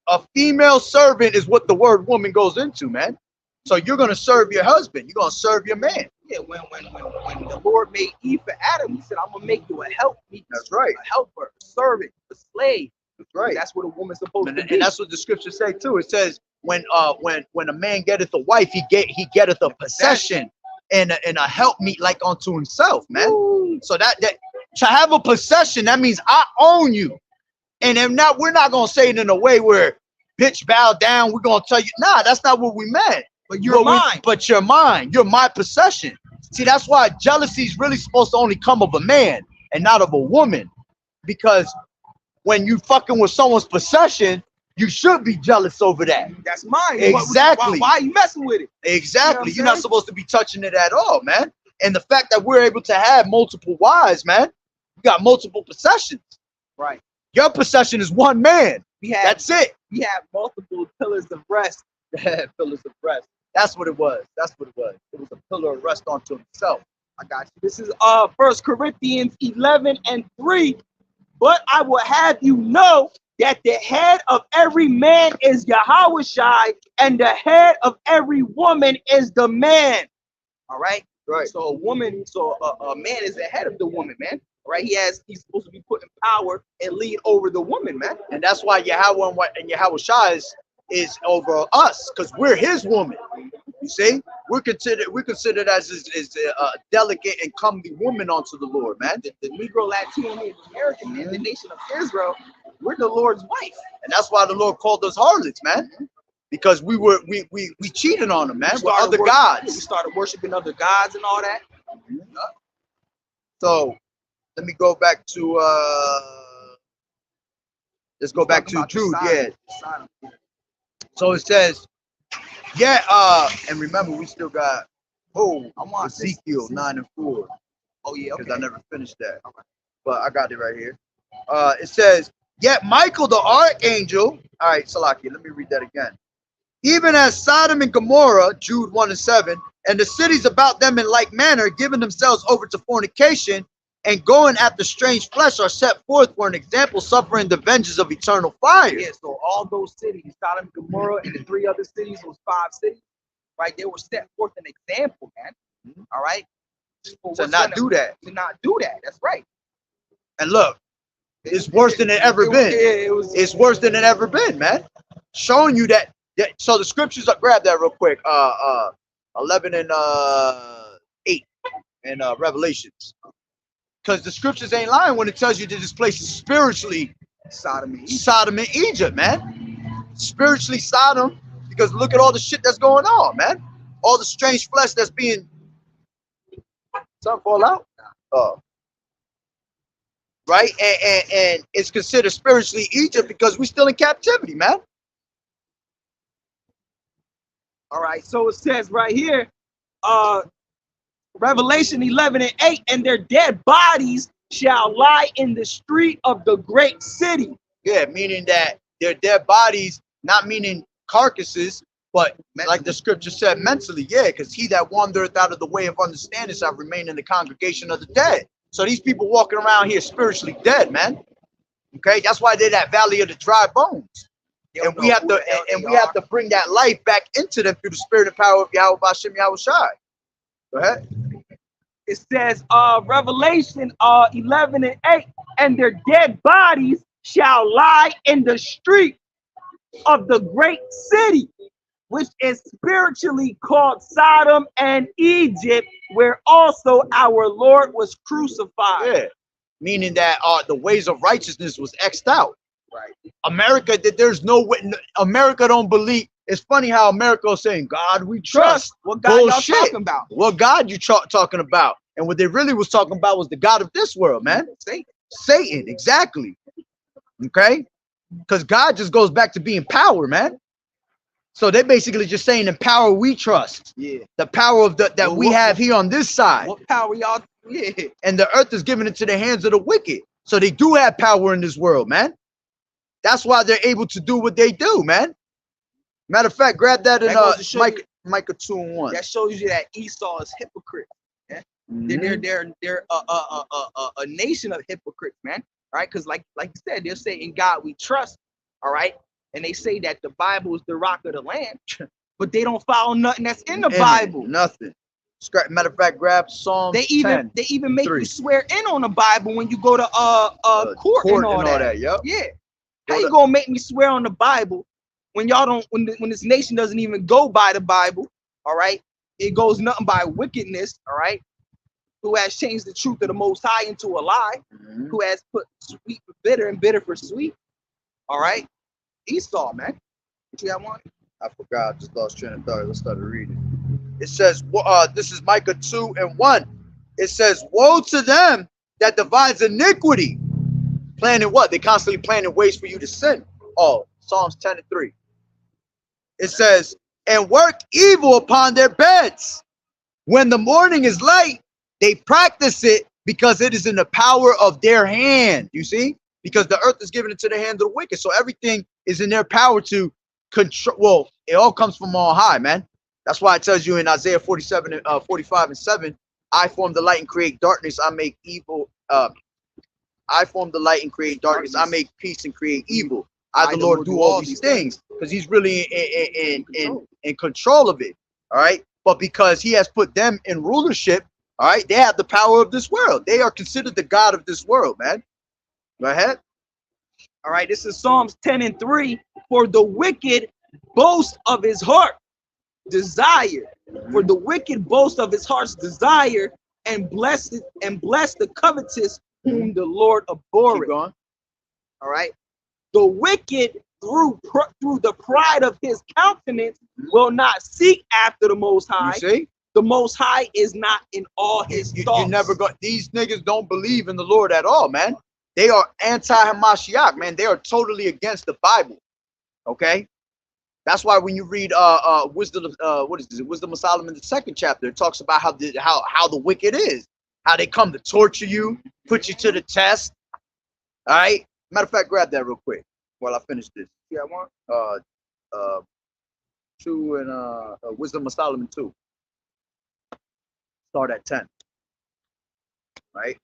A female servant is what the word woman goes into, man. So you're gonna serve your husband. You're gonna serve your man. Yeah, when the Lord made Eve for Adam, he said, I'm gonna make you a helpmeet. That's right. A helper, a servant, a slave. That's right. That's what a woman's supposed to be. And that's what the scriptures say too. It says when a man getteth a wife, he getteth a possession and a helpmeet like unto himself, man. Ooh. So that to have a possession, that means I own you. And if not, we're not gonna say it in a way where bitch bow down. We're gonna tell you, nah, that's not what we meant. But you're mine. But you're mine. You're my possession. See, that's why jealousy is really supposed to only come of a man and not of a woman. Because when you fucking with someone's possession, you should be jealous over that. That's mine. Exactly. Why are you messing with it? Exactly. You're not supposed to be touching it at all, man. And the fact that we're able to have multiple wives, man, we got multiple possessions. Right. Your possession is one man. That's it. We have multiple pillars of rest. Pillars of rest. That's what it was. That's what it was. It was a pillar of rest unto himself. I got you. This is 1 Corinthians 11 and 3. But I will have you know that the head of every man is YAHAWAH'S, and the head of every woman is the man. All right. Right. So a man is the head of the woman, man. Right? He's supposed to be put in power and lead over the woman, man. And that's why Yahweh and YAHAWAH'S is over us, because we're his woman. You see, we're considered as a delicate and comely woman unto the Lord, man. The Negro, Latino, Native American, man, the nation of Israel, we're the Lord's wife. And that's why the Lord called us harlots, man. Because we cheated on them, man, with other gods. We started worshiping other gods and all that. So let me go back to let's go back to Jude, yeah. So it says, and remember we still got Ezekiel 9 and 4. Oh yeah, because I never finished that. But I got it right here. It says, yet Michael the archangel, all right, Salaki, let me read that again. Even as Sodom and Gomorrah, Jude 1 and 7, and the cities about them in like manner, giving themselves over to fornication and going after strange flesh, are set forth for an example, suffering the vengeance of eternal fire. Yeah, so all those cities, Sodom and Gomorrah and the 3 other cities, those 5 cities, right, they were set forth an example, man. All right? To not do that. To not do that. That's right. And look, it's worse than it ever been. It's worse than it ever been, man. Showing you that. So the scriptures, grab that real quick. 11 and 8 in Revelations. Because the scriptures ain't lying when it tells you that this place is spiritually Sodom and Egypt, man. Spiritually Sodom, because look at all the shit that's going on, man. All the strange flesh that's being. Something fall out? Oh. Right? And it's considered spiritually Egypt because we're still in captivity, man. All right, so it says right here, Revelation 11 and 8, and their dead bodies shall lie in the street of the great city. Yeah, meaning that their dead bodies, not meaning carcasses, but like the scripture said, mentally, yeah, because he that wandereth out of the way of understanding shall remain in the congregation of the dead. So these people walking around here spiritually dead, man. Okay, that's why they're that valley of the dry bones. And we have to bring that life back into them through the spirit and power of Yahweh B'Shem Yahweh Shai. Go ahead. It says, Revelation 11 and 8, and their dead bodies shall lie in the street of the great city, which is spiritually called Sodom and Egypt, where also our Lord was crucified. Yeah, meaning that the ways of righteousness was X'd out. Right. America, that there's no way. America don't believe. It's funny how America is saying, God, we trust. What God y'all talking about? What God you talking about? And what they really was talking about was the God of this world, man. Satan, exactly. Okay? Because God just goes back to being power, man. So they're basically just saying in power we trust. Yeah. The power of that we have here on this side. What power y'all? Yeah. And the earth is given into the hands of the wicked. So they do have power in this world, man. That's why they're able to do what they do, man. Matter of fact, grab that in Micah 2 and 1. That shows you that Esau is hypocrite. Yeah? They're a nation of hypocrites, man. All right, because like you said, they'll say in God we trust. All right, and they say that the Bible is the rock of the land, but they don't follow nothing that's in the Bible. Nothing. Matter of fact, grab Psalm. They even make 3. You swear in on the Bible when you go to court and all that. Yep. Yeah. How you gonna make me swear on the Bible when y'all don't? When this nation doesn't even go by the Bible, all right? It goes nothing by wickedness, all right? Who has changed the truth of the Most High into a lie? Who has put sweet for bitter and bitter for sweet? All right, Esau, man. What you have one? I forgot. I just lost train of thought. Let's start reading. It says, this is Micah 2 and 1. It says, woe to them that divides iniquity. Planning what? They constantly planning ways for you to sin. Oh, Psalms 10 and 3. It says, and work evil upon their beds. When the morning is light, they practice it because it is in the power of their hand. You see? Because the earth is given into the hand of the wicked. So everything is in their power to control. Well, it all comes from on high, man. That's why it tells you in Isaiah 47 and 45 and 7, I form the light and create darkness. I make evil. I form the light and create darkness. I make peace and create evil. I, the Lord, do all these things, because he's really in control of it. All right. But because he has put them in rulership, all right, they have the power of this world. They are considered the God of this world, man. Go ahead. All right, this is Psalms 10:3. For the wicked boast of his heart desire. For the wicked boast of his heart's desire, and bless the covetous whom the Lord abhorreth. Keep going. All right. The wicked through the pride of his countenance will not seek after the Most High. You see? The Most High is not in all his thoughts. You never got these niggas don't believe in the Lord at all, man. They are anti-Hamashiach, man. They are totally against the Bible. Okay? That's why when you read Wisdom of Solomon, the 2nd chapter, it talks about how the wicked is, how they come to torture you, put you to the test. All right. Matter of fact, grab that real quick while I finish this. Yeah, I want 2 and Wisdom of Solomon 2. Start at 10. Right.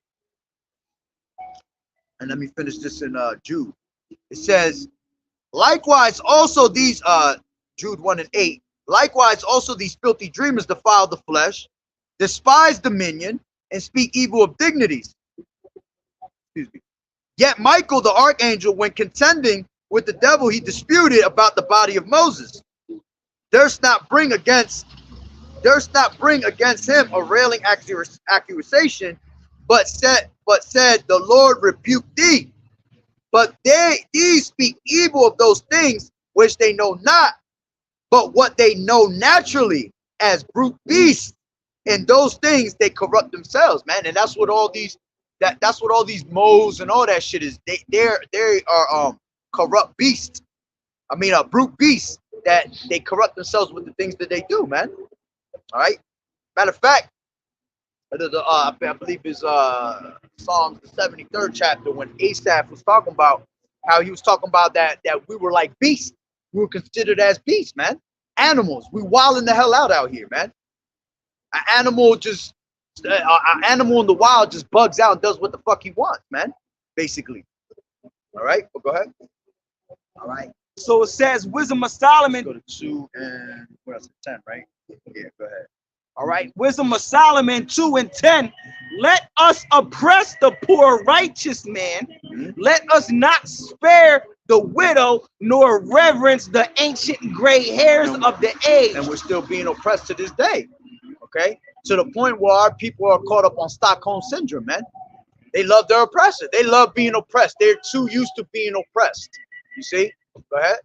And let me finish this in Jude. It says, likewise also these Jude 1 and 8. Likewise also these filthy dreamers defile the flesh, despise dominion, and speak evil of dignities. Excuse me. Yet Michael the archangel, when contending with the devil, he disputed about the body of Moses. Durst not bring against him a railing accusation, but said, the Lord rebuke thee. But these speak evil of those things which they know not, but what they know naturally as brute beasts. And those things they corrupt themselves, man. And that's what all these that's what all these moles and all that shit is. They are corrupt beasts. I mean, brute beasts that they corrupt themselves with the things that they do, man. All right. Matter of fact, I believe it's Psalms the 73rd chapter, when Asaph was talking about how he was talking about that we were like beasts. We were considered as beasts, man. Animals. We wilding the hell out here, man. An animal in the wild just bugs out and does what the fuck he wants, man. Basically. All right. Well, go ahead. All right. So it says, Wisdom of Solomon. Let's go to 2 and what else? 10, right? Yeah. Go ahead. All right, Wisdom of Solomon 2 and 10. Let us oppress the poor righteous man. Let us not spare the widow, nor reverence the ancient gray hairs of the age. And we're still being oppressed to this day. Okay, to the point where our people are caught up on Stockholm syndrome, man. They love their oppressor. They love being oppressed. They're too used to being oppressed. You see? Go ahead.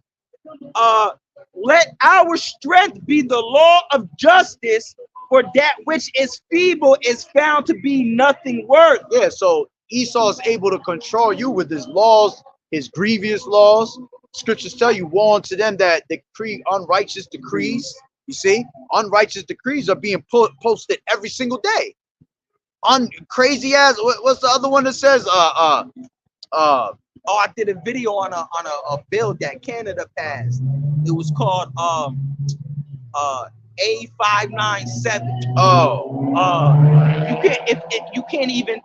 Let our strength be the law of justice, for that which is feeble is found to be nothing worth. Yeah, so Esau is able to control you with his laws, his grievous laws. Scriptures tell you, woe unto them that decree unrighteous decrees. You see, unrighteous decrees are being posted every single day. Crazy ass. What's the other one that says? Oh, I did a video on a bill that Canada passed. It was called A597. You can't even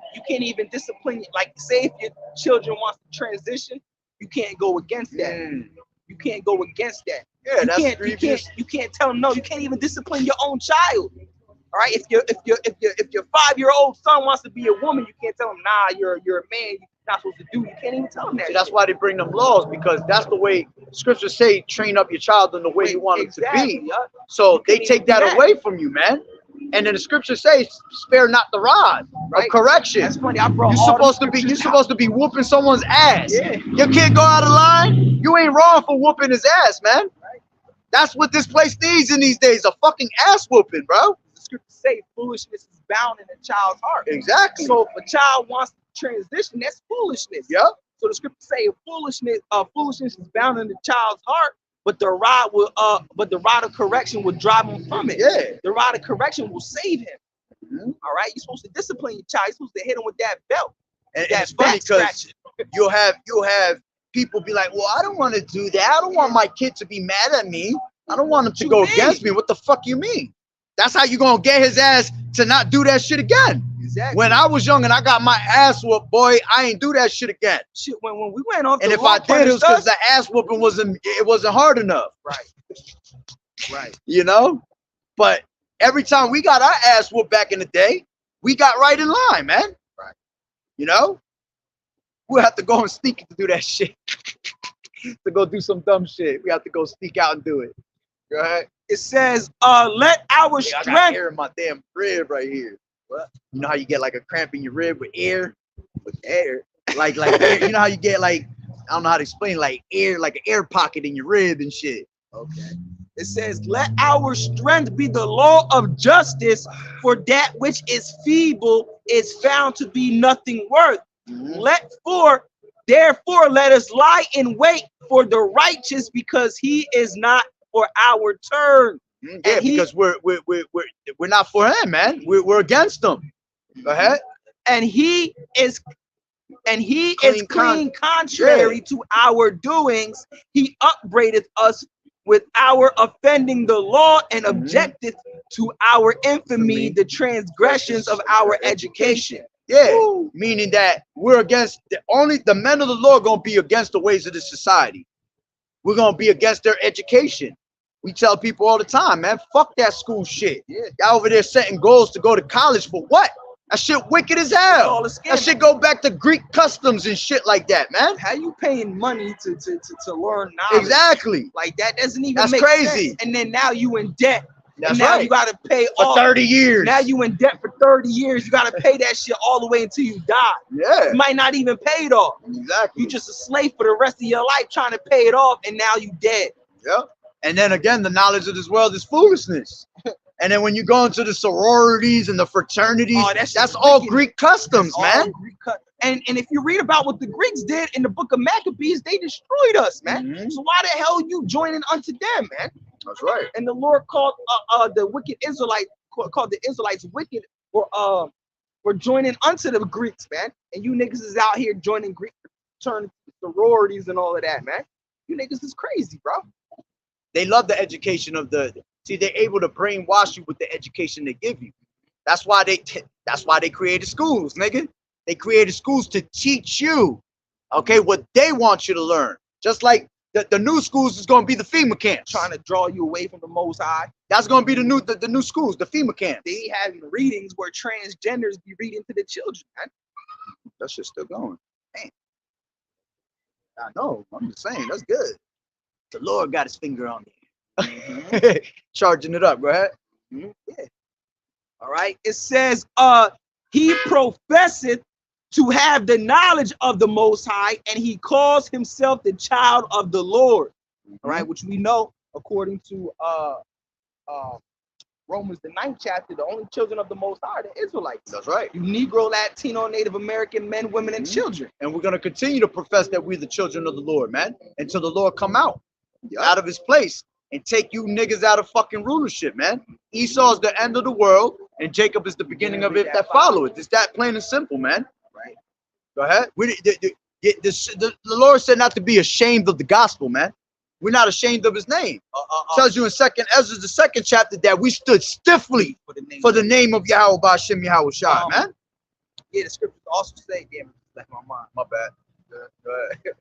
discipline. Like, say if your children want to transition, you can't go against that. You can't go against that. Yeah, that's grievous. You can't tell them no. You can't even discipline your own child. All right, if your 5-year-old son wants to be a woman, you can't tell him, nah, you're a man. You're not supposed to do. You can't even tell him that. See, that's why they bring them laws, because that's the way scriptures say, train up your child in the way you want it to be. Yeah. So they take that away from you, man. And then the scriptures say, spare not the rod of correction. That's funny. I brought you're supposed to be whooping someone's ass. Yeah. Your kid go out of line, you ain't wrong for whooping his ass, man. That's what this place needs in these days, a fucking ass whooping, bro. The scriptures say foolishness is bound in a child's heart. Exactly. So if a child wants to transition, that's foolishness. Yep. So the scriptures say foolishness is bound in the child's heart, but the rod of correction will drive him from it. Yeah. The rod of correction will save him. All right. You're supposed to discipline your child. You're supposed to hit him with that belt. And it's funny because you'll have people be like, well, I don't want to do that. I don't want my kid to be mad at me. I don't want him to go against me. What the fuck you mean? That's how you gonna get his ass to not do that shit again. Exactly. When I was young and I got my ass whooped, boy, I ain't do that shit again. Shit, when we went off, And the if law I did, it was because punished us. the ass whooping wasn't hard enough. Right. You know? But every time we got our ass whooped back in the day, we got right in line, man. Right. You know? We'll have to go and sneak to do that shit. To go do some dumb shit. We have to go sneak out and do it. Go ahead. It says, let our Yeah, I got strength. air in my damn rib right here. What? You know how you get like a cramp in your rib with air? With air. Like air. You know how you get like, I don't know how to explain, like air, like an air pocket in your rib and shit. Okay. It says, let our strength be the law of justice, for that which is feeble is found to be nothing worth. Therefore, let us lie in wait for the righteous, because he is not for our turn. Yeah, because we're not for him, man. We're against him. Go ahead. And he is clean contrary to our doings. He upbraideth us with our offending the law, and objecteth to our infamy the transgressions of our education. Yeah, meaning that we're against the men of the Lord gonna be against the ways of this society. We're gonna be against their education. We tell people all the time, man, fuck that school shit. Yeah, y'all over there setting goals to go to college for what? That shit wicked as hell. That shit go back to Greek customs and shit like that, man. How you paying money to learn knowledge? Exactly. Like that doesn't even That's make crazy. sense. And then now you in debt. That's and now right. you gotta pay for 30 years. Now you in debt for 30 years. You gotta pay that shit all the way until you die. Yeah. You might not even pay it off. Exactly. You just a slave for the rest of your life trying to pay it off, and now you dead. Yep. And then again, the knowledge of this world is foolishness. And then when you go into the sororities and the fraternities, that's all Greek customs, man. And if you read about what the Greeks did in the book of Maccabees, they destroyed us, man. So why the hell are you joining unto them, man? That's right. And the Lord called the wicked Israelites, called the Israelites wicked, for joining unto the Greeks, man. And you niggas is out here joining Greek sororities and all of that, man. You niggas is crazy, bro. They love the education of see, they're able to brainwash you with the education they give you. That's why they created schools, nigga. They created schools to teach you, okay, what they want you to learn. Just like the new schools is going to be the FEMA camps. Trying to draw you away from the Most High. That's going to be the new schools, the FEMA camps. They having readings where transgenders be reading to the children, man. That shit's still going. Damn. I know. I'm just saying, that's good. The Lord got his finger on it. Charging it up, go ahead. Yeah. All right. It says, he professeth to have the knowledge of the Most High, and he calls himself the child of the Lord. All right, which we know according to Romans the 9th chapter, the only children of the Most High are the Israelites. That's right. You Negro, Latino, Native American men, women, and children. And we're going to continue to profess that we're the children of the Lord, man, until the Lord come out of his place and take you niggas out of fucking rulership, man. Esau is the end of the world, and Jacob is the beginning of it that follow it. It's that plain and simple, man. Right. Go ahead. The Lord said not to be ashamed of the gospel, man. We're not ashamed of his name. Tells you in Second Ezra, the 2nd chapter, that we stood stiffly for the name of YAHAWAH'S, YAHAWAH'S, man. Yeah, the scriptures also say, damn, it left my mind. My bad. Go ahead.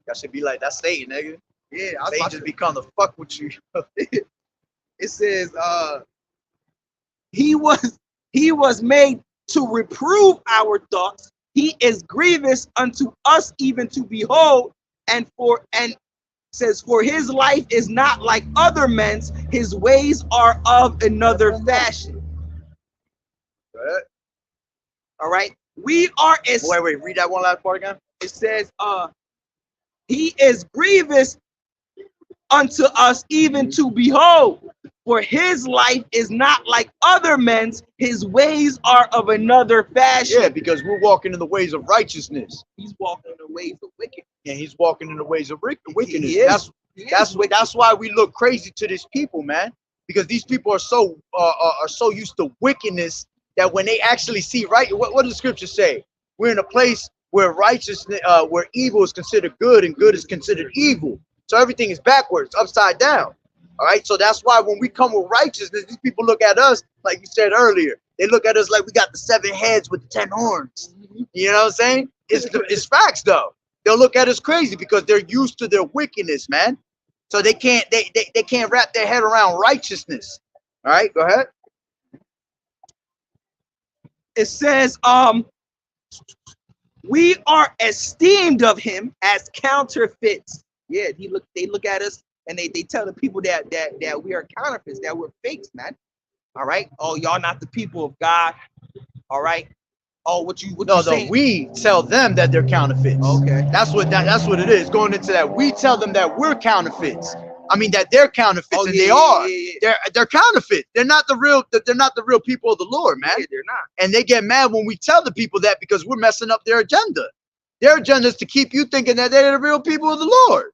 That should be like, that's Satan, nigga. Yeah, they just become the fuck with you. It says, he was made to reprove our thoughts. He is grievous unto us even to behold, and says, for his life is not like other men's, his ways are of another fashion. Good. All right. We are wait, read that one last part again. It says, he is grievous unto us even to behold, for his life is not like other men's, his ways are of another fashion. Yeah, because we're walking in the ways of righteousness. He's walking in the ways of wickedness. And he's walking in the ways of wickedness. That's why we look crazy to these people, man. Because these people are so used to wickedness that when they actually see right, what does the scripture say? We're in a place where righteousness, where evil is considered good and good is considered evil. So everything is backwards, upside down. All right. So that's why when we come with righteousness, these people look at us, like you said earlier, They look at us like we got the 7 heads with the 10 horns. You know what I'm saying? It's facts though. They'll look at us crazy because they're used to their wickedness, man. So they can't wrap their head around righteousness. All right, go ahead. It says, we are esteemed of him as counterfeits. Yeah, they look at us and they tell the people that we are counterfeits, that we're fakes, man. All right. Oh, y'all not the people of God. All right. Oh, what you saying? We tell them that they're counterfeits. Okay. That's what it is. Going into that, we tell them that we're counterfeits. I mean that they're counterfeits, and they are. They're counterfeit. They're not the real people of the Lord, man. Yeah, they're not. And they get mad when we tell the people that because we're messing up their agenda. Their agenda is to keep you thinking that they're the real people of the Lord.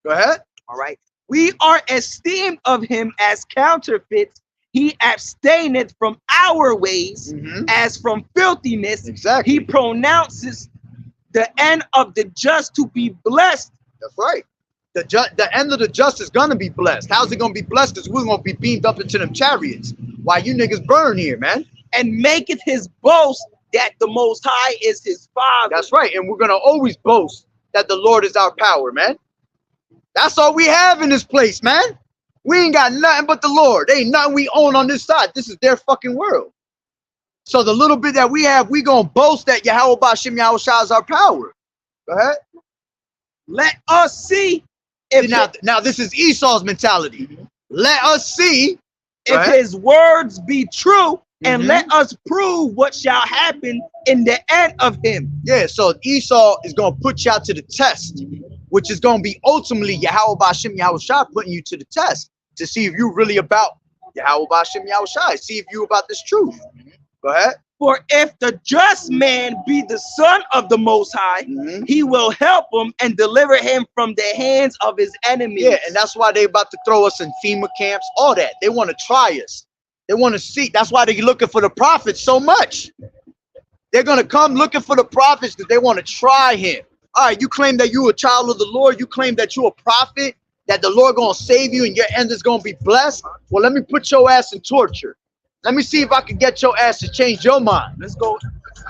Go ahead. All right. We are esteemed of him as counterfeits. He abstaineth from our ways as from filthiness. Exactly. He pronounces the end of the just to be blessed. That's right. The end of the just is gonna be blessed. How's it gonna be blessed? Because we're gonna be beamed up into them chariots while you niggas burn here, man. And maketh his boast that the Most High is his Father. That's right. And we're gonna always boast that the Lord is our power, man. That's all we have in this place, man. We ain't got nothing but the Lord. There ain't nothing we own on this side. This is their fucking world. So the little bit that we have, we gonna boast that YAHAWAH'S is our power. Go ahead. Let us see if now this is Esau's mentality. Let us see if his words be true, and let us prove what shall happen in the end of him. Yeah, so Esau is gonna put you out to the test, which is gonna be ultimately YAHAWAH'S putting you to the test to see if you're really about YAHAWAH'S, see if you about this truth. Go ahead. For if the just man be the son of the Most High, he will help him and deliver him from the hands of his enemies. Yeah, and that's why they about to throw us in FEMA camps, all that. They want to try us. They want to see. That's why they're looking for the prophets so much. They're going to come looking for the prophets because they want to try him. All right, you claim that you're a child of the Lord. You claim that you're a prophet, that the Lord going to save you and your end is going to be blessed. Well, let me put your ass in torture. Let me see if I can get your ass to change your mind. Let's go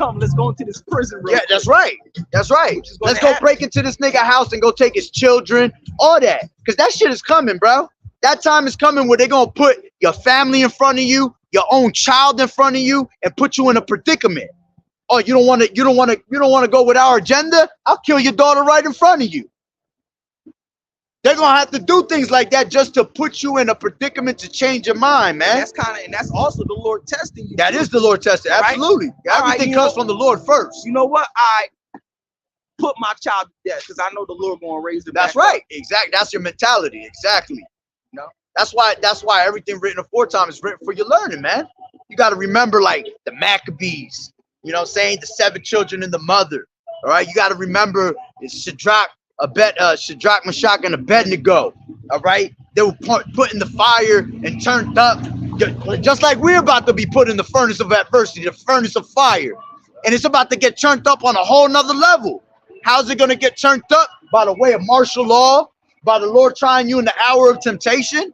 into this prison room. Yeah, that's right. That's right. Let's go break into this nigga house and go take his children, all that. Because that shit is coming, bro. That time is coming where they're going to put your family in front of you, your own child in front of you, and put you in a predicament. Oh, you don't want to go with our agenda? I'll kill your daughter right in front of you. They're gonna have to do things like that just to put you in a predicament to change your mind, man. And that's also the Lord testing you. That is the Lord testing, absolutely. Right? Everything comes from the Lord first. You know what? I put my child to death because I know the Lord gonna raise them. That's right. Exactly. That's your mentality. Exactly. No. That's why everything written aforetime is written for your learning, man. You got to remember like the Maccabees. You know what I'm saying? The 7 children and the mother. All right. You got to remember Shadrach, Meshach, and Abednego. All right. They were put in the fire and turned up, just like we're about to be put in the furnace of adversity, the furnace of fire. And it's about to get turned up on a whole nother level. How's it going to get turned up? By the way of martial law, by the Lord trying you in the hour of temptation.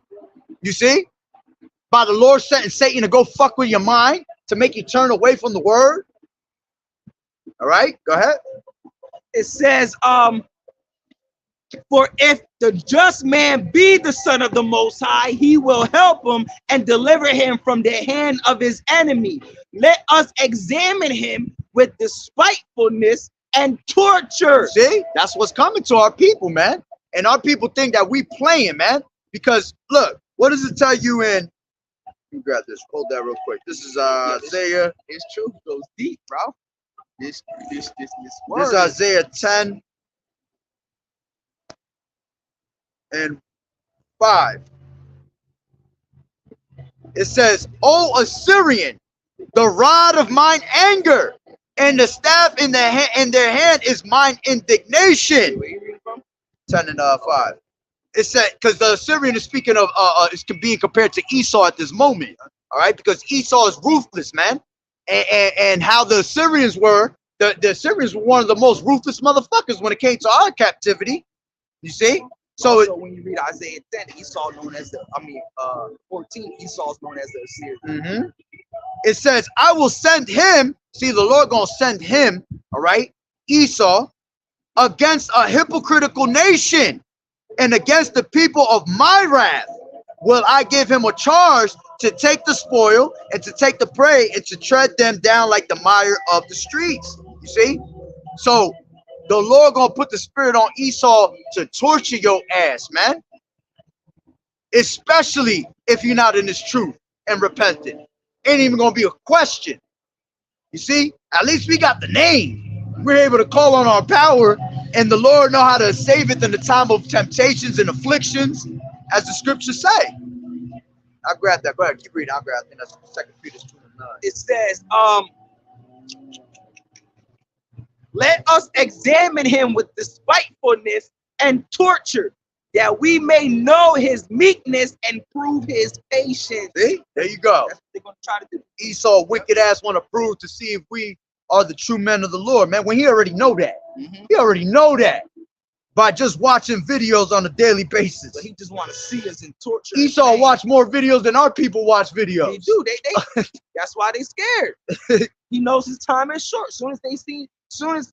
You see? By the Lord setting Satan to go fuck with your mind to make you turn away from the word. All right, go ahead. It says, for if the just man be the son of the Most High, he will help him and deliver him from the hand of his enemy. Let us examine him with despitefulness and torture. See, that's what's coming to our people, man. And our people think that we playing, man. Because look, what does it tell you in? Let me grab this. Hold that real quick. This is Isaiah. His truth goes deep, bro. This This is Isaiah 10 and 5. It says, "O Assyrian, the rod of mine anger, and the staff in their hand is mine indignation." Where you reading from? 10 and 5. It said, because the Assyrian is speaking of is being compared to Esau at this moment. All right, because Esau is ruthless, man. And how the Assyrians were, the Assyrians were one of the most ruthless motherfuckers when it came to our captivity. You see? So also, when you read Isaiah 10, Esau known as 14, Esau's known as the Assyrian. it says, I will send him. See, the Lord gonna send him, all right, Esau, against a hypocritical nation and against the people of my wrath. Will I give him a charge to take the spoil and to take the prey and to tread them down like the mire of the streets? You see? So the Lord gonna put the spirit on Esau to torture your ass, man. Especially if you're not in this truth and repentant. Ain't even gonna be a question. You see? At least we got the name. We're able to call on our power, and the Lord know how to save it in the time of temptations and afflictions, as the scriptures say. I'll grab that. Go ahead, keep reading. I'll grab. I think that's 2 Peter 2:9. It says, let us examine him with despitefulness and torture, that we may know his meekness and prove his patience. See? There you go. That's what they're going to try to do. Esau, wicked ass, want to prove to see if we are the true men of the Lord, man. When he already know that. He already know that by just watching videos on a daily basis. But he just want to see us in torture. Esau watch more videos than our people watch videos. They do. They that's why they scared. He knows his time is short. Soon as they see, soon as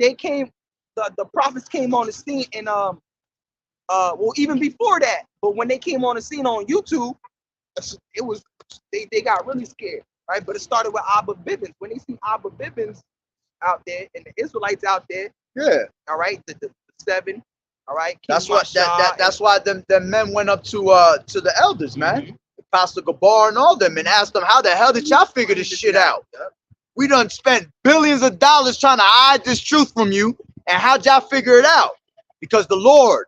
they came, the prophets came on the scene, and well, even before that, but when they came on the scene on YouTube, it was they got really scared, right? But it started with Abba Bibbins. When they see Abba Bibbins out there and the Israelites out there, Yeah. all right, the seven, all right. King That's what Masha that's why them men went up to the elders, man. Pastor Gabar and all them, and asked them, how the hell did y'all figure this shit out? We done spent billions of dollars trying to hide this truth from you, and how'd y'all figure it out? Because the Lord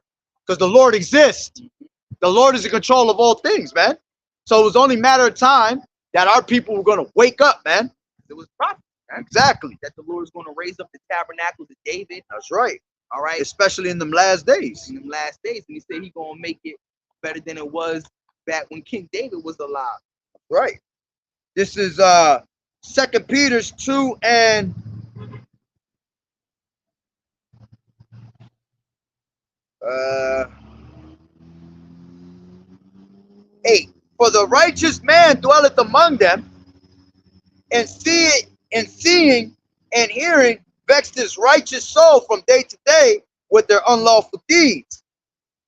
exists. The Lord is in control of all things, man. So it was only a matter of time that our people were going to wake up, man. It was prophet, man. Exactly. That the Lord is going to raise up the tabernacles of David. That's right. All right. Especially in them last days. In them last days. And he said he's going to make it better than it was back when King David was alive. Right. This is 2 Peter 2 and 8. For the righteous man dwelleth among them, and seeing and hearing vexed his righteous soul from day to day with their unlawful deeds.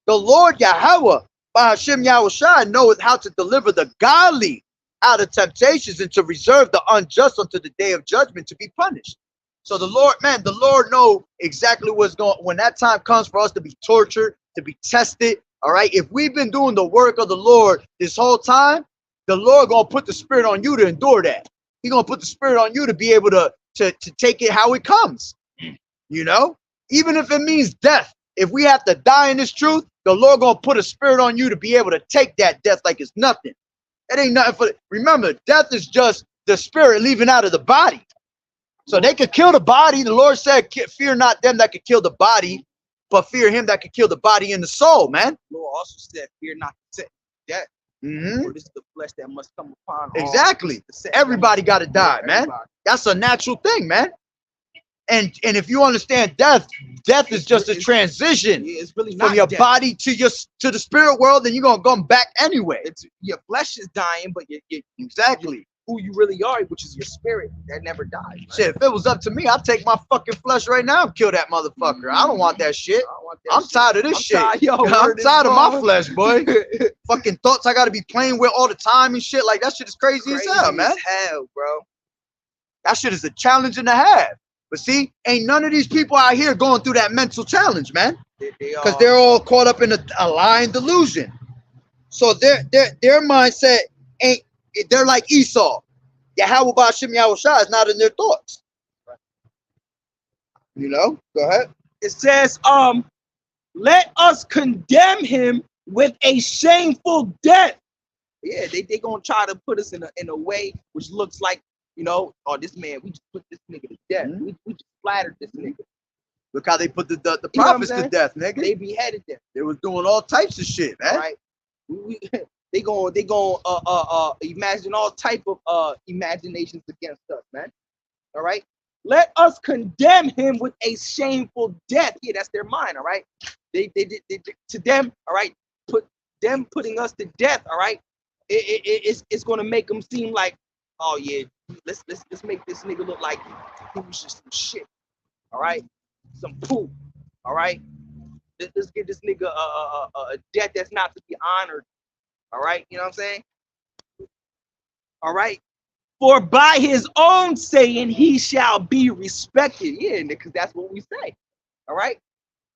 The Lord Yahawah, by Hashem Yahushua, knoweth how to deliver the godly out of temptations and to reserve the unjust unto the day of judgment to be punished. So the Lord, man, the Lord know exactly what's going when that time comes for us to be tortured, to be tested. All right. If we've been doing the work of the Lord this whole time, the Lord gonna put the spirit on you to endure that. He's gonna put the spirit on you to be able to take it how it comes. You know, even if it means death. If we have to die in this truth, the Lord gonna put a spirit on you to be able to take that death like it's nothing. It ain't nothing for. Remember, death is just the spirit leaving out of the body. So they could kill the body. The Lord said, fear not them that could kill the body, but fear him that could kill the body and the soul, man. The Lord also said, fear not the death. For this is the flesh that must come upon. Exactly. Everybody got to die, man. That's a natural thing, man. And if you understand death is just a transition it's really from your body to the spirit world, and you're gonna come back anyway. Your flesh is dying, but exactly who you really are, which is your spirit, that never dies. Right? Shit, if it was up to me, I'd take my fucking flesh right now and kill that motherfucker. I don't want that shit. I'm tired of this shit. I'm tired of my flesh, boy. Fucking thoughts I gotta be playing with all the time and shit. Like that shit is crazy as hell, man. Hell, bro. That shit is a challenge and a half. But see, ain't none of these people out here going through that mental challenge, man. Because they're all caught up in a lying delusion. So their mindset ain't, they're like Esau. Yahawah Ba'ashem Yahushua is not in their thoughts. You know, go ahead. It says, let us condemn him with a shameful death. Yeah, they gonna try to put us in a way which looks like, you know, oh, this man, we just put this nigga to death. We just flattered this nigga. Look how they put the prophets to death, nigga. They beheaded them. They was doing all types of shit, man. All right. They going imagine all type of imaginations against us, man. All right. Let us condemn him with a shameful death. Yeah, that's their mind. All right. They to them. All right. Putting us to death. All right. it's gonna make them seem like, oh yeah, let's make this nigga look like he was just some shit. All right, some poop. All right, let's give this nigga a death that's not to be honored. All right, you know what I'm saying? All right. For by his own saying he shall be respected. Yeah, because that's what we say. All right.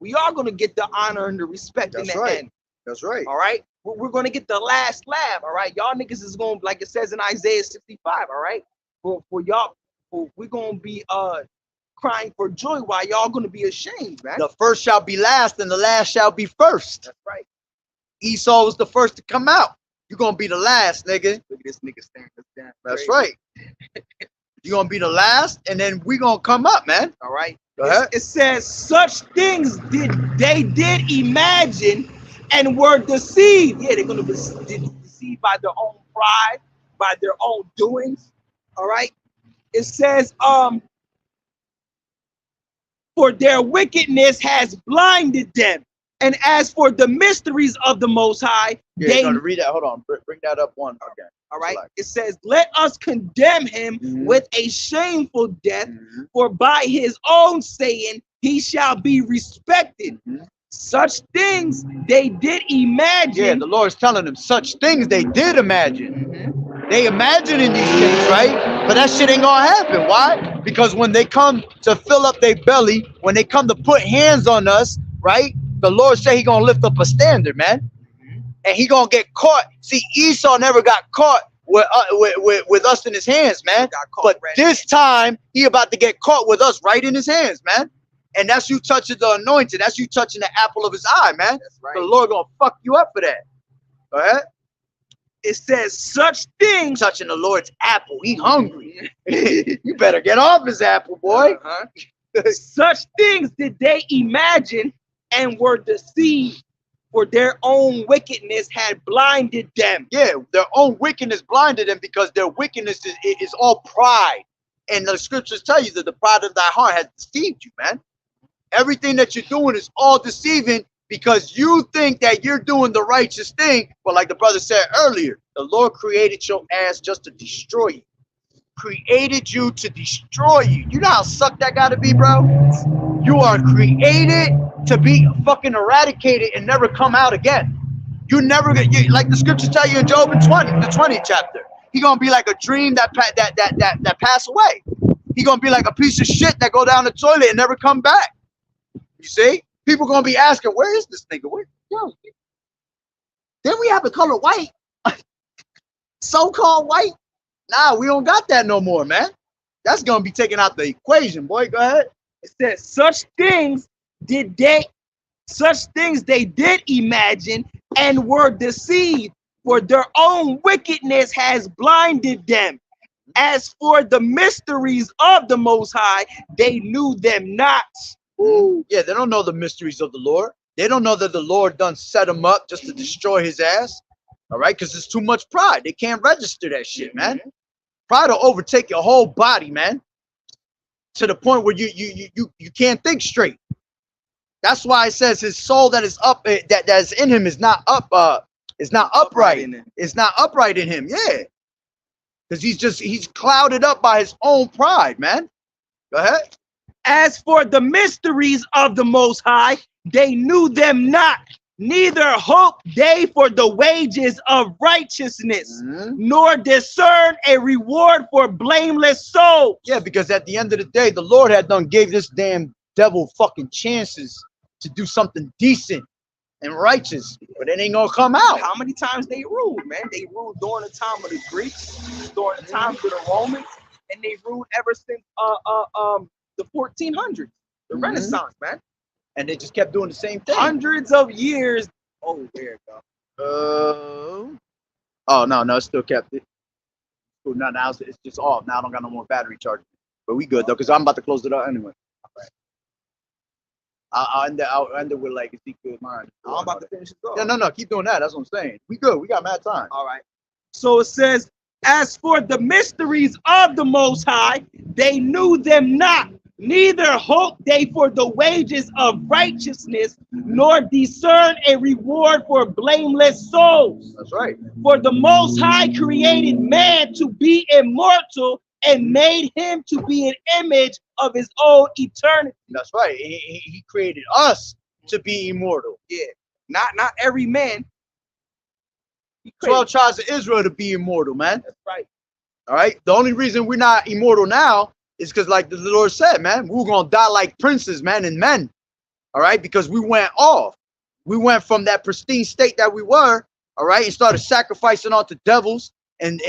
We are going to get the honor and the respect in the end. That's right. All right. We're going to get the last laugh. All right. Y'all niggas is going, like it says in Isaiah 65. All right. For y'all, we're going to be crying for joy while y'all going to be ashamed, man. The first shall be last and the last shall be first. That's right. Esau was the first to come out. You're going to be the last, nigga. Look at this nigga staring us down. That's right. You're going to be the last, and then we're going to come up, man. All right. Go ahead. It says, such things they did imagine and were deceived. Yeah, they're going to be deceived by their own pride, by their own doings. All right. It says, for their wickedness has blinded them. And as for the mysteries of the Most High, you're going to read that. Hold on. Bring that up one again. All right. It says, let us condemn him with a shameful death, for by his own saying he shall be respected. Such things they did imagine. Yeah, the Lord's telling them such things they did imagine. They imagining these things, right? But that shit ain't gonna happen. Why? Because when they come to fill up their belly, when they come to put hands on us, right? The Lord said he gonna lift up a standard, man. And he gonna get caught. See, Esau never got caught with us in his hands, man. But this time, he about to get caught with us right in his hands, man. And that's you touching the anointed. That's you touching the apple of his eye, man. That's right. The Lord gonna fuck you up for that. Go ahead. It says such things. Touching the Lord's apple. He hungry. You better get off his apple, boy. Such things did they imagine and were deceived, for their own wickedness had blinded them. Yeah, their own wickedness blinded them because their wickedness is all pride. And the scriptures tell you that the pride of thy heart has deceived you, man. Everything that you're doing is all deceiving because you think that you're doing the righteous thing. But like the brother said earlier, the Lord created your ass just to destroy you. Created you to destroy you. You know how suck that gotta be, bro? You are created to be fucking eradicated and never come out again. You never get, like the scriptures tell you in Job in the 20th chapter. He gonna be like a dream that pass away. He gonna be like a piece of shit that go down the toilet and never come back. You see? People gonna be asking, where is this nigga? Where? Yo, then we have the color white. So-called white. Nah, we don't got that no more, man. That's gonna be taken out the equation, boy. Go ahead. It says such things they did imagine and were deceived, for their own wickedness has blinded them. As for the mysteries of the Most High, they knew them not. Ooh. Yeah, they don't know the mysteries of the Lord. They don't know that the Lord done set him up just to destroy his ass. All right, because it's too much pride. They can't register that shit, man. Pride will overtake your whole body, man, to the point where you can't think straight. That's why it says his soul that is up, that is in him is not up, is not upright. It's not upright in him, yeah. Because he's clouded up by his own pride, man. Go ahead. As for the mysteries of the Most High, they knew them not, neither hope they for the wages of righteousness, nor discern a reward for blameless souls. Yeah, because at the end of the day, the Lord had done gave this damn devil fucking chances to do something decent and righteous, but it ain't gonna come out. How many times they ruled, man? They ruled during the time of the Greeks, during the time of the Romans, and they ruled ever since the 1400s, the Renaissance, man. And they just kept doing the same thing. Hundreds of years. Oh, there it goes. Oh, no, it still kept it. Cool. Now it's just off. Now I don't got no more battery charging. But we good though, because I'm about to close it up anyway. Right. I'll end it with like a secret mind. I'm about to finish it off. No, keep doing that. That's what I'm saying. We good. We got mad time. All right. So it says, as for the mysteries of the Most High, they knew them not, Neither hope they for the wages of righteousness, nor discern a reward for blameless souls. That's right. For the Most High created man to be immortal and made him to be an image of his own eternity. That's right. He created us to be immortal. Yeah, not every man. 12 tribes of Israel to be immortal, man. That's right. All right. The only reason we're not immortal now is because, like the Lord said, man, we were gonna die like princes, man, and men. All right, because we went off. We went from that pristine state that we were, all right, and started sacrificing unto devils and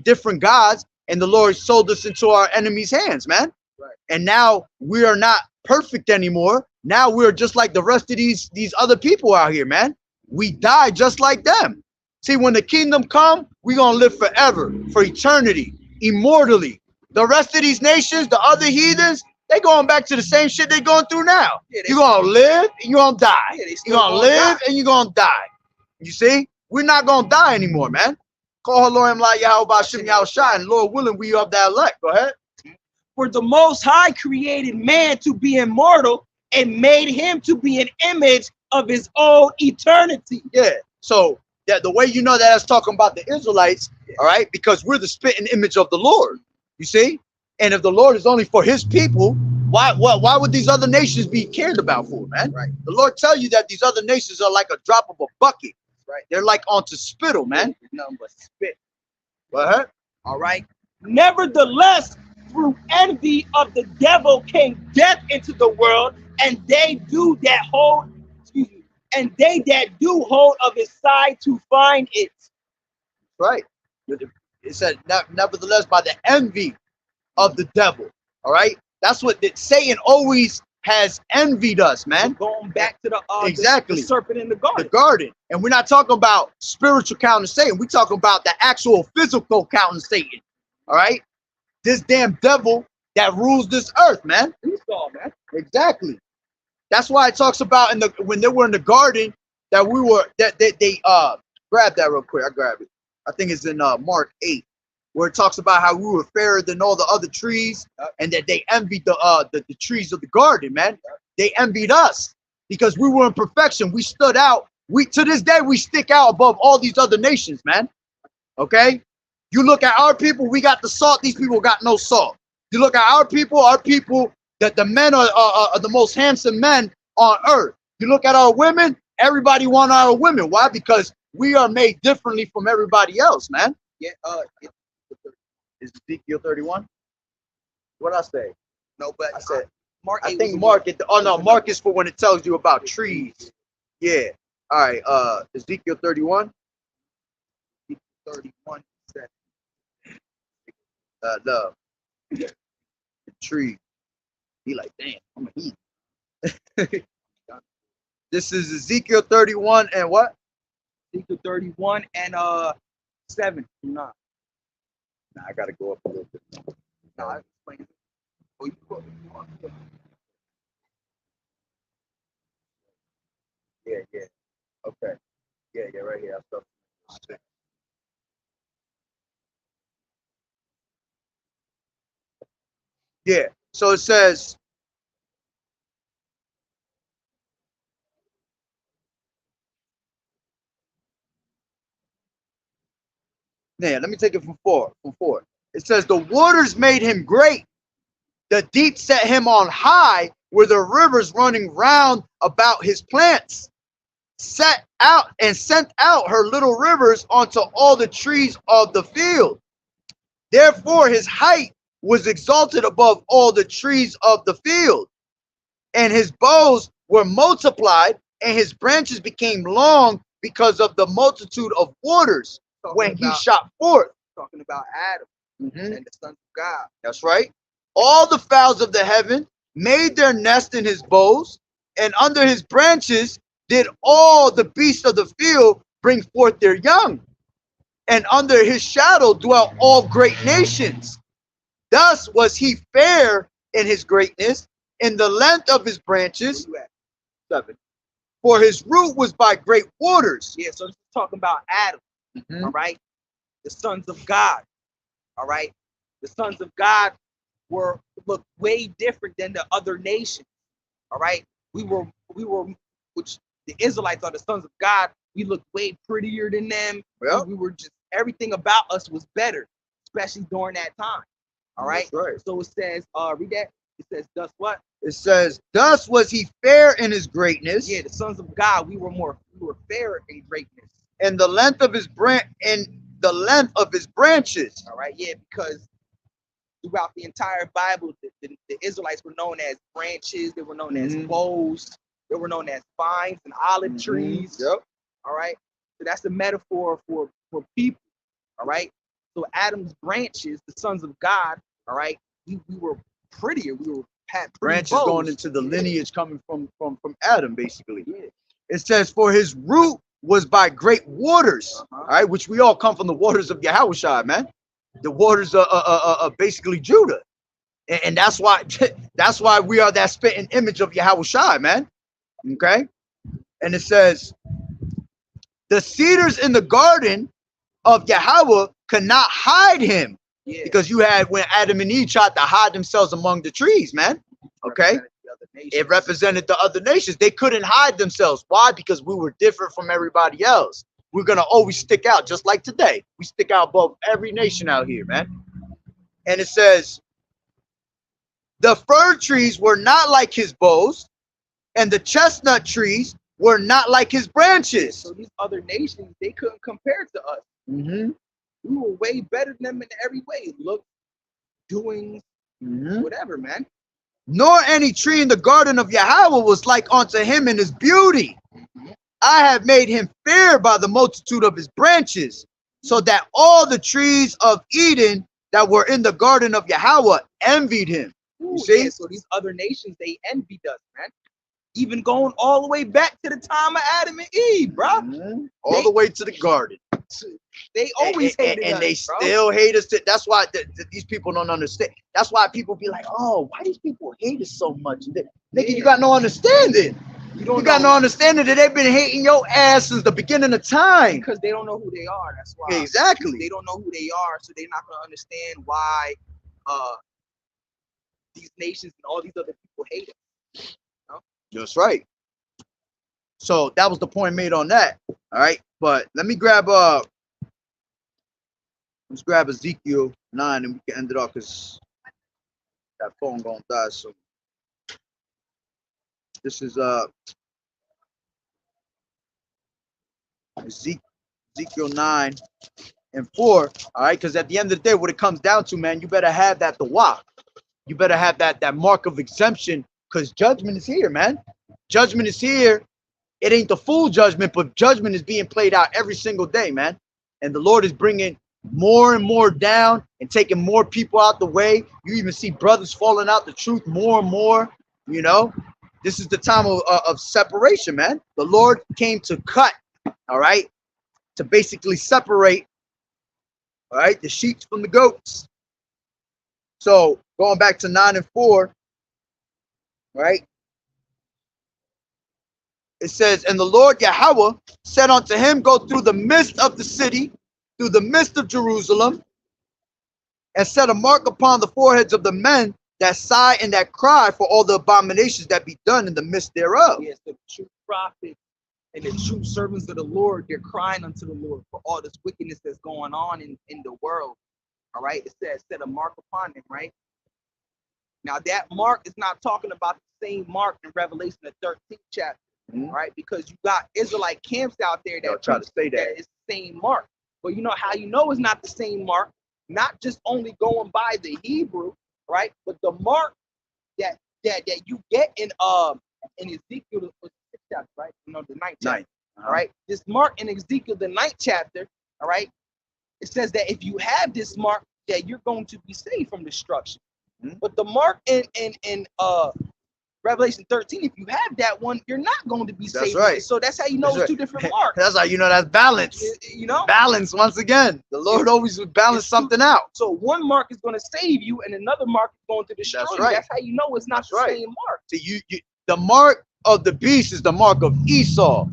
different gods, and the Lord sold us into our enemies' hands, man. Right. And now we are not perfect anymore. Now we're just like the rest of these other people out here, man. We die just like them. See, when the kingdom come, we're gonna live forever, for eternity, immortally. The rest of these nations, the other heathens, they going back to the same shit they going through now. Yeah, you're gonna live and you're gonna die. Yeah, you're gonna live and you're gonna die. You see, we're not gonna die anymore, man. Call Elohim la YAHAWAH'S Yahawashi, and Lord willing, we of that elect. Go ahead. For the Most High created man to be immortal and made him to be an image of his own eternity. Yeah. So that the way you know that it's talking about the Israelites, all right, because we're the spitting image of the Lord. You see, and if the Lord is only for His people, why would these other nations be cared about for, man? Right. The Lord tell you that these other nations are like a drop of a bucket. Right. They're like onto spittle, man. Nothing but spit. Go ahead. All right. Nevertheless, through envy of the devil came death into the world, and they that do hold of his side to find it. Right. It said, nevertheless, by the envy of the devil. All right. That's what Satan always has envied us, man. Going back to exactly the serpent in the garden. The garden. And we're not talking about spiritual counting Satan. We're talking about the actual physical counting Satan. All right. This damn devil that rules this earth, man. Esau, man. Exactly. That's why it talks about when they were in the garden that they grab that real quick. I grab it. I think it's in Mark 8, where it talks about how we were fairer than all the other trees, and that they envied the trees of the garden, man. They envied us because we were in perfection. We stood out. To this day, we stick out above all these other nations, man. Okay? You look at our people, we got the salt. These people got no salt. You look at our people, that the men are the most handsome men on earth. You look at our women, everybody want our women. Why? Because we are made differently from everybody else, man. Yeah. Is Ezekiel 31? What I say? No, but I said Mark. I think Mark. Mark is for when it tells you about trees. Yeah. All right. Ezekiel 31. 31. The tree. He like, damn, I'm a heat. This is Ezekiel 31 and what? Ezekiel 31 and 7. Nah, I gotta go up a little bit. I explain it. Oh, you go. Yeah. Okay. Yeah, right here. Yeah. So it says, yeah, let me take it from 4. It says, the waters made him great. The deep set him on high, where the rivers running round about his plants. Set out and sent out her little rivers onto all the trees of the field. Therefore his height was exalted above all the trees of the field, and his boughs were multiplied, and his branches became long because of the multitude of waters when he shot forth. Talking about Adam and the sons of God. That's right. All the fowls of the heaven made their nest in his boughs, and under his branches did all the beasts of the field bring forth their young. And under his shadow dwelt all great nations. Thus was he fair in his greatness, in the length of his branches. 7. For his root was by great waters. Yeah, so this is talking about Adam. All right. The sons of God. All right. The sons of God looked way different than the other nations. All right, we were, which the Israelites are the sons of God. We looked way prettier than them. Yep. We were just, everything about us was better, especially during that time. All right. That's right. So it says, read that. It says, thus what? It says, thus was he fair in his greatness. Yeah, the sons of God, we were fair in greatness. And the length of his branches. All right, yeah, because throughout the entire Bible, the Israelites were known as branches, they were known as boughs, they were known as vines and olive trees. Yep. All right. So that's the metaphor for people. All right. So Adam's branches, the sons of God, all right, we were prettier. We had branches boughs. Going into the lineage coming from Adam, basically. Yeah. It says, for his root was by great waters, all right, which we all come from the waters of YAHAWAH'S, man. The waters of basically Judah. And that's why we are that spitting image of YAHAWAH'S, man. Okay. And it says, the cedars in the garden of Yahweh could not hide him. Yeah. Because you had when Adam and Eve tried to hide themselves among the trees, man. Okay. It represented the other nations. They couldn't hide themselves. Why? Because we were different from everybody else. We're going to always stick out, just like today. We stick out above every nation out here, man. And it says, the fir trees were not like his boughs, and the chestnut trees were not like his branches. So these other nations, they couldn't compare to us. We were way better than them in every way. Look, doing, whatever, man. Nor any tree in the garden of Yahweh was like unto him in his beauty. I have made him fair by the multitude of his branches, so that all the trees of Eden that were in the garden of Yahweh envied him. You see? Yeah, so these other nations, they envied us, man. Even going all the way back to the time of Adam and Eve, bro. All the way to the garden. They always hated us, and they bro. still hate us. That's why these people don't understand. That's why people be like, oh, why these people hate us so much? Nigga, you got no understanding. You got no understanding that they've been hating your ass since the beginning of time. Because they don't know who they are. That's why. Exactly. They don't know who they are, so they're not going to understand why these nations and all these other people hate us. You know? That's right. So that was the point made on that. All right. But let me grab let's grab Ezekiel 9 and we can end it off because that phone gonna die soon. This is Ezekiel 9 and 4. All right, because at the end of the day, what it comes down to, man, you better have that dawah. You better have that mark of exemption, because judgment is here, man. Judgment is here. It ain't the full judgment, but judgment is being played out every single day, man. And the Lord is bringing more and more down and taking more people out the way. You even see brothers falling out the truth more and more. You know, this is the time of separation, man. The Lord came to cut, all right, to basically separate, all right, the sheep from the goats. So going back to 9 and 4, right? It says, and the Lord Yahweh said unto him, go through the midst of the city, through the midst of Jerusalem, and set a mark upon the foreheads of the men that sigh and that cry for all the abominations that be done in the midst thereof. Yes, the true prophets and the true servants of the Lord, they're crying unto the Lord for all this wickedness that's going on in the world. All right, it says, set a mark upon them, right? Now, that mark is not talking about the same mark in Revelation, the 13th chapter. All right, because you got Israelite camps out there that try to say that it's the same mark. But you know how you know it's not the same mark? Not just only going by the Hebrew, right? But the mark that you get in Ezekiel the 6th chapter, right? You know, the 9th chapter. All right. This mark in Ezekiel the 9th chapter, all right, it says that if you have this mark, that you're going to be saved from destruction. But the mark in Revelation 13, if you have that one, you're not going to be saved. That's right. So that's how you know it's two different marks. That's how you know that's balance. You know? Balance, once again. The Lord always would balance something out. So one mark is going to save you and another mark is going to destroy you. That's how you know it's not the same mark. So the mark of the beast is the mark of Esau.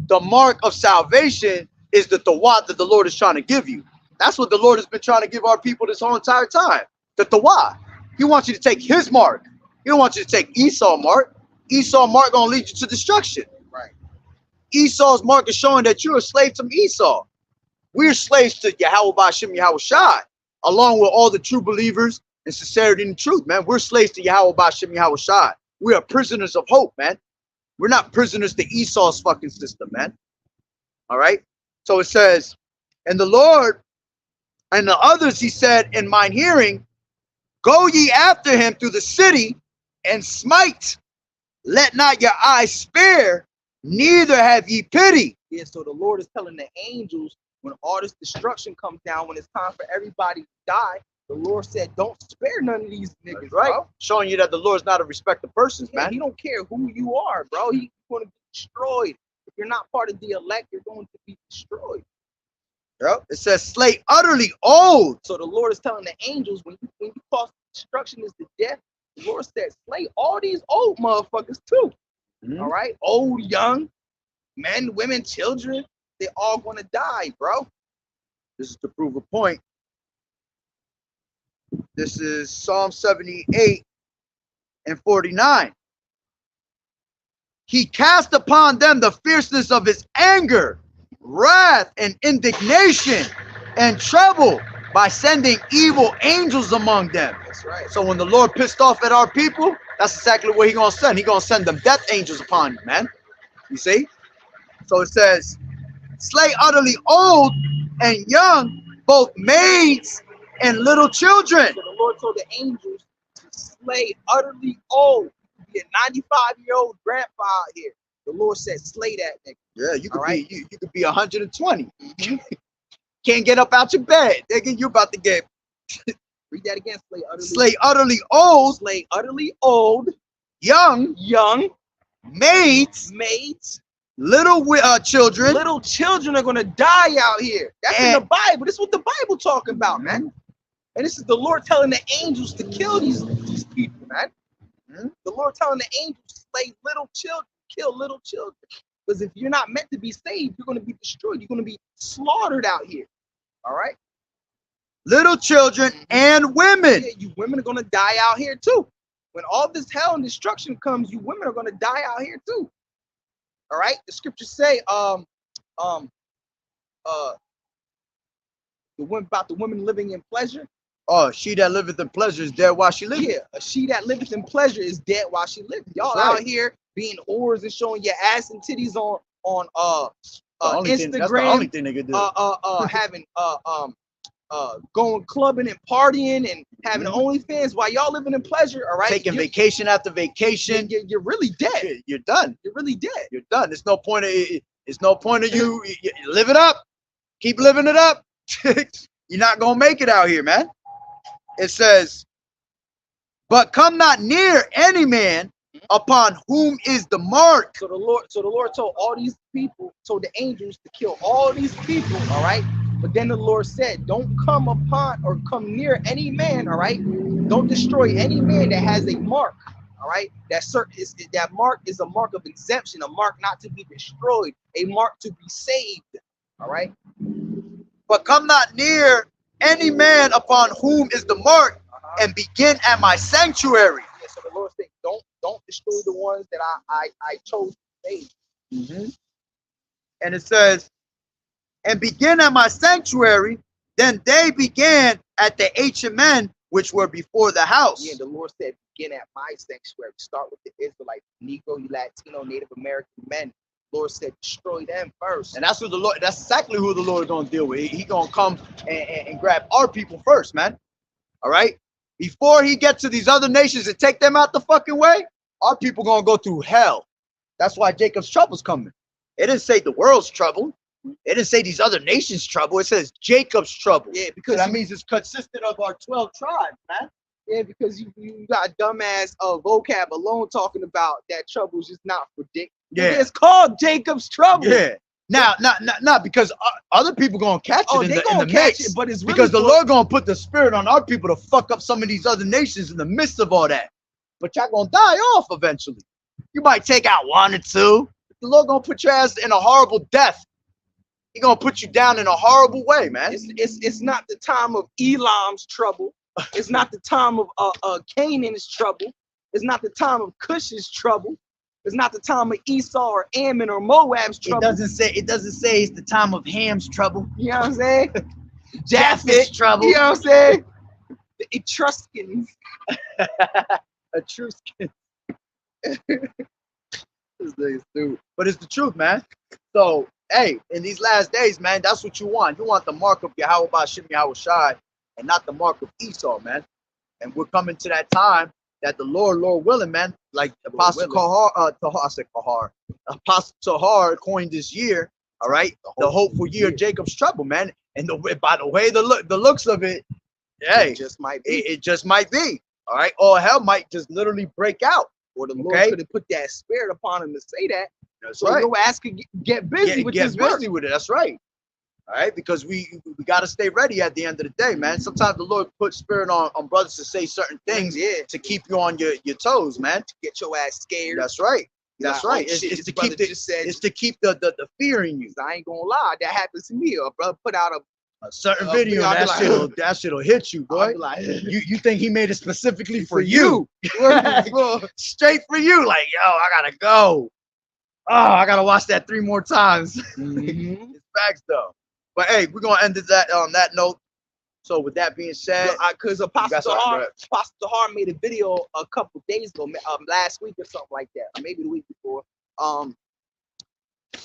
The mark of salvation is the tawah that the Lord is trying to give you. That's what the Lord has been trying to give our people this whole entire time. The tawah. He wants you to take his mark. He don't want you to take Esau's mark. Esau's mark gonna lead you to destruction. Right. Esau's mark is showing that you're a slave to Esau. We're slaves to YAHAWAH'S YAHAWAH'S, along with all the true believers in sincerity and truth, man. We're slaves to YAHAWAH'S YAHAWAH'S. We are prisoners of hope, man. We're not prisoners to Esau's fucking system, man. All right. So it says, and the Lord and the others, he said, in mine hearing, go ye after him through the city and smite. Let not your eyes spare, neither have ye pity. Yeah, so the Lord is telling the angels when all this destruction comes down, when it's time for everybody to die, the Lord said, don't spare none of these niggas, That's right? bro. Showing you that the Lord's not a respecter of persons, Yeah, man. he don't care who you are, bro. He's going to be destroyed. If you're not part of the elect, you're going to be destroyed. Yep. It says, slay utterly old. So the Lord is telling the angels, when you cause destruction is the death, the Lord said, slay all these old motherfuckers too. All right? Old, young, men, women, children, they're all going to die, bro. This is to prove a point. This is Psalm 78 and 49. He cast upon them the fierceness of his anger, wrath, and indignation, and trouble by sending evil angels among them. That's right. So when the Lord pissed off at our people, that's exactly what he's going to send. He's going to send them death angels upon you, man. You see? So it says, slay utterly old and young, both maids and little children. So the Lord told the angels to slay utterly old. Be a 95-year-old grandpa out here. The Lord said, slay that nigga. Yeah, you could All right. be you could be 120. Can't get up out your bed. Nigga, you about to get Read that again. slay utterly old, Slay utterly old, young, young, maids, maids, little children. little children are going to die out here. That's in And- the Bible. This is what the Bible talking about, man. And this is the Lord telling the angels to kill these people, man. The Lord telling the angels to slay little children, kill little children. Because if you're not meant to be saved, you're going to be destroyed. You're going to be slaughtered out here. All right? Little children and women. Yeah, you women are going to die out here too. When all this hell and destruction comes, you women are going to die out here too. All right? The scriptures say, the one about the women living in pleasure. Oh, she that liveth in pleasure is dead while she liveth. Yeah, a she that liveth in pleasure is dead while she liveth. Y'all That's right. out here being whores and showing your ass and titties on That's the Instagram. only thing they could do. Having going clubbing and partying and having OnlyFans while y'all living in pleasure. All right, Taking vacation after vacation. You're really dead. You're done. You're really dead. You're done. There's no point of you live it up. Keep living it up. You're not gonna make it out here, man. It says, but come not near any man upon whom is the mark. So the Lord told all these people, told the angels to kill all these people, all right? But then the Lord said, don't come upon or come near any man, all right? Don't destroy any man that has a mark, all right? That mark is a mark of exemption, a mark not to be destroyed, a mark to be saved, all right? But come not near any man upon whom is the mark, and begin at my sanctuary. Yeah, so the Lord said, don't destroy the ones that I chose to save. And it says, and begin at my sanctuary. Then they began at the HMN, which were before the house. Yeah, the Lord said, begin at my sanctuary. Start with the Israelites, Negro, Latino, Native American men. Lord said, destroy them first. And that's exactly who the Lord is going to deal with. He going to come and grab our people first, man. All right? Before he gets to these other nations and take them out the fucking way, our people going to go through hell. That's why Jacob's trouble's coming. It didn't say the world's trouble. It didn't say these other nations' trouble. It says Jacob's trouble. Yeah, because So that means it's consistent of our 12 tribes, man. yeah, because you got dumbass vocab alone talking about that trouble is just not for dick. Yeah. It's called Jacob's trouble. Yeah. Now, not because other people gonna catch it Oh, in they the gonna mix, catch it, but it's really because the for- Lord gonna put the spirit on our people to fuck up some of these other nations in the midst of all that. But y'all gonna die off eventually. You might take out one or two. But the Lord gonna put your ass in a horrible death. He gonna put you down in a horrible way, man. It's not the time of Elam's trouble. It's not the time of Canaan's trouble. It's not the time of Cush's trouble. It's not the time of Esau or Ammon or Moab's trouble. It doesn't say it's the time of Ham's trouble. You know what I'm saying? Japheth's trouble. You know what I'm saying? The Etruscans. Etruscan. This nigga's stupid. But it's the truth, man. So, hey, in these last days, man, that's what you want. You want the mark of YAHAWAH'S YAHAWAH'S and not the mark of Esau, man. And we're coming to that time that the Lord willing, man, like Apostle Tahar coined this year, all right, the hopeful year of Jacob's trouble, man. And by the way, the looks of it, hey, It just might be. it just might be, all right. All hell might just literally break out. Or the Lord could have put that spirit upon him to say that. That's So right. your ass could get busy with this work. With it. That's right. All right, because we got to stay ready at the end of the day, man. Sometimes the Lord puts spirit on brothers to say certain things, to keep you on your toes, man. To get your ass scared. That's right. That's Like, right. oh, shit, It's to brother keep the just said, it's to keep the fear in you. I ain't gonna lie, that happens to me. A brother put out A certain Uh, video, I'll be and like, that shit'll hit you, boy. I'll be like, You think he made it specifically for for you? Straight for you. Like, yo, I gotta go. Oh, I gotta watch that 3 more times. Mhm. It's facts though. But hey, we're gonna end that on that note. So with that being said, Because got Apostle something, Tahar made a video a couple days ago, last week or something like that, or maybe the week before.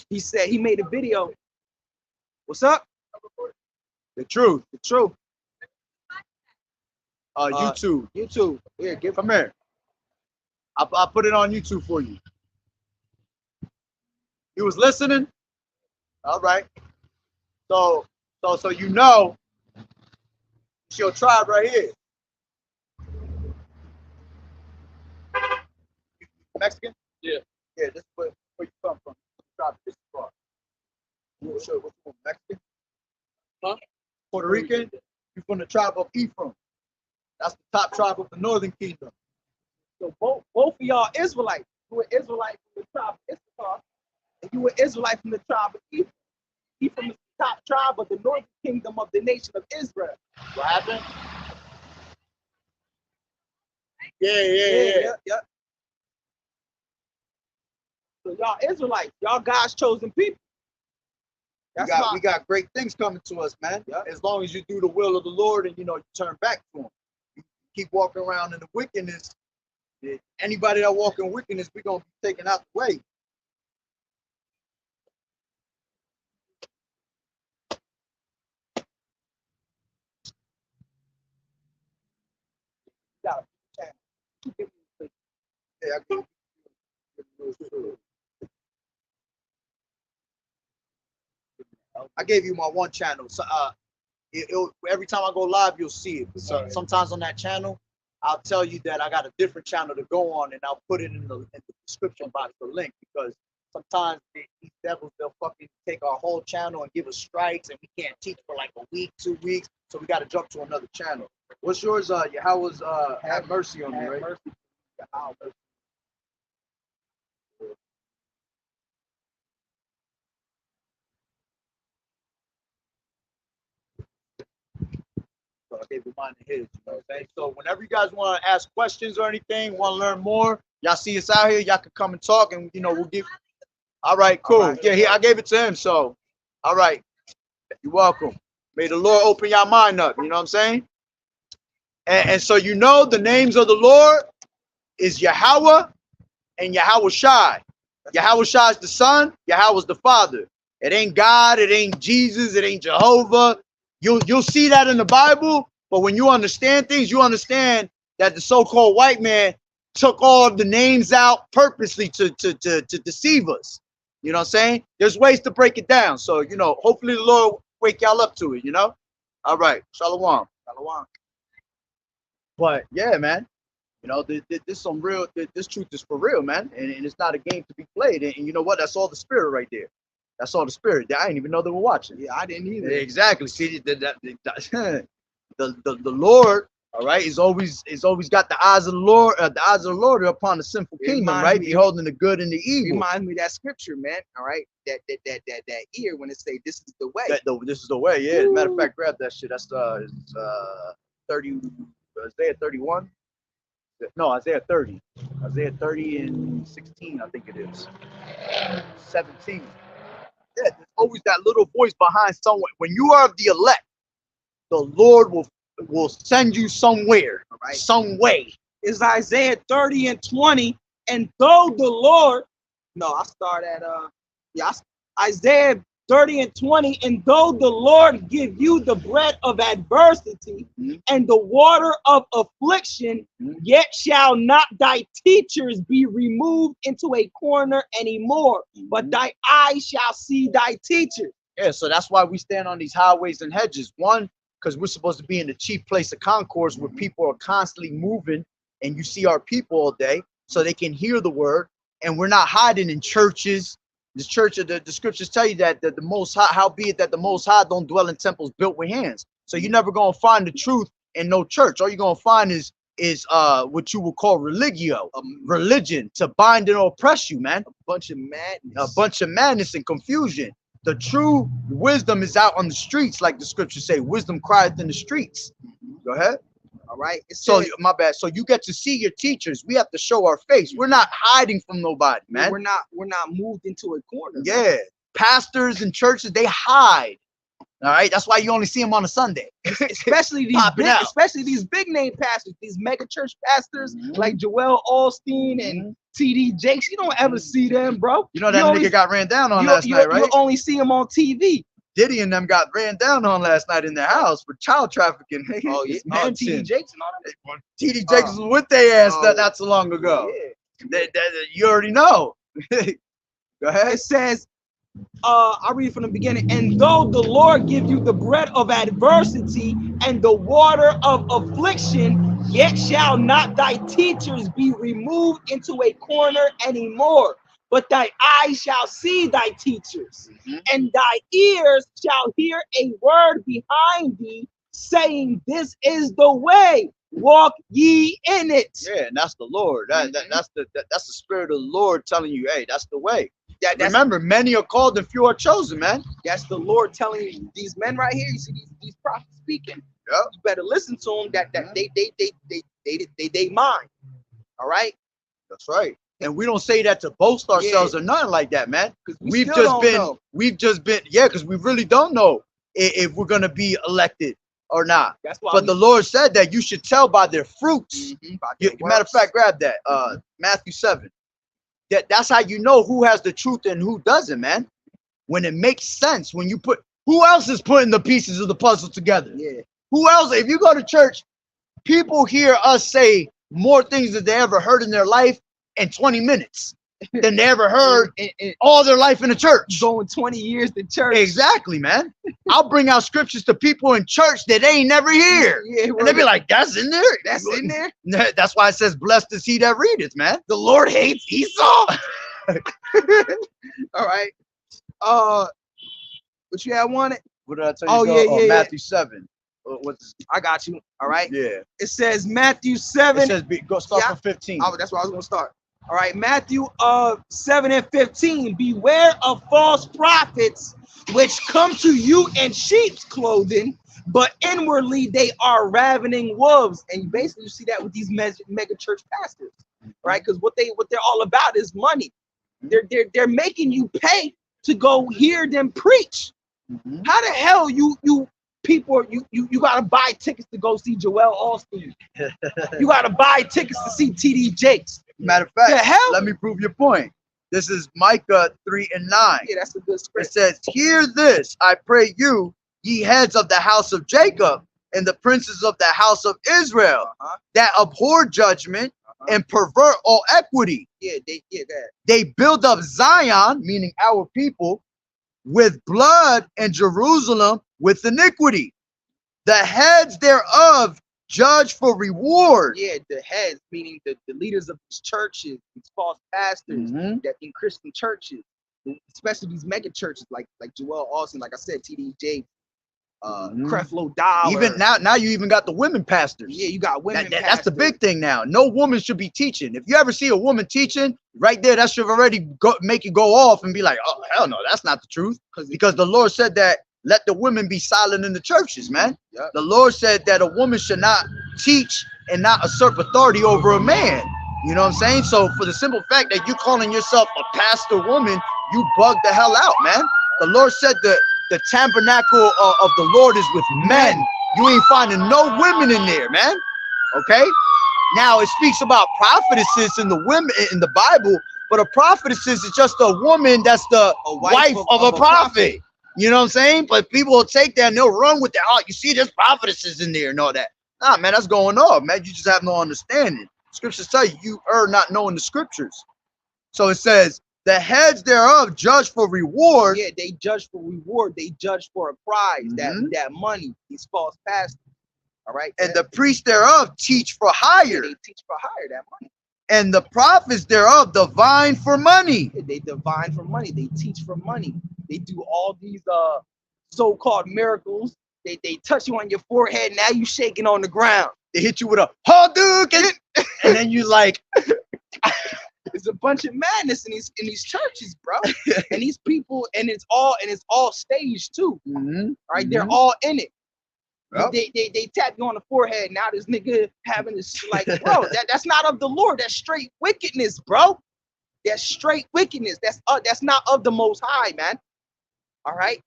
He said he made a video. What's up? the truth. The truth. YouTube. YouTube. Here, give Come here. I'll put it on YouTube for you. You was listening? All right. So you know, it's your tribe right here. Mexican? Yeah. Yeah, this is where you come from. Tribe this far. You sure which one? Mexican? Huh? Puerto Rican? You're from the tribe of Ephraim. That's the top tribe of the Northern Kingdom. So both of y'all Israelites. You were Israelite from the tribe of Issachar, and you were Israelite from the tribe of Ephraim. Ephraim is the top tribe of the northern kingdom of the nation of Israel. What happened? Yeah. Yeah. So y'all Israelites, y'all God's chosen people. We got great things coming to us, man. Yeah. As long as you do the will of the Lord and you turn back to him. You keep walking around in the wickedness. Anybody that walk in wickedness, we're gonna be taken out the way. Yeah, I gave you my one channel. So every time I go live, you'll see it. So sometimes on that channel, I'll tell you that I got a different channel to go on, and I'll put it in the description box, the link, because sometimes these devils, they'll fucking take our whole channel and give us strikes, and we can't teach for like a week, 2 weeks, so we got to jump to another channel. What's yours? YAHAWAH'S have mercy on me, right? Mercy. YAHAWAH'S. So I gave you mine to his, you know what I'm saying? So whenever you guys want to ask questions or anything, want to learn more, y'all see us out here, y'all can come and talk, and we'll give. All right, cool. All right. Yeah, I gave it to him, so all right. You're welcome. May the Lord open your mind up, you know what I'm saying? And so the names of the Lord is Yahweh and YAHAWAH'S. YAHAWAH'S the Son, Yahweh's the Father. It ain't God, it ain't Jesus, it ain't Jehovah. You'll see that in the Bible, but when you understand things, you understand that the so-called white man took all of the names out purposely to deceive us. You know what I'm saying? There's ways to break it down. So, hopefully the Lord wake y'all up to it, All right. Shalom. Shalom. But yeah, man, this some real, this truth is for real, man. And it's not a game to be played. And you know what? That's all the spirit right there. That's all the spirit. I didn't even know they were watching. Yeah, I didn't either. Exactly. See, the Lord, all right, is always got the eyes of the Lord. The eyes of the Lord are upon the sinful kingdom, right? Beholding the good and the evil. Reminds me of that scripture, man. All right, that ear when it say, "This is the way." This is the way. Yeah. As a matter of fact, grab that shit. That's 30. Isaiah 31. No, Isaiah 30. Isaiah 30 and 16, I think it is. 17. Yeah, there's always that little voice behind someone. When you are of the elect, the Lord will send you somewhere, Right. some way. It's Isaiah 30 and 20. And though the Lord, I start at Isaiah 30 and 20. And though the Lord give you the bread of adversity and the water of affliction, yet shall not thy teachers be removed into a corner anymore, but thy eyes shall see thy teachers. Yeah, so that's why we stand on these highways and hedges. One, because we're supposed to be in the chief place of concourse where people are constantly moving and you see our people all day so they can hear the word. And we're not hiding in churches. The church of the scriptures tell you that the Most High, howbeit that the Most High don't dwell in temples built with hands. So you're never gonna find the truth in no church. All you're gonna find is what you would call religio, religion, to bind and oppress you, man. A bunch of madness and confusion. The true wisdom is out on the streets, like the scriptures say. Wisdom crieth in the streets. Go ahead. All right. So my bad. So you get to see your teachers. We have to show our face. We're not hiding from nobody, man. We're not moved into a corner. Yeah. Man. Pastors and churches, they hide. All right. That's why you only see them on a Sunday. especially these big name pastors, these mega church pastors like Joel Osteen and TD Jakes. You don't ever see them, bro. You know that nigga got ran down on last night, right? You only see him on TV. Diddy and them got ran down on last night in their house for child trafficking. Oh yeah, TD Jakes and all that. TD Jakes was with their ass not so long ago. Yeah. You already know. Go ahead. It says, I'll read from the beginning. And though the Lord give you the bread of adversity and the water of affliction, yet shall not thy teachers be removed into a corner anymore, but thy eyes shall see thy teachers, and thy ears shall hear a word behind thee, saying, this is the way, walk ye in it. Yeah, and that's the Lord. That's the spirit of the Lord telling you, hey, that's the way. Remember, many are called and few are chosen, man. That's the Lord telling you, these men right here, you see these prophets speaking. Yep. You better listen to them. That they mine. All right. That's right. And we don't say that to boast ourselves or nothing like that, man. We've just been, because we really don't know if we're gonna be elected or not. That's why. But the Lord said that you should tell by their fruits. Matter of fact, grab that. Matthew 7. That's how you know who has the truth and who doesn't, man. When it makes sense, when you put, who else is putting the pieces of the puzzle together? Yeah. Who else? If you go to church, people hear us say more things than they ever heard in their life in 20 minutes than they ever heard in all their life in the church. Going 20 years to church. Exactly, man. I'll bring out scriptures to people in church that they ain't never hear. Yeah, and they be like, that's in there? That's in there? That's why it says, blessed is he that readeth, man. The Lord hates Esau. All right. What you had wanted? What did I tell you? Matthew 7. I got you. All right. Yeah. It says Matthew 7. It says go start from 15. That's where I was gonna start. All right, Matthew 7 and 15. Beware of false prophets, which come to you in sheep's clothing, but inwardly they are ravening wolves. And basically, you see that with these mega church pastors, right? Because what they're all about is money. They're making you pay to go hear them preach. How the hell you people you gotta buy tickets to go see Joel Osteen? You gotta buy tickets to see TD Jakes. Matter of fact, let me prove your point. This is Micah 3 and 9. Yeah, that's a good script. It says, hear this, I pray you, ye heads of the house of Jacob, and the princes of the house of Israel, that abhor judgment and pervert all equity. They build up Zion, meaning our people, with blood, and Jerusalem with iniquity. The heads thereof judge for reward. Yeah, the heads, meaning the leaders of these churches, these false pastors that in Christian churches, especially these mega churches like Joel Osteen, like I said, TD Jakes, Creflo Dollar. Even now you even got the women pastors. Yeah, you got women pastors. That's the big thing now. No woman should be teaching. If you ever see a woman teaching, right there, that should already make you go off and be like, oh, hell no, that's not the truth. Because the Lord said that let the women be silent in the churches, man. The Lord said that a woman should not teach and not usurp authority over a man. You know what I'm saying? So for the simple fact that you calling yourself a pastor woman, you bug the hell out, man. The Lord said the tabernacle of the Lord is with men. You ain't finding no women in there, man. Okay? Now it speaks about prophetesses in the women in the Bible, but a prophetess is just a woman that's the wife of a prophet. You know what I'm saying? But people will take that and they'll run with that. Oh, you see, there's prophetesses in there and all that. Nah, man, that's going on, man. You just have no understanding. Scriptures tell you, you are not knowing the scriptures. So it says, the heads thereof judge for reward. Yeah, they judge for reward. They judge for a prize, that money, these false pastors. All right. And the priests thereof teach for hire. Yeah, they teach for hire, that money. And the prophets thereof divine for money. Yeah, they divine for money. They teach for money. They do all these so-called miracles. They touch you on your forehead. Now you shaking on the ground. They hit you with a Hadouken, and then you like. There's a bunch of madness in these churches, bro. And these people, and it's all staged too. Mm-hmm. Right? They're all in it. Yep. They tap you on the forehead. Now this nigga having this, like, bro, that's not of the Lord. That's straight wickedness, bro. That's straight wickedness. That's not of the Most High, man. All right.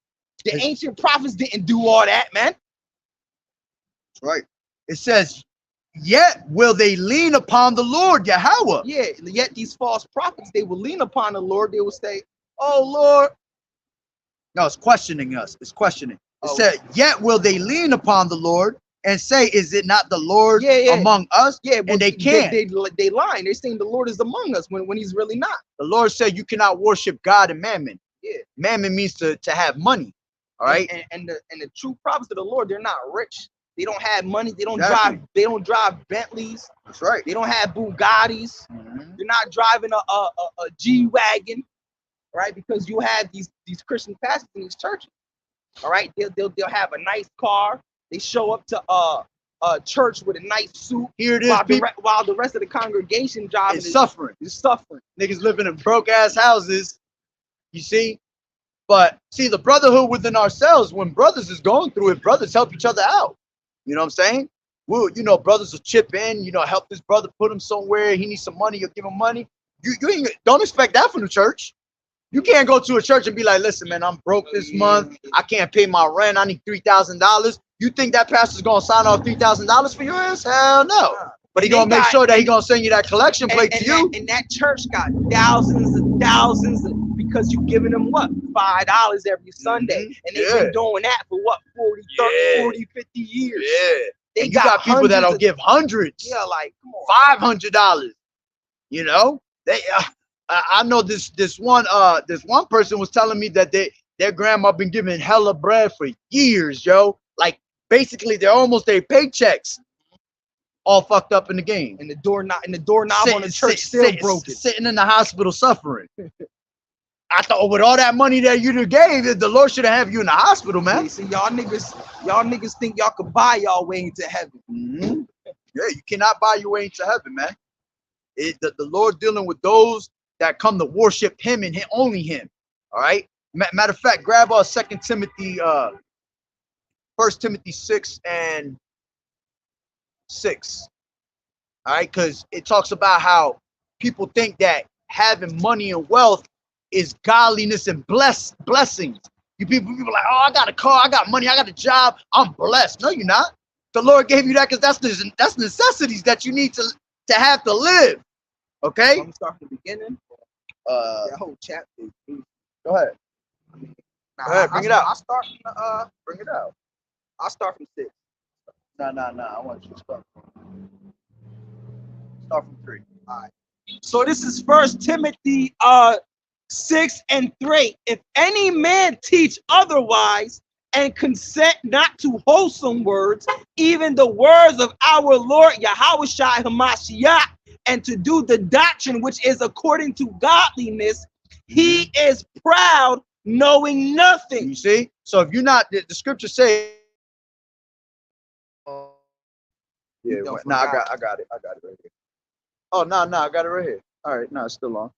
The ancient prophets didn't do all that, man. That's right. It says, yet will they lean upon the Lord Yahweh. Yeah, yet these false prophets, they will lean upon the Lord. They will say, oh, Lord. No, it's questioning us. It's questioning. It said, yet will they lean upon the Lord and say, is it not the Lord among us? Yeah, and they can't. They lying. They're saying the Lord is among us when he's really not. The Lord said you cannot worship God and mammon. Yeah. Mammon means to have money. All right. And the true prophets of the Lord, they're not rich. They don't have money. They don't drive Bentleys. That's right. They don't have Bugattis. Mm-hmm. They're not driving a G-Wagon, right? Because you have these Christian pastors in these churches. All right, they'll have a nice car. They show up to a church with a nice suit. Here it is, while the rest of the congregation driving is suffering. Is suffering. Niggas living in broke ass houses. You see, but see the brotherhood within ourselves. When brothers is going through it, brothers help each other out. You know what I'm saying? Well, brothers will chip in. Help this brother, put him somewhere. He needs some money. You'll give him money. You don't expect that from the church. You can't go to a church and be like, listen, man, I'm broke this month. I can't pay my rent. I need $3,000. You think that pastor's going to sign off $3,000 for your ass? Hell no. But he's going to make sure that he's going to send you that collection plate to you. And that church got thousands and thousands because you're giving them what? $5 every Sunday. And they've been doing that for what? 40, 30, 40, 50 years. Yeah. You got people that'll give hundreds. Yeah, like, come on. $500. They I know this one person was telling me that their grandma been giving hella bread for years, yo. Like basically they're almost their paychecks all fucked up in the game. And the doorknob on the church still broken. Sitting in the hospital suffering. I thought with all that money that you gave, the Lord should have you in the hospital, man. See, y'all niggas think y'all could buy y'all way into heaven. Mm-hmm. Yeah, you cannot buy your way into heaven, man. The Lord dealing with those that come to worship him and only him. All right. Matter of fact, grab 2 Timothy, 1 Timothy 6 and 6. All right, because it talks about how people think that having money and wealth is godliness and blessings. You people like, oh, I got a car, I got money, I got a job, I'm blessed. No, you're not. The Lord gave you that because that's necessities that you need to have to live. Okay. I'm start from the beginning. That whole chapter. Go ahead. Nah, Go ahead, bring it out. I'll start from bring it out. I'll start from 6. No. I want you to start from 3. All right. So this is 1 Timothy 6 and 3. If any man teach otherwise and consent not to wholesome words, even the words of our Lord YAHAWAH'S Hamashiach, and to do the doctrine which is according to godliness, he is proud, knowing nothing. You see? So if you're not, the scripture say, yeah, no, I got it right here. Oh, no, I got it right here. All right, no, it's still on.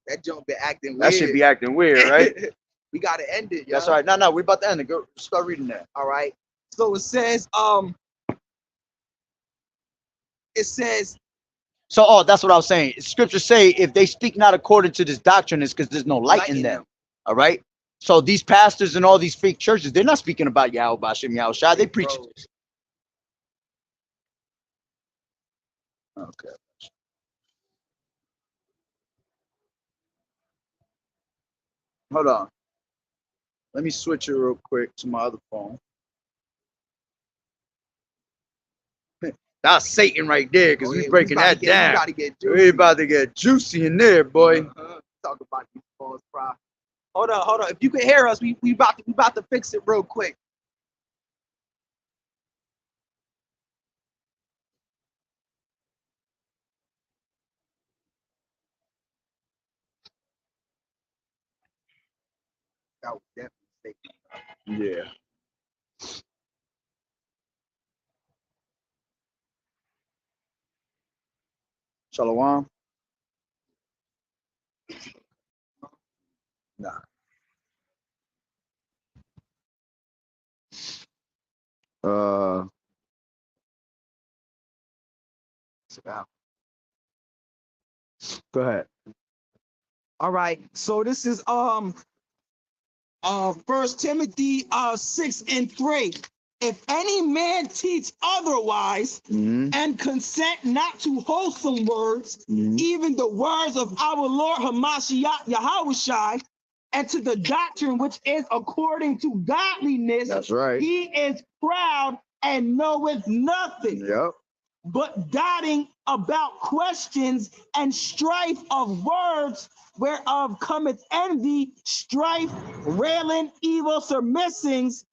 That junk be acting weird. That should be acting weird, right? We gotta end it, yo. That's all right. No, we about to end it. Go start reading that. All right. So it says, It says, So, that's what I was saying. Scriptures say if they speak not according to this doctrine, it's because there's no light in them. All right. So these pastors and all these fake churches, they're not speaking about Yahweh Bashim Yahushua. They preach. Okay. Hold on. Let me switch it real quick to my other phone. That's Satan right there, because we breaking that down. We about to get juicy in there, boy. Talk about these false prophets. Hold on. If you can hear us, we about to fix it real quick. That was definitely Satan. Yeah. Shalom. Nah. Go ahead. All right. So this is 1 Timothy 6:3. If any man teach otherwise and consent not to wholesome words, even the words of our Lord Hamashiach Yahawashi, and to the doctrine which is according to godliness, That's right. he is proud and knoweth nothing, Yep. but doubting about questions and strife of words, whereof cometh envy, strife, railing, evil surmissings,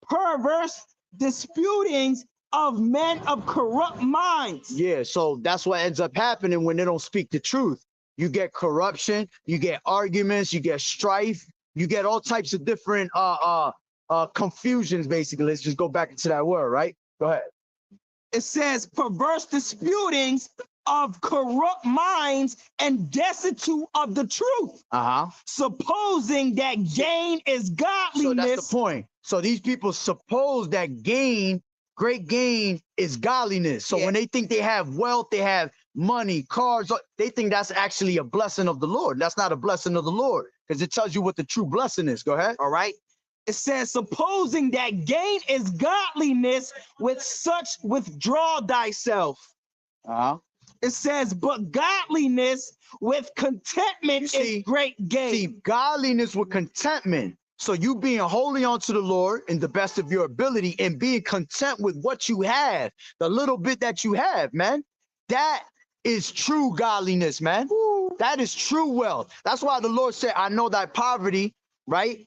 perverse disputings of men of corrupt minds. Yeah, so that's what ends up happening when they don't speak the truth. You get corruption, you get arguments, you get strife, you get all types of different confusions, basically. Let's just go back into that word, right? Go ahead. It says perverse disputings of corrupt minds and destitute of the truth, supposing that gain is godliness. So that's the point. So these people suppose that great gain is godliness. So when they think they have wealth, they have money, cars, they think that's actually a blessing of the Lord. That's not a blessing of the Lord, because it tells you what the true blessing is. Go ahead. All right. It says, supposing that gain is godliness, with such withdraw thyself. It says, but godliness with contentment is great gain. See, godliness with contentment. So you being holy unto the Lord in the best of your ability and being content with what you have, the little bit that you have, man. That is true godliness, man. That is true wealth. That's why the Lord said, I know thy poverty, right?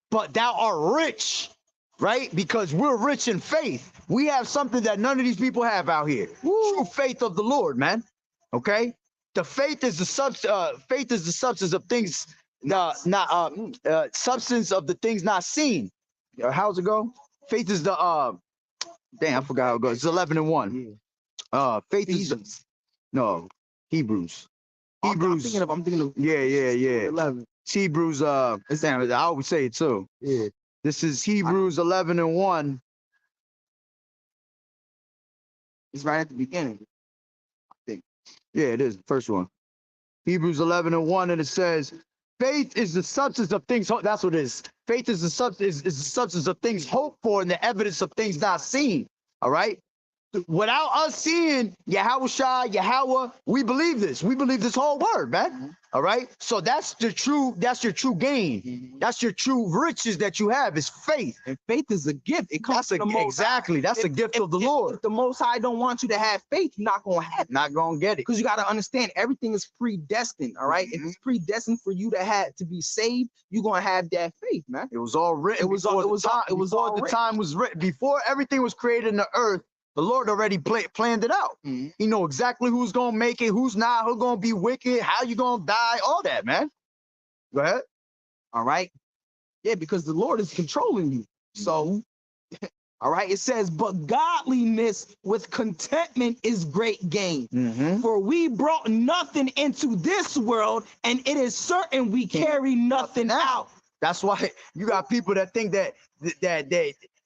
But thou art rich, right? Because we're rich in faith. We have something that none of these people have out here. True faith of the Lord, man. Okay? The faith is the substance of things substance of the things not seen. How's it go? Faith is the damn, I forgot how it goes. It's 11:1. Faith is Hebrews. Hebrews. I'm thinking of Yeah. 11. Hebrews, I always say it too. Yeah. This is Hebrews 11:1. It's right at the beginning, I think. Yeah, it is the first one. Hebrews 11:1, and it says, faith is the substance of things. That's what it is. Faith is the substance of things hoped for and the evidence of things not seen. All right. Without us seeing Yahweh, we believe this. We believe this whole word, man. All right. So that's your true gain. That's your true riches that you have is faith. And faith is a gift. It comes from the Most High. That's a gift of the Lord. If the Most High don't want you to have faith, you're not going to have it. Not going to get it. Because you got to understand, everything is predestined. All right. If it's predestined for you to be saved, you're going to have that faith, man. It was all written. The time was written. Before everything was created in the earth, the Lord already planned it out. He know exactly who's going to make it, who's not, who's going to be wicked, how you going to die, all that, man. Go ahead. All right. Yeah, because the Lord is controlling you. So, all right, it says, but godliness with contentment is great gain. For we brought nothing into this world, and it is certain we carry nothing out. That's why you got people that think that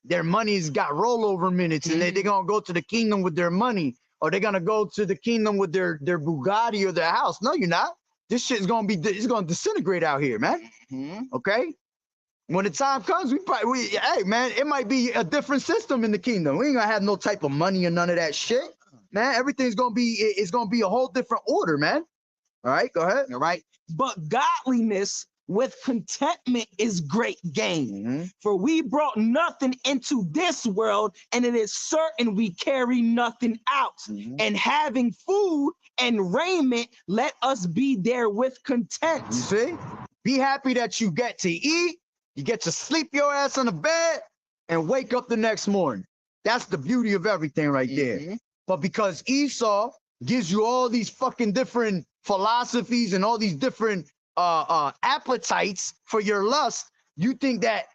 their money's got rollover minutes and they're going to go to the kingdom with their money. or they're gonna go to the kingdom with their Bugatti or their house. No, you're not. This shit's it's gonna disintegrate out here, man. Okay. When the time comes, hey man, it might be a different system in the kingdom. We ain't gonna have no type of money or none of that shit, man. Everything's gonna be it's gonna be a whole different order, man. All right, go ahead. All right. But godliness with contentment is great gain. For we brought nothing into this world, and it is certain we carry nothing out. And having food and raiment, let us be there with content. You see? Be happy that you get to eat, you get to sleep your ass on the bed, and wake up the next morning. That's the beauty of everything right there. But because Esau gives you all these fucking different philosophies and all these different appetites for your lust, you think that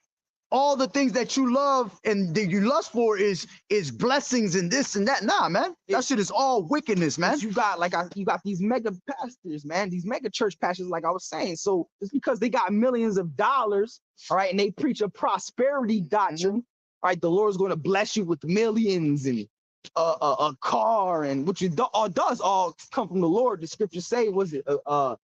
all the things that you love and that you lust for is blessings and this and that. Nah, man, that shit is all wickedness, man. You got you got these mega pastors, man, these mega church pastors, like I was saying. So it's because they got millions of dollars, all right, and they preach a prosperity doctrine. All right, the Lord's going to bless you with millions and a car, and which does all come from the Lord. The scriptures say, was it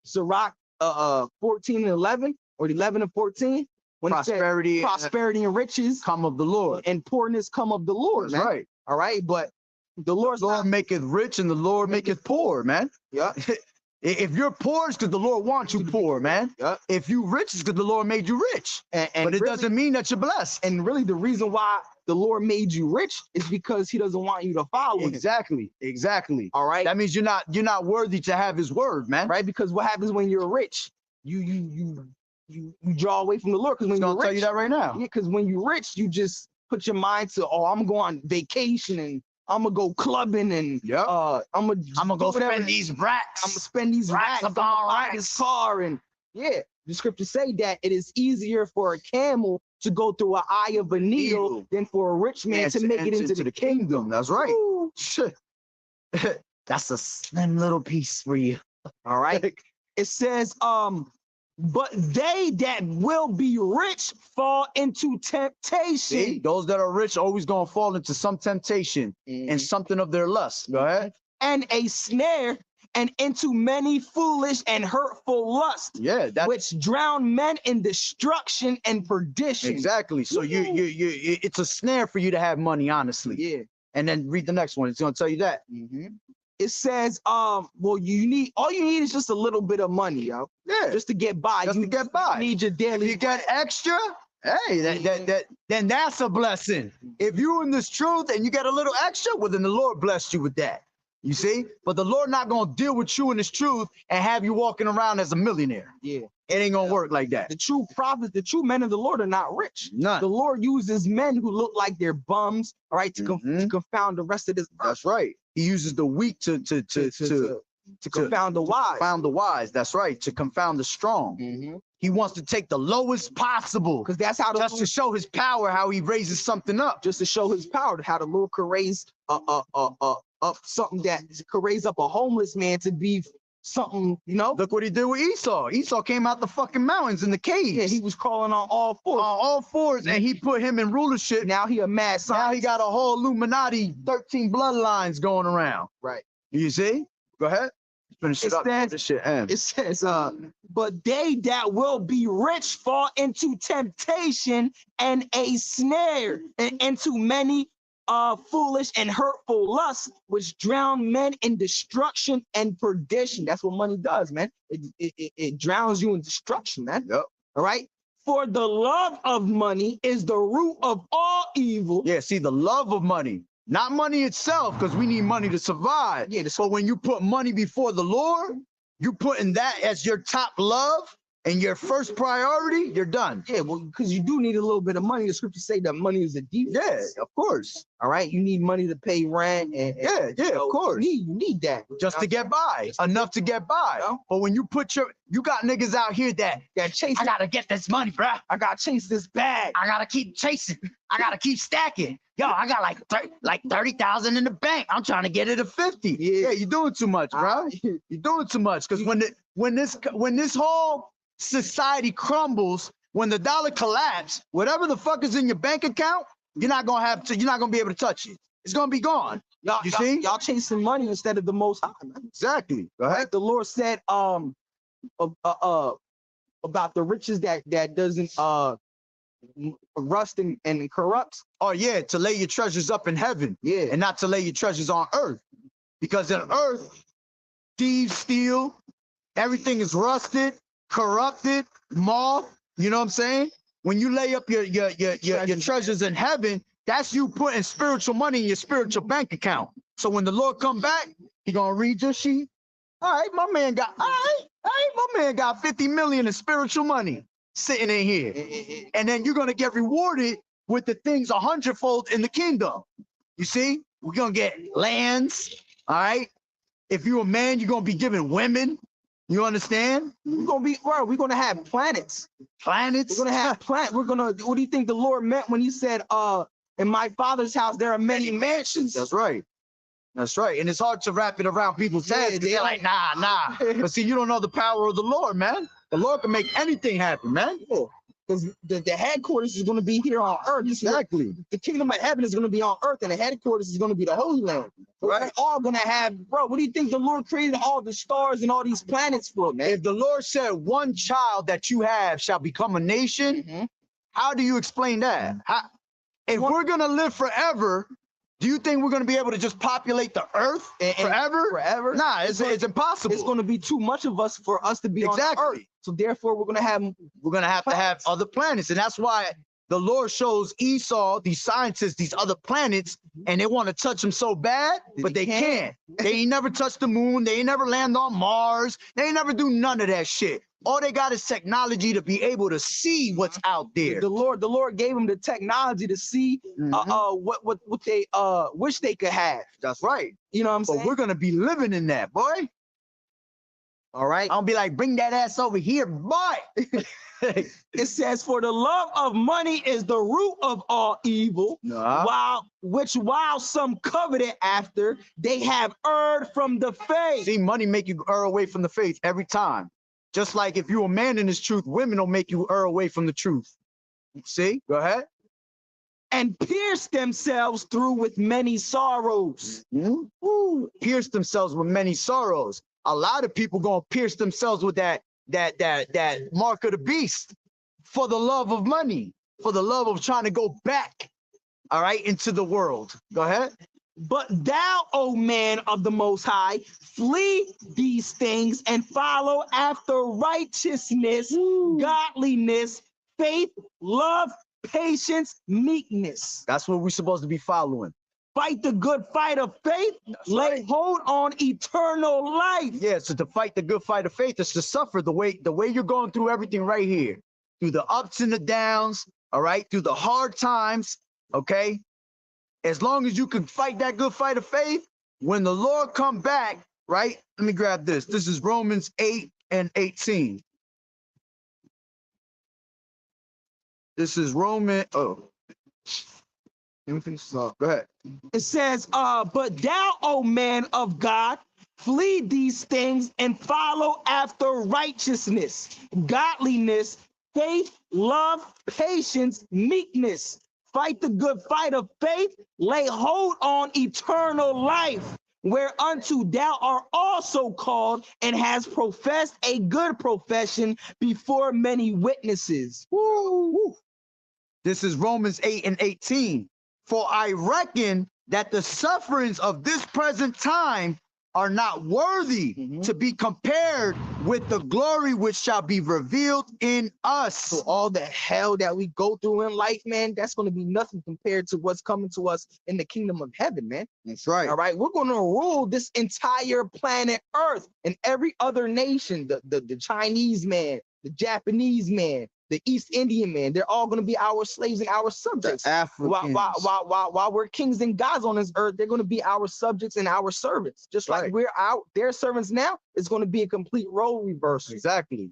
Sirach 14 and 11 or 11 and 14? When prosperity and riches come of the Lord, and poorness come of the Lord. That's right. All right, but the Lord maketh rich and the Lord maketh poor, man. Yeah. If you're poor, it's because the Lord wants you poor, man. Yeah. If you rich, it's because the Lord made you rich. But it really doesn't mean that you're blessed. And really, the reason why the Lord made you rich is because He doesn't want you to follow Him. Exactly. All right. That means you're not worthy to have His word, man. Right? Because what happens when you're rich? You draw away from the Lord, because when you're rich, tell you that right now. Yeah, because when you're rich, you just put your mind to, oh, I'm going on vacation and I'm gonna go clubbing and I'm gonna go spend these racks. I'm gonna spend these racks. I'm gonna buy this car, and the scriptures say that it is easier for a camel to go through an eye of a needle than for a rich man to make it into the kingdom. That's right. That's a slim little piece for you. All right. It says, but they that will be rich fall into temptation. See, those that are rich always gonna fall into some temptation and something of their lust. Go ahead. And a snare, and into many foolish and hurtful lusts. Yeah, which drown men in destruction and perdition. Exactly. So it's a snare for you to have money, honestly. Yeah. And then read the next one. It's gonna tell you that. It says, well, all you need is just a little bit of money, yo. Yeah. Just to get by. Just to get by. You need your daily. If you get extra, hey, then that's a blessing. If you're in this truth and you get a little extra, well, then the Lord blessed you with that. You see? But the Lord not gonna deal with you in this truth and have you walking around as a millionaire. Yeah. It ain't gonna work like that. The true prophets, the true men of the Lord are not rich. None. The Lord uses men who look like they're bums, all right, to confound the rest of this earth. That's right. He uses the weak to confound the wise. Confound the wise. That's right. To confound the strong. He wants to take the lowest possible, because that's how just to show His power, how He raises something up. Just to show His power, how the Lord could raise up something that could raise up a homeless man to be something, you know. Look what He did with Esau. Esau came out the fucking mountains in the caves. Yeah, he was crawling on all fours. On all fours, and He put him in rulership. Now he a mad scientist. Now he got a whole Illuminati, 13 bloodlines going around. Right. You see? Go ahead. Finish it up. This shit ends. It says, but they that will be rich fall into temptation and a snare, and into many foolish and hurtful lusts, which drown men in destruction and perdition. That's what money does, man. It drowns you in destruction, man. Yep. All right. For the love of money is the root of all evil. Yeah, see, the love of money, not money itself, because we need money to survive. Yeah, but when you put money before the Lord, you putting that as your top love and your first priority, you're done. Yeah, well, because you do need a little bit of money. The scriptures say that money is a defense. Yeah, of course. All right, you need money to pay rent. And of course. You need that. Just to get by, enough to get by. But when you put you got niggas out here that chase. I gotta get this money, bro. I gotta chase this bag. I gotta keep chasing. I gotta keep stacking. Yo, I got like 30,000 in the bank. I'm trying to get it to 50. Yeah, you're doing too much, bro. You're doing too much. Because when this whole society crumbles, when the dollar collapses, whatever the fuck is in your bank account, you're not gonna be able to touch it. It's gonna be gone. You see? Y'all chasing money instead of the Most High, man. Exactly. Go ahead. Right? The Lord said about the riches that doesn't rust and corrupts. Oh yeah, to lay your treasures up in heaven, Yeah. and not to lay your treasures on earth, because in earth, thieves steal, everything is rusted, corrupted, moth. You know what I'm saying? When you lay up your treasures in heaven, that's you putting spiritual money in your spiritual bank account. So when the Lord come back, he gonna read your sheet. All right, my man got 50 million in spiritual money sitting in here. And then you're gonna get rewarded with the things 100-fold in the kingdom. You see, we're gonna get lands. All right. If you're a man, you're gonna be given women. You understand? We're gonna have planets. Planets. We're gonna have planet. What do you think the Lord meant when he said, in my Father's house there are many mansions? That's right. That's right. And it's hard to wrap it around people's heads. They're like, nah. But see, you don't know the power of the Lord, man. The Lord can make anything happen, man. Because the headquarters is going to be here on earth. Exactly. The kingdom of heaven is going to be on earth, and the headquarters is going to be the Holy Land. Right. We're all going to have, bro, what do you think the Lord created all the stars and all these planets for, man? If the Lord said one child that you have shall become a nation, how do you explain that? If we're going to live forever, do you think we're going to be able to just populate the earth forever? Forever? Nah, it's impossible. It's going to be too much of us for us to be on earth. So therefore, we're going to have to have other planets. And that's why the Lord shows Esau, these scientists, these other planets, and they want to touch them so bad, but they can't. They ain't never touched the moon. They ain't never land on Mars. They ain't never do none of that shit. All they got is technology to be able to see what's out there. The Lord gave them the technology to see what they wish they could have. That's right. You know what I'm saying? But we're gonna be living in that, boy. All right. I'll be like, bring that ass over here, boy. It says, for the love of money is the root of all evil, while some coveted after, they have erred from the faith. See, money make you err away from the faith every time. Just like if you're a man in this truth, women will make you err away from the truth. See? Go ahead. And pierce themselves through with many sorrows. Pierce themselves with many sorrows. A lot of people gonna pierce themselves with that mark of the beast for the love of money, for the love of trying to go back, all right, into the world. Go ahead. But thou, O man of the Most High, flee these things and follow after righteousness, godliness, faith, love, patience, meekness. That's what we're supposed to be following. Fight the good fight of faith. Lay hold on eternal life. Yeah, so to fight the good fight of faith is to suffer the way you're going through everything right here, through the ups and the downs, all right, through the hard times, okay? As long as you can fight that good fight of faith, when the Lord come back, right? Let me grab this. This is Romans 8:18. This is Roman. Oh, let me finish this off. Go ahead. It says, but thou, O man of God, flee these things and follow after righteousness, godliness, faith, love, patience, meekness. Fight the good fight of faith, lay hold on eternal life, whereunto thou art also called and has professed a good profession before many witnesses. Woo. This is Romans 8:18. For I reckon that the sufferings of this present time are not worthy to be compared with the glory which shall be revealed in us. So all the hell that we go through in life, man, that's going to be nothing compared to what's coming to us in the kingdom of heaven, man. That's right. All right, we're going to rule this entire planet Earth and every other nation, the Chinese man, the Japanese man, the East Indian man, they're all going to be our slaves and our subjects. While we're kings and gods on this earth, they're going to be our subjects and our servants. Just like we're their servants now, it's going to be a complete role reversal. Exactly.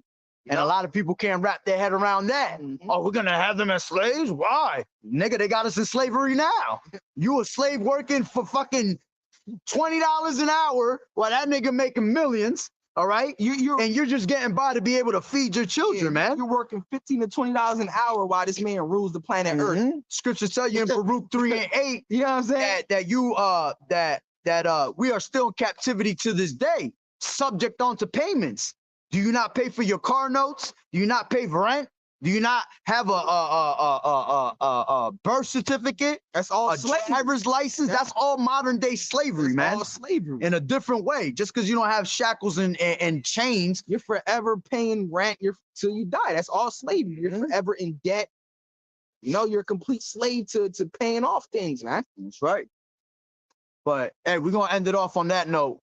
And a lot of people can't wrap their head around that. Oh, we're going to have them as slaves? Why? Nigga, they got us in slavery now. You a slave working for fucking $20 an hour while that nigga making millions. All right, and you're just getting by to be able to feed your children, man. You're working $15 to $20 an hour while this man rules the planet Earth. Scriptures tell you in Baruch 3 and 8, You know what I'm saying? that we are still in captivity to this day, subject onto payments. Do you not pay for your car notes? Do you not pay for rent? Do you not have a birth certificate? That's all A slavery. driver's license? That's all modern day slavery, That's man. all slavery. In a different way. Just because you don't have shackles and chains. You're forever paying rent till you die. That's all slavery. You're forever in debt. You know, you're a complete slave to paying off things, man. That's right. But hey, we're gonna end it off on that note.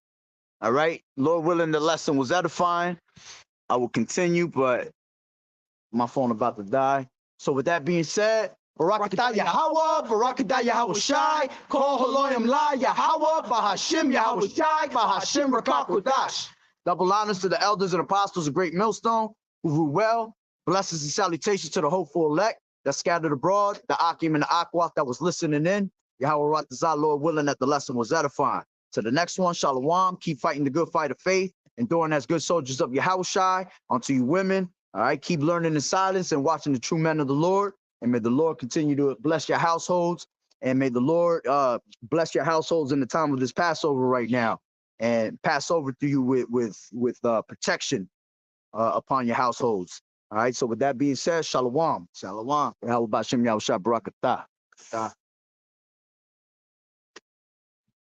All right. Lord willing, the lesson was edifying. I will continue, but my phone about to die. So with that being said, Barakatah Yahawah, Barakatah Yahawashi, Kol Haloyim La Yahawah, Bahashim Yahawashi, Bahashim Rakakodash. Double honors to the elders and apostles of Great Millstone who rule well. Blessings and salutations to the hopeful elect that scattered abroad, the Akim and the Akwaf that was listening in. Yahweh Ratazah, Lord willing, that the lesson was edifying. To the next one, Shalom, keep fighting the good fight of faith, enduring as good soldiers of Yahawashi. Unto you women, all right, keep learning in silence and watching the true men of the Lord. And may the Lord continue to bless your households. And may the Lord bless your households in the time of this Passover right now. And pass over to you with protection upon your households. All right, so with that being said, Shalom. Shalom. Yahweh Bashem Yahushua Barakatah.